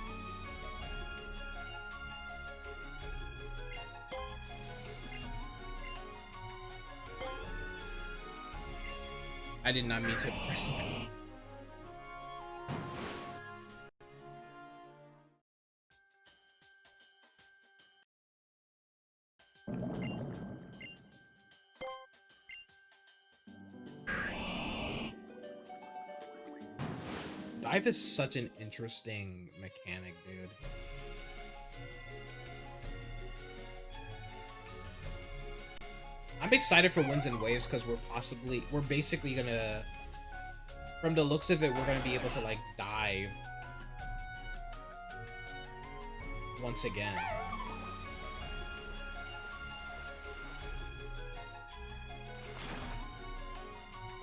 I did not mean to press them. Dive is such an interesting mechanic, dude. I'm excited for Winds and Waves because we're basically gonna, from the looks of it, we're gonna be able to like dive once again.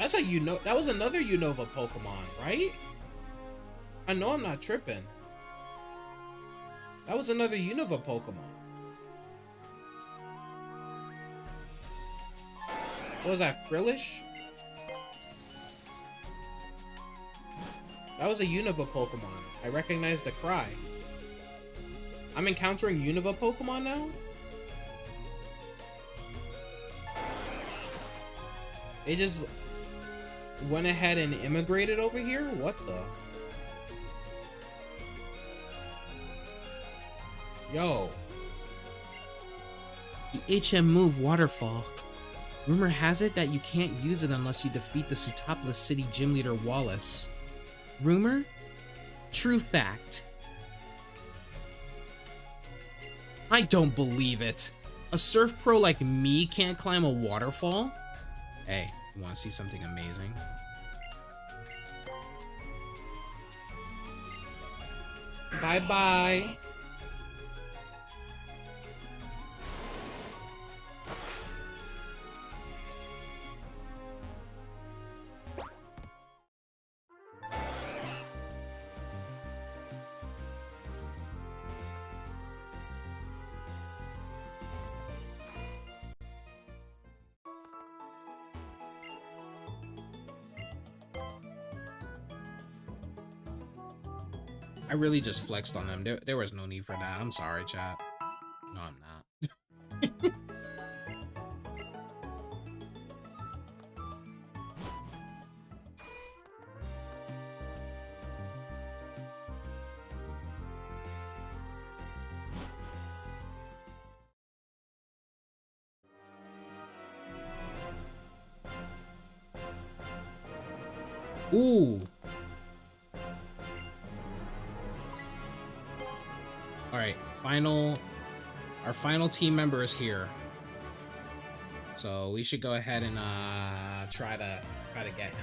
That's a that was another Unova Pokemon, right? I know I'm not tripping. That was another Unova Pokemon. What was that, Frillish? That was a Unova Pokemon. I recognize the cry. I'm encountering Unova Pokemon now? They just went ahead and immigrated over here? What the? Yo. The HM move Waterfall. Rumor has it that you can't use it unless you defeat the Sootopolis City gym leader Wallace. Rumor? True fact. I don't believe it. A surf pro like me can't climb a waterfall? Hey, you want to see something amazing? Bye-bye. I really just flexed on them. There was no need for that. I'm sorry, chat. No, I'm not. Ooh. All right, our final team member is here. So we should go ahead and try to get him.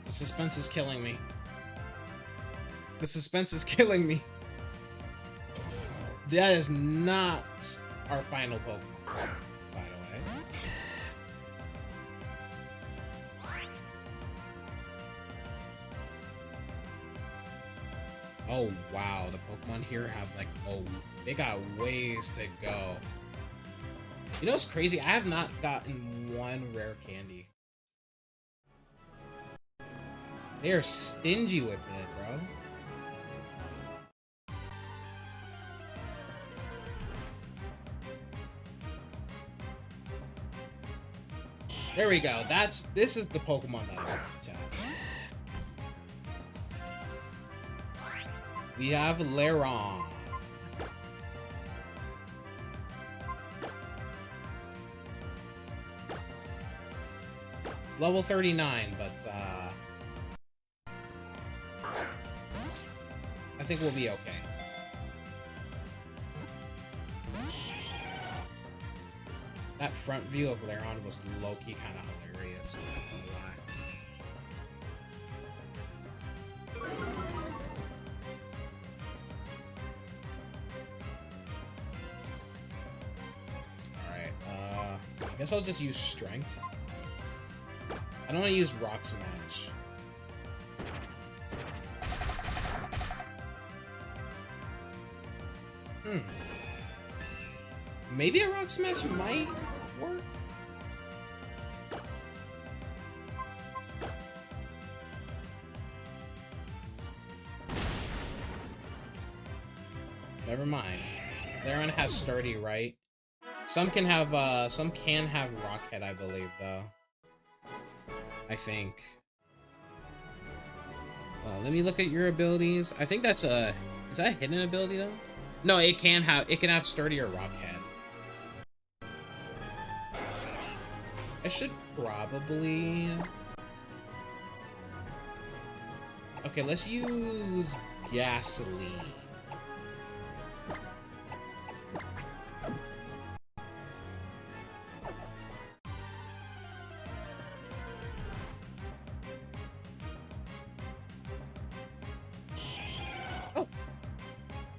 The suspense is killing me. The suspense is killing me. That is not our final Pokemon, by the way. Oh wow, the Pokemon here have like, oh, they got ways to go. You know what's crazy? I have not gotten one rare candy. They are stingy with it, bro. There we go. This is the Pokemon that I want, chat. We have Lairon. It's level 39, but I think we'll be okay. That front view of Lairon was low-key kind of hilarious, not gonna lie. Alright, I guess I'll just use Strength. I don't want to use Rock Smash. Maybe a Rock Smash might work? Never mind. Lairon has Sturdy, right? Some can have Rockhead, I believe, though. I think. Let me look at your abilities. I think that's a... Is that a hidden ability, though? No, it can have Sturdy or Rockhead. I should probably... Okay, let's use Gasoline. Oh!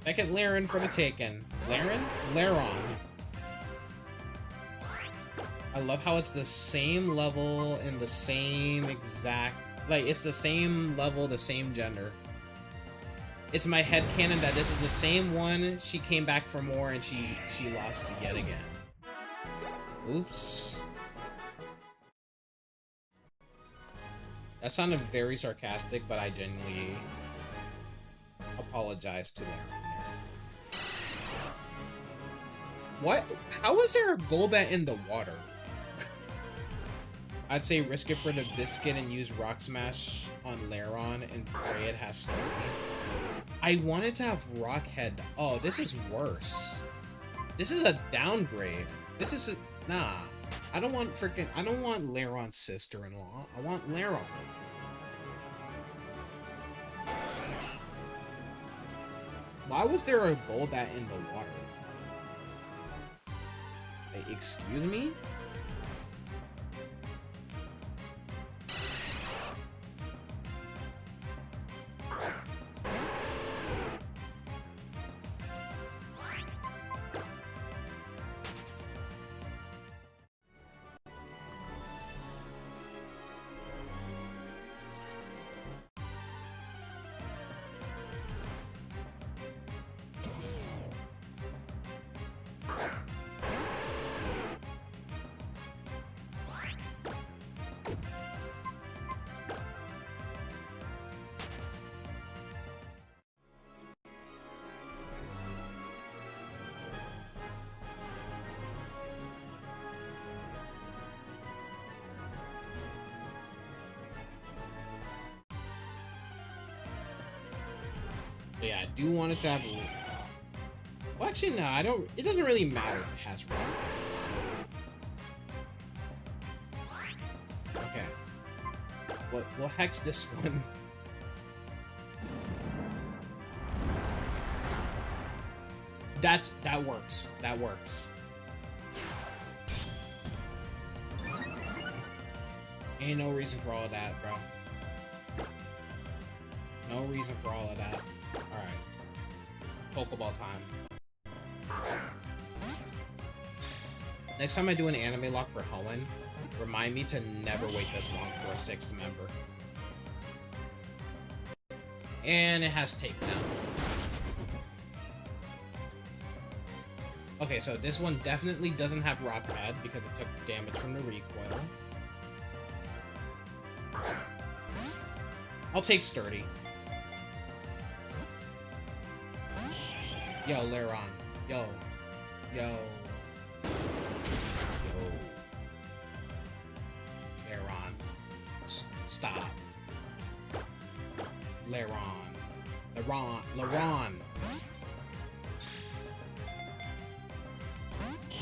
Second Lairon for the taken. Lairon. I love how it's the same level and the same exact... Like, it's the same level, the same gender. It's my headcanon that this is the same one. She came back for more and she lost yet again. Oops. That sounded very sarcastic, but I genuinely apologize to them. What? How is there a Golbat in the water? I'd say risk it for the biscuit and use Rock Smash on Lairon and pray it has Sturdy. I wanted to have Rockhead. Oh, this is worse. This is a downgrade. This is a... Nah. I don't want Lairon's sister-in-law. I want Lairon. Why was there a Golbat in the water? Like, excuse me? But yeah, I do want it to have... Well, actually, no, I don't... It doesn't really matter if it has rock. Okay. We'll hex this one. That works. That works. Ain't no reason for all of that, bro. No reason for all of that. Alright. Pokeball time. Next time I do an AnimeLocke for Hoenn, remind me to never wait this long for a 6th member. And it has takedown. Okay, so this one definitely doesn't have Rock Pad because it took damage from the recoil. I'll take Sturdy. Yo, Lairon. Yo. Yo. Yo.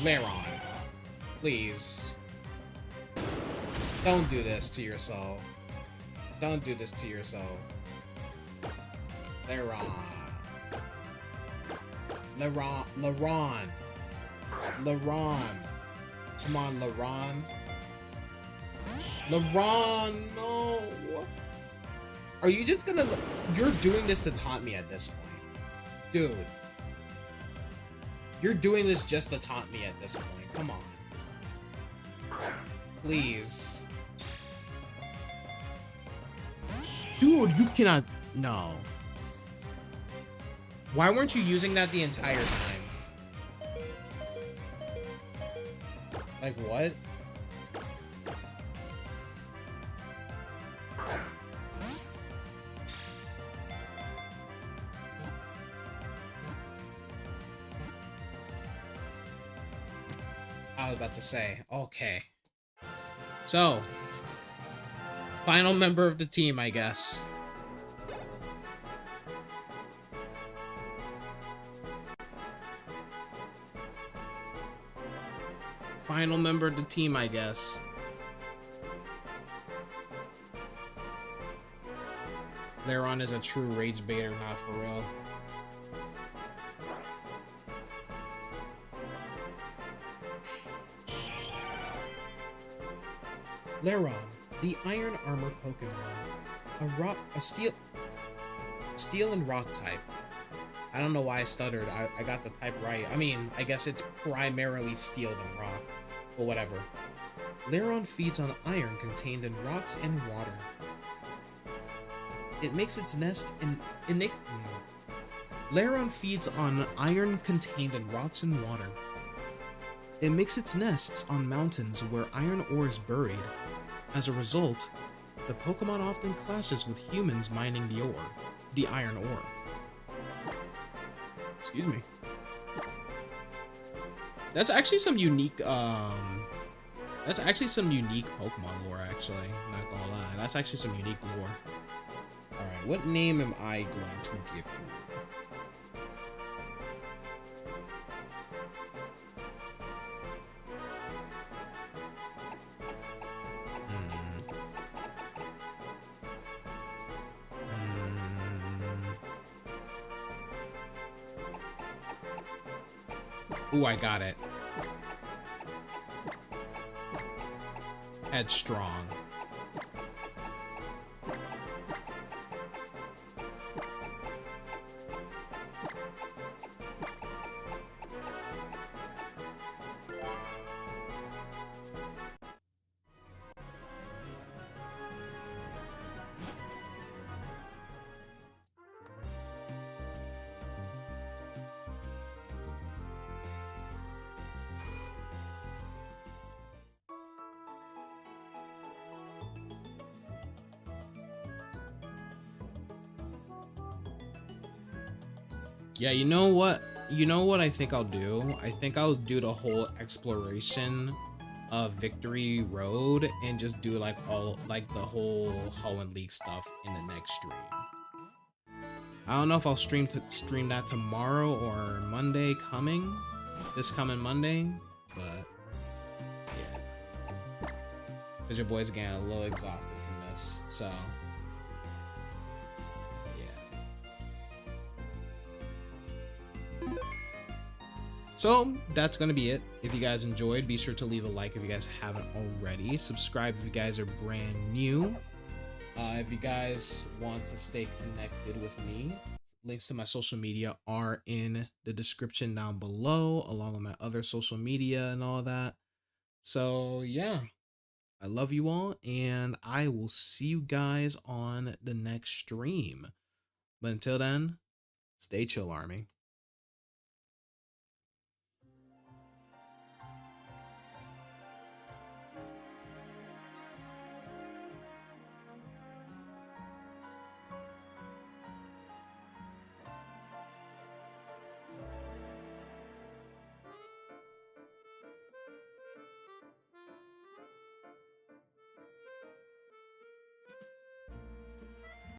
Leron. Please. Don't do this to yourself. Don't do this to yourself. Leron. Come on, Leron. No. Are you just gonna... You're doing this to taunt me at this point. Dude. You're doing this just to taunt me at this point. Come on. Please. Dude, you cannot... No. Why weren't you using that the entire time? Like, what? I was about to say, okay. So, final member of the team, I guess. Final member of the team, I guess. Leron is a true rage baiter, not for real. Leron, the Iron Armor Pokemon. A steel and rock type. I don't know why I stuttered. I got the type right. I mean, I guess it's primarily steel than rock. But whatever. Leron feeds on iron contained in rocks and water. It makes its nest in... Leron feeds on iron contained in rocks and water. It makes its nests on mountains where iron ore is buried. As a result, the Pokemon often clashes with humans mining the iron ore. Excuse me. That's actually some unique, Pokemon lore, actually. Not gonna lie. That's actually some unique lore. Alright, what name am I going to give you? Ooh, I got it. Headstrong. Yeah, you know what? You know what I think I'll do? I think I'll do the whole exploration of Victory Road and just do like the whole Hoenn League stuff in the next stream. I don't know if I'll stream that tomorrow or Monday this coming Monday, but yeah. Cause your boy's getting a little exhausted from this, so. So that's gonna be it. If you guys enjoyed, be sure to leave a like if you guys haven't already. Subscribe if you guys are brand new. If you guys want to stay connected with me, links to my social media are in the description down below, along with my other social media and all that. So yeah, I love you all, and I will see you guys on the next stream. But until then, stay chill, Army.